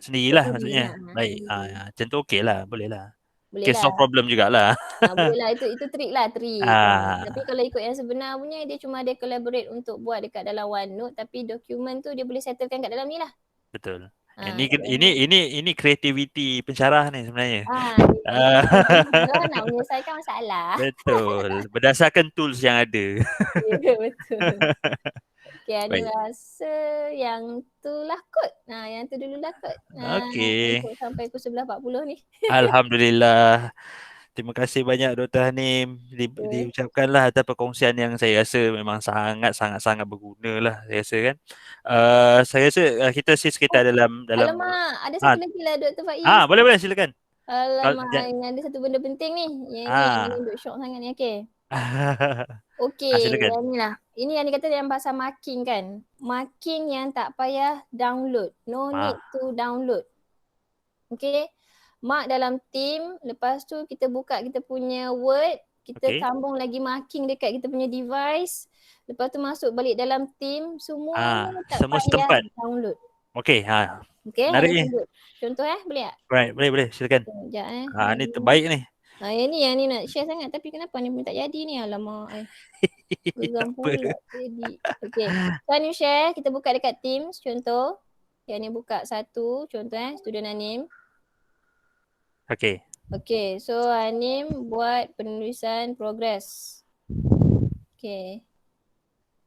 B: sendirilah maksudnya. Baik, macam tu okey lah, boleh lah.
A: Boleh
B: Okay,
A: lah.
B: solve problem jugalah.
A: Boleh lah, itu trik lah, trik. Tapi kalau ikut yang sebenar punya, dia cuma ada collaborate untuk buat dekat dalam OneNote, tapi dokumen tu dia boleh settlekan kat dalam ni lah.
B: Betul. Ini kreativiti pensyarah ni sebenarnya.
A: Kalau nak menyelesaikan masalah.
B: Betul. Berdasarkan tools yang ada.
A: Ya, betul. Okay, Ani rasa yang tu lah kot. Yang tu dulu lah kot.
B: Okay.
A: Sampai pukul 11.40 ni.
B: Alhamdulillah. Terima kasih banyak Dr. Hanim. Diucapkanlah atas perkongsian yang saya rasa memang sangat berguna lah. Saya rasa kan. Saya rasa kita sekitar dalam.
A: Alamak, ada satu lagi lah Dr. Faiz.
B: Boleh silakan.
A: Alamak, ada satu benda penting ni. Yang duduk syok sangat ni. Okay, yang ni lah. Ini yang dikata yang pasal marking kan. Marking yang tak payah download. No need to download. Okay. Mark dalam team. Lepas tu kita buka kita punya Word. Kita sambung lagi marking dekat kita punya device. Lepas tu masuk balik dalam team. Semua tak
B: semua
A: payah
B: setempat
A: download.
B: Okay.
A: Okay,
B: menarik ni.
A: Contoh boleh tak?
B: Right, boleh. Silakan.
A: Sekejap
B: Ni terbaik ni.
A: Yang ni nak share sangat tapi kenapa ni tak jadi ni? Alamak. Geram pula jadi. Okay. So Anim share, kita buka dekat Teams contoh. Yang ni buka satu contoh student Anim.
B: Okay.
A: Okay, so Anim buat penulisan progress. Okay.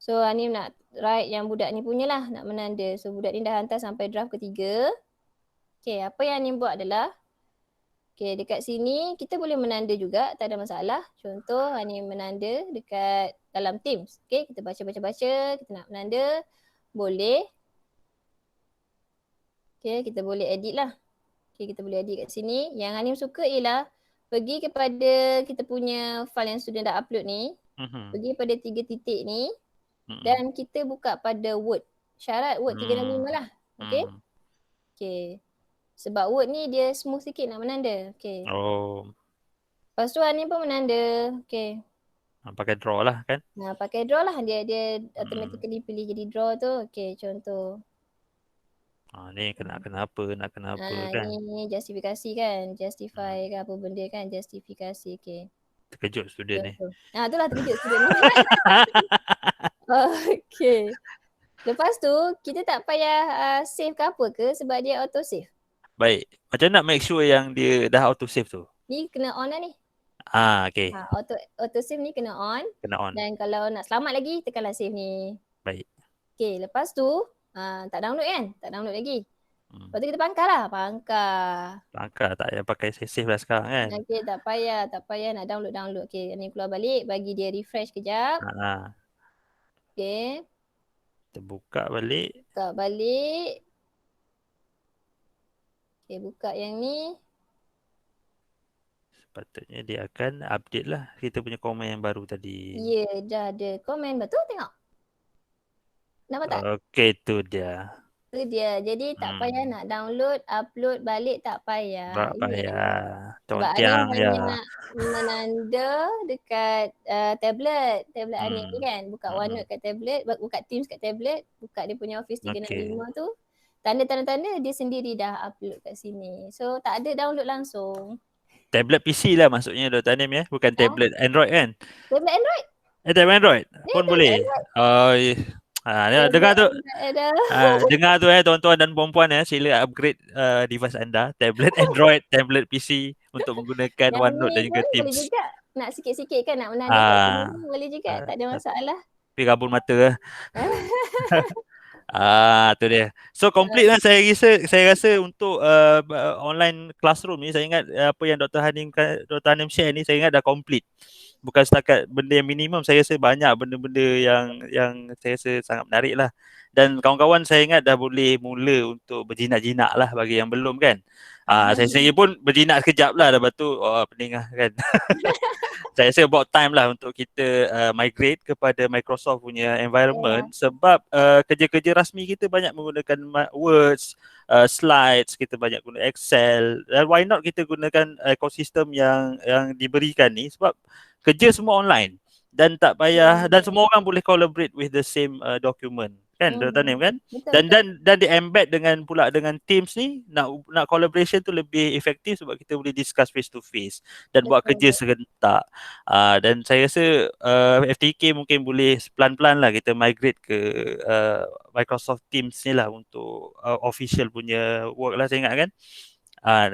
A: So Anim nak write yang budak ni punya lah, nak menanda. So budak ni dah hantar sampai draft ketiga. Okay, apa yang Anim buat adalah okay, dekat sini kita boleh menanda juga, tak ada masalah. Contoh Anim menanda dekat dalam Teams. Okay, kita baca, kita nak menanda. Boleh. Okay, kita boleh edit lah. Okay, kita boleh edit kat sini. Yang Anim suka ialah pergi kepada kita punya file yang student dah upload ni. Pergi pada 3 titik ni. Dan kita buka pada Word. Syarat Word 365 lah. Okay. Okay. Sebab Word ni dia smooth sikit nak menanda. Okay. Lepas tu Anim pun menanda. Okay.
B: Pakai draw lah kan?
A: Pakai draw lah. Dia automatically pilih jadi draw tu. Okay, contoh.
B: Ni kenapa kan?
A: Ni justifikasi kan. Justify kan apa benda kan. Justifikasi. Okay.
B: Terkejut student ni.
A: Itulah terkejut student ni. Okay. Lepas tu kita tak payah save ke apa ke sebab dia auto save.
B: Baik. Macam nak make sure yang dia dah auto save tu?
A: Ni kena on lah ni.
B: Okay.
A: Auto save ni kena on. Dan kalau nak selamat lagi tekanlah save ni.
B: Baik.
A: Okay, lepas tu tak download kan? Tak download lagi. Lepas tu kita pangkar lah.
B: Pangkar tak payah pakai save lah sekarang kan?
A: Okay, tak payah nak download. Okay, ni keluar balik. Bagi dia refresh kejap. Okay.
B: Kita buka balik.
A: Okay, buka yang ni.
B: Sepatutnya dia akan update lah kita punya komen yang baru tadi.
A: Ya, dah ada komen. Betul tengok. Nampak tak?
B: Okay, tu dia.
A: Tu dia. Jadi tak payah nak download, upload balik tak payah.
B: Tak payah.
A: Sebab Anim hanya nak menanda dekat tablet Anim ni kan. Buka OneNote kat tablet, buka Teams kat tablet, buka dia punya Office 365 tu. Tanda-tanda dia sendiri dah upload kat sini. So tak ada download langsung.
B: Tablet PC lah maksudnya Dr. Anim ya. Bukan tablet Android kan?
A: Tablet Android.
B: Tablet Android pun boleh. Dengar tu.
A: Ada.
B: Dengar tu tuan-tuan dan puan-puan sila upgrade device anda, tablet Android, tablet PC untuk menggunakan
A: Yang
B: OneNote dan
A: ni
B: juga
A: pun boleh
B: Teams.
A: juga. Nak sikit-sikit kan nak menanda kat sini
B: Ah,
A: pun boleh juga. Tak ada masalah.
B: Tapi kabur mata. Tu dia. So complete lah saya rasa untuk online classroom ni, saya ingat apa yang Dr. Hanim share ni, saya ingat dah complete. Bukan setakat benda yang minimum, saya rasa banyak benda-benda yang saya rasa sangat menarik lah. Dan kawan-kawan saya ingat dah boleh mula untuk berjinak-jinak lah bagi yang belum kan. Saya sendiri pun berjinak sekejap lah, lepas tu pening lah kan. Saya rasa about time lah untuk kita migrate kepada Microsoft punya environment, sebab kerja-kerja rasmi kita banyak menggunakan Words, slides, kita banyak guna Excel, dan why not kita gunakan ekosistem yang diberikan ni, sebab kerja semua online dan tak payah, dan semua orang boleh collaborate with the same document kan, Dr. Nim kan?
A: Betul,
B: Dan di embed dengan Teams ni, nak collaboration tu lebih efektif sebab kita boleh discuss face to face dan buat kerja serentak. Dan saya rasa FTK mungkin boleh pelan-pelan lah kita migrate ke Microsoft Teams ni lah untuk official punya work lah, saya ingat kan.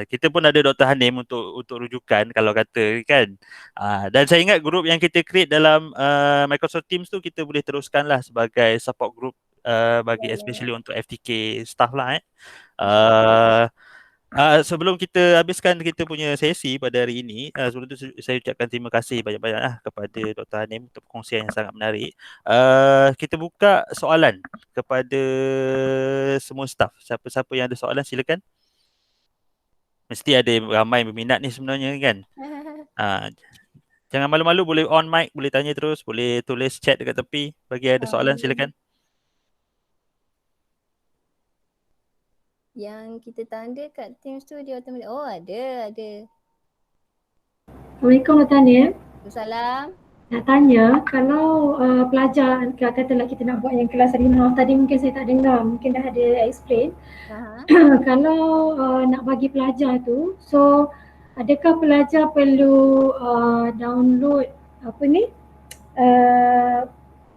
B: Kita pun ada Dr. Hanim untuk rujukan kalau kata kan. Dan saya ingat grup yang kita create dalam Microsoft Teams tu, kita boleh teruskan lah sebagai support group bagi especially untuk FTK staff lah. Sebelum kita habiskan kita punya sesi pada hari ini, sebelum tu saya ucapkan terima kasih banyak-banyak lah kepada Dr. Hanim untuk perkongsian yang sangat menarik. Kita buka soalan kepada semua staff. Siapa-siapa yang ada soalan silakan. Mesti ada ramai yang berminat ni sebenarnya kan. Jangan malu-malu, boleh on mic, boleh tanya terus, boleh tulis chat dekat tepi. Bagi ada soalan silakan.
A: Yang kita tanda kat Teams tu dia automatic. Oh ada.
F: Assalamualaikum Dr. Hanim.
A: Salam.
F: Nak tanya, kalau pelajar, katalah kita nak buat yang kelas rimau tadi, mungkin saya tak dengar, mungkin dah ada explain. Kalau nak bagi pelajar tu, so adakah pelajar perlu download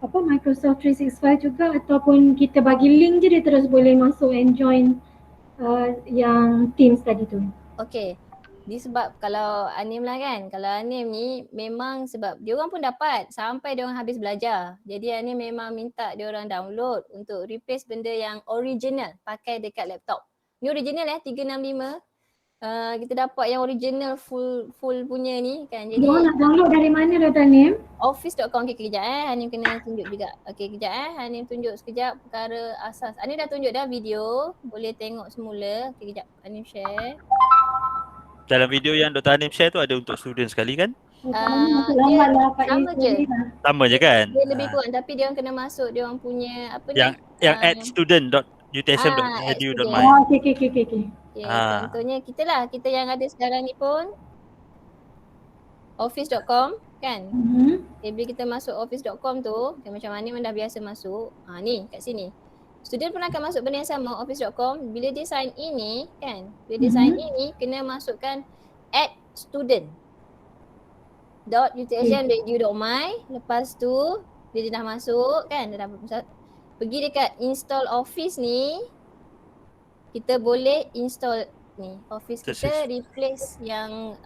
F: Microsoft 365 juga, ataupun kita bagi link je dia terus boleh masuk and join yang Teams tadi tu?
A: Okay. Sebab kalau Anim lah kan, kalau Anim ni memang sebab dia orang pun dapat sampai dia orang habis belajar. Jadi Anim memang minta dia orang download untuk replace benda yang original pakai dekat laptop. Ni original 365. Kita dapat yang original full punya ni kan. Jadi
F: dia nak download dari mana Dr. Hanim?
A: Office.com. Okay, kejap Anim kena tunjuk juga. Okay, kejap Anim tunjuk sekejap perkara asas. Anim dah tunjuk dah video, boleh tengok semula. Okay, kejap Anim share.
B: Dalam video yang Dr. Hanim share tu ada untuk student sekali kan? Sama je kan?
A: Dia lebih kurang, tapi dia orang kena masuk dia orang punya apa
B: yang
A: ni?
B: Yang add student.utsm.edu.my.
F: Okay.
A: Contohnya kita yang ada sekarang ni pun office.com kan? Bila kita masuk office.com tu, macam mana dah biasa masuk. Ni kat sini. Student pun akan masuk benda yang sama, office.com. Bila dia sign in ni kan, kena masukkan add student.utsm.edu.my. Lepas tu dia dah masuk kan, dia dah pergi dekat install office ni, kita boleh install ni office kita, replace yang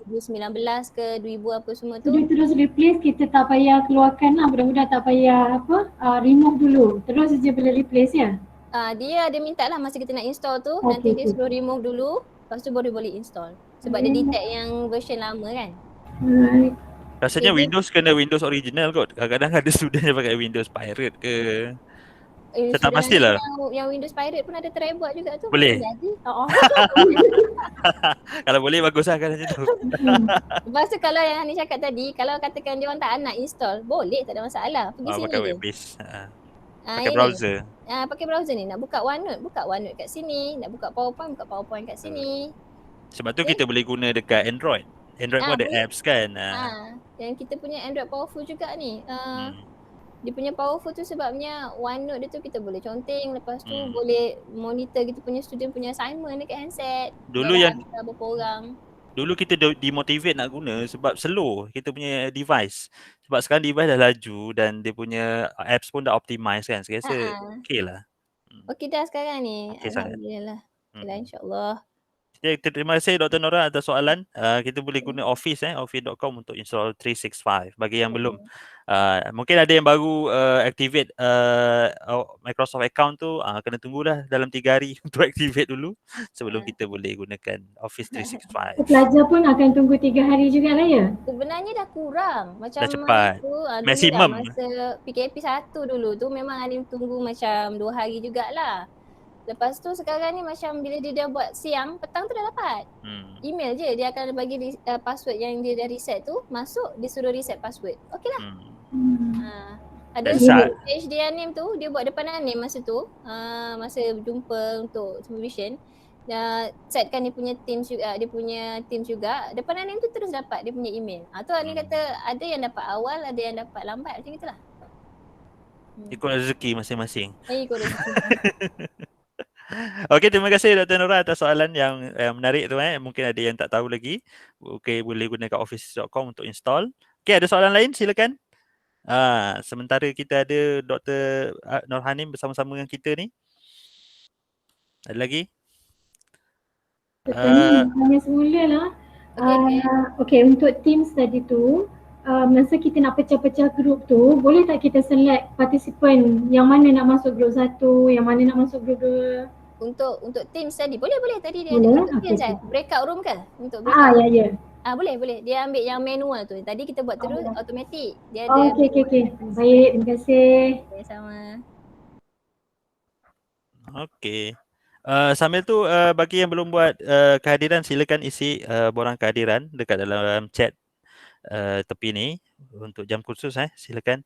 A: 2019 ke 2000 apa semua tu.
F: Dia terus replace, kita tak payah keluarkan lah, budak-budak tak payah remove dulu, terus je boleh replace ya?
A: Dia minta lah masa kita nak install tu, nanti dia suruh remove dulu, lepas tu baru boleh install. Sebab dia detect yang version lama kan.
B: Rasanya Windows kena Windows original kot. Kadang-kadang ada student yang pakai Windows Pirate ke. Saya tak pastilah.
A: Yang Windows Pirate pun ada try buat juga tu.
B: Boleh? Kalau boleh bagus lah kan macam tu.
A: Lepas tu kalau yang Hani cakap tadi, kalau katakan dia orang tak nak install, boleh, tak ada masalah. Pergi sini
B: pakai
A: je.
B: web base. Pakai browser.
A: Pakai browser ni. Nak buka OneNote kat sini. Nak buka PowerPoint kat sini.
B: Sebab tu kita boleh guna dekat Android. Android pun ada apps kan.
A: Dan kita punya Android powerful juga ni. Dia punya powerful tu sebabnya OneNote dia tu kita boleh conteng, lepas tu boleh monitor kita punya student punya assignment dekat handset.
B: Dulu yang
A: berapa orang.
B: Dulu kita demotivate nak guna sebab slow kita punya device. Sebab sekarang device dah laju dan dia punya apps pun dah optimize kan. Saya rasa okey lah.
A: Okey dah sekarang ni.
B: Okey sangat.
A: Alhamdulillah. Okeylah insya-Allah.
B: Terima kasih Dr. Nora atas soalan. Kita boleh guna Office office.com untuk install 365 bagi yang belum. Mungkin ada yang baru activate Microsoft account tu, kena tunggulah dalam 3 hari untuk activate dulu sebelum kita boleh gunakan Office 365.
F: Pelajar pun akan tunggu 3 hari jugalah ya?
A: Sebenarnya dah kurang. Macam
B: Dah cepat.
A: dulu
B: Maksimum.
A: lah masa PKP 1 dulu tu memang ada yang tunggu macam 2 hari jugalah. Lepas tu sekarang ni macam bila dia dah buat siang, petang tu dah dapat. Email je, dia akan bagi password yang dia dah reset tu, masuk dia suruh reset password. Okey lah. Ada HDR name tu, dia buat depan name masa tu, masa jumpa untuk supervision. Setkan dia punya Teams juga, depan name tu terus dapat dia punya email. Tu Ani kata ada yang dapat awal, ada yang dapat lambat, macam itulah.
B: Ikut rezeki masing-masing.
A: Ikut rezeki.
B: Okey, terima kasih Dr. Nora atas soalan yang menarik tu. Mungkin ada yang tak tahu lagi. Okey, boleh gunakan office.com untuk install. Okey, ada soalan lain? Silakan. Sementara kita ada Dr. Nur Hanim bersama-sama dengan kita ni. Ada lagi?
F: Tanya semula lah. Okay, untuk Teams tadi tu, masa kita nak pecah-pecah grup tu, boleh tak kita select participant yang mana nak masuk grup 1, yang mana nak masuk grup 2?
A: Untuk Teams tadi, boleh tadi dia
F: boleh?
A: ada Teams breakout room ke? Untuk breakout.
F: Ya.
A: Boleh. Dia ambil yang manual tu. Tadi kita buat terus automatik. Dia ada.
F: Okey. Baik, terima kasih.
A: Sama.
B: Okey. Sambil tu bagi yang belum buat kehadiran, silakan isi borang kehadiran dekat dalam chat tepi ni untuk jam kursus silakan.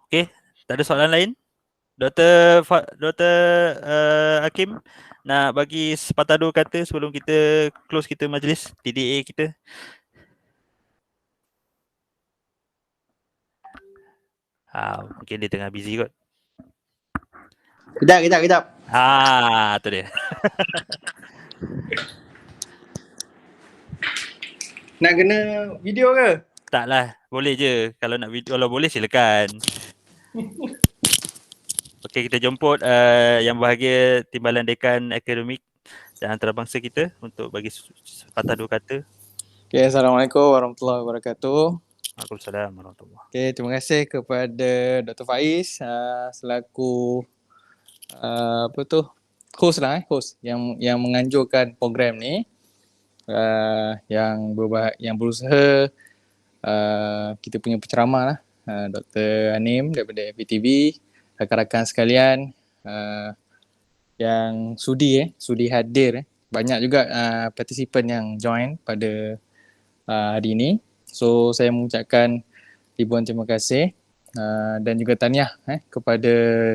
B: Okey, tak ada soalan lain? Dr. Hakim nak bagi sepatah dua kata sebelum kita close kita majlis TDA kita. Mungkin dia tengah busy kot.
G: Kejap.
B: Tu dia.
G: Nak kena video ke?
B: Taklah, boleh je. Kalau nak video, kalau boleh silakan. Okey, kita jemput yang bahagia Timbalan Dekan Akademik dan Antarabangsa kita untuk bagi sepatah dua kata.
G: Okay, Assalamualaikum warahmatullahi wabarakatuh.
B: Waalaikumsalam warahmatullahi.
G: Okay, terima kasih kepada Dr. Faiz selaku host yang menganjurkan program ni, yang berusaha kita punya penceramah lah, Dr. Hanim daripada FPTV, rakan-rakan sekalian yang sudi hadir. Banyak juga partisipan yang join pada hari ini. So saya mengucapkan ribuan terima kasih dan juga tahniah kepada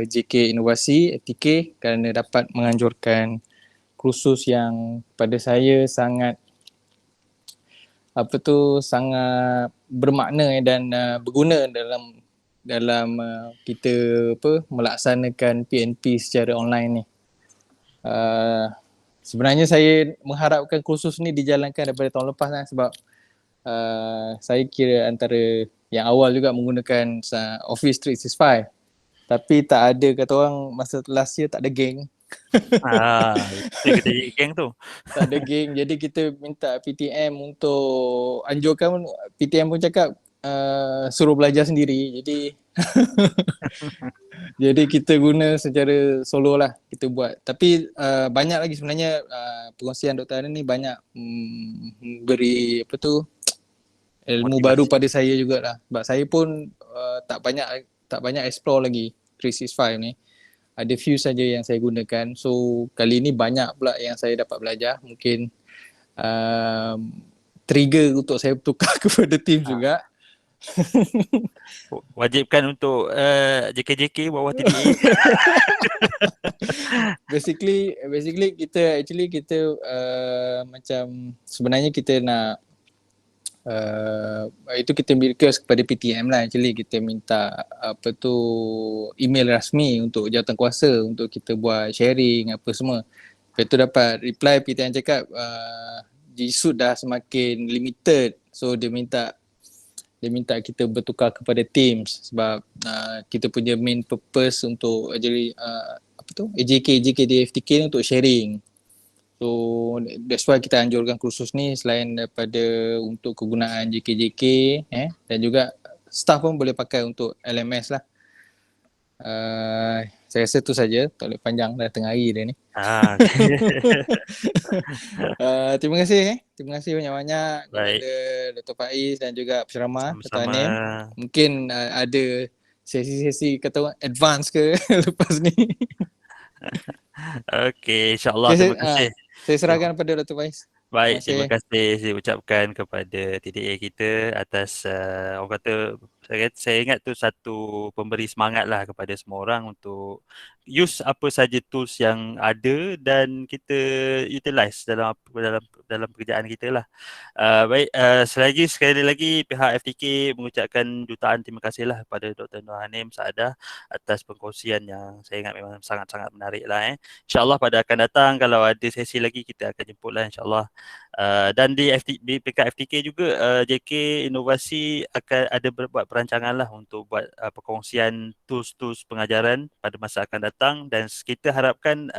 G: JK Inovasi FTK kerana dapat menganjurkan kursus yang pada saya sangat sangat bermakna dan berguna dalam kita melaksanakan PNP secara online ni. Sebenarnya saya mengharapkan kursus ni dijalankan daripada tahun lepas sebab saya kira antara yang awal juga menggunakan Office 365. Tapi tak ada, kata orang masa last year tak ada geng.
B: Kita jadi geng tu.
G: Tak ada geng, jadi kita minta PTM untuk anjurkan. PTM pun cakap suruh belajar sendiri. Jadi jadi kita guna secara solo lah kita buat. Tapi banyak lagi sebenarnya perkongsian Dr. Hanim ni banyak beri ilmu baru pada saya jugalah. Sebab saya pun tak banyak explore lagi 365 ni. Ada few saja yang saya gunakan. So kali ni banyak pula yang saya dapat belajar. Mungkin trigger untuk saya tukar kepada Teams juga.
B: Wajibkan untuk JK bawah TDA.
G: Basically kita macam sebenarnya kita nak itu kita request kepada PTM lah. Actually kita minta email rasmi untuk jawatankuasa untuk kita buat sharing apa semua. Lepas tu dapat reply PT yang cakap G-Suite dah semakin limited. So dia minta kita bertukar kepada Teams sebab kita punya main purpose untuk jadi AJK di FTK ni untuk sharing. So that's why kita anjurkan kursus ni selain daripada untuk kegunaan JK dan juga staff pun boleh pakai untuk LMS lah. Saya rasa tu saja, tak boleh panjang dah tengah hari dah ni. Terima kasih banyak-banyak kepada Dr. Faiz dan juga penceramah Dr. Hanim. Mungkin ada sesi-sesi kata orang advance ke lepas ni.
B: Okey, insyaAllah, terima kasih.
G: Saya serahkan kepada Dr. Faiz.
B: Baik, terima kasih saya ucapkan kepada TDA kita atas orang kata, saya ingat tu satu pemberi semangat lah kepada semua orang untuk use apa saja tools yang ada dan kita utilize dalam pekerjaan kita lah. Baik, sekali lagi pihak FTK mengucapkan jutaan terima kasih lah kepada Dr. Nur Hanim Saadah atas perkongsian yang saya ingat memang sangat-sangat menarik lah. InsyaAllah pada akan datang kalau ada sesi lagi kita akan jemput lah insyaAllah. Dan di pihak FTK juga JK Inovasi akan ada buat perancangan lah untuk buat perkongsian tools-tools pengajaran pada masa akan datang dan kita harapkan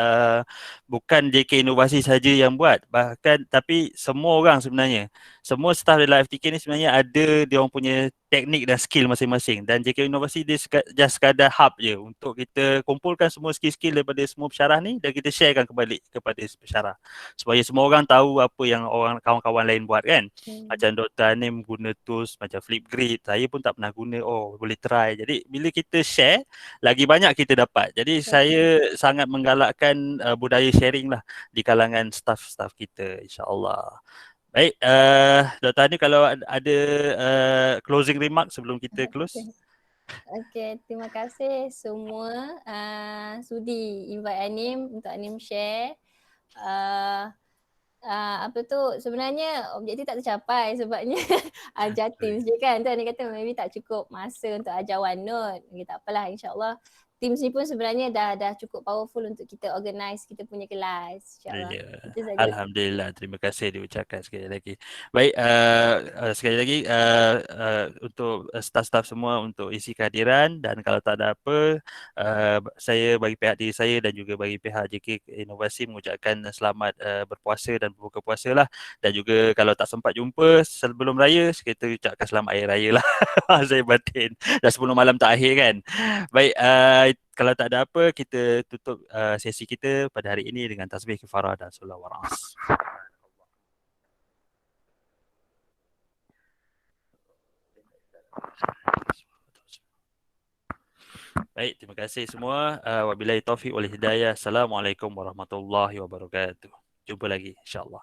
B: bukan JK Inovasi saja yang buat, bahkan tapi semua orang sebenarnya, semua staff dalam FTK ni sebenarnya ada dia orang punya teknik dan skill masing-masing dan JK Inovasi dia just sekadar hub je untuk kita kumpulkan semua skill-skill daripada semua pensyarah ni dan kita sharekan kembali kepada pensyarah supaya semua orang tahu apa yang orang kawan-kawan lain buat kan. Macam Dr. Hanim guna tools macam Flipgrid, saya pun tak pernah guna, boleh try. Jadi bila kita share lagi banyak kita dapat. Jadi saya sangat menggalakkan budaya sharing lah di kalangan staff-staff kita insya-Allah. Baik, Dr. Hanim kalau ada closing remark sebelum kita close.
A: Okey, terima kasih semua sudi invite Hanim untuk Hanim share. Sebenarnya objektif tak tercapai sebabnya ajar Teams je kan. Tu Hanim kata maybe tak cukup masa untuk ajar OneNote. Okay, tak apalah, insyaAllah Teams ni pun sebenarnya dah cukup powerful untuk kita organize kita punya kelas. InsyaAllah.
B: Yeah. Alhamdulillah, terima kasih diucapkan sekali lagi. Baik, sekali lagi untuk staff-staff semua untuk isi kehadiran dan kalau tak ada apa, saya bagi pihak diri saya dan juga bagi pihak JK Inovasi mengucapkan selamat berpuasa dan berbuka puasa lah dan juga kalau tak sempat jumpa sebelum raya, kita ucapkan selamat hari raya lah. Saya batin dah 10 malam tak akhir kan. Baik, kalau tak ada apa, kita tutup sesi kita pada hari ini dengan tasbih kifarah dan solat waras. Baik, terima kasih semua. Wabillahi taufiq wal hidayah. Assalamualaikum warahmatullahi wabarakatuh. Jumpa lagi insya-Allah.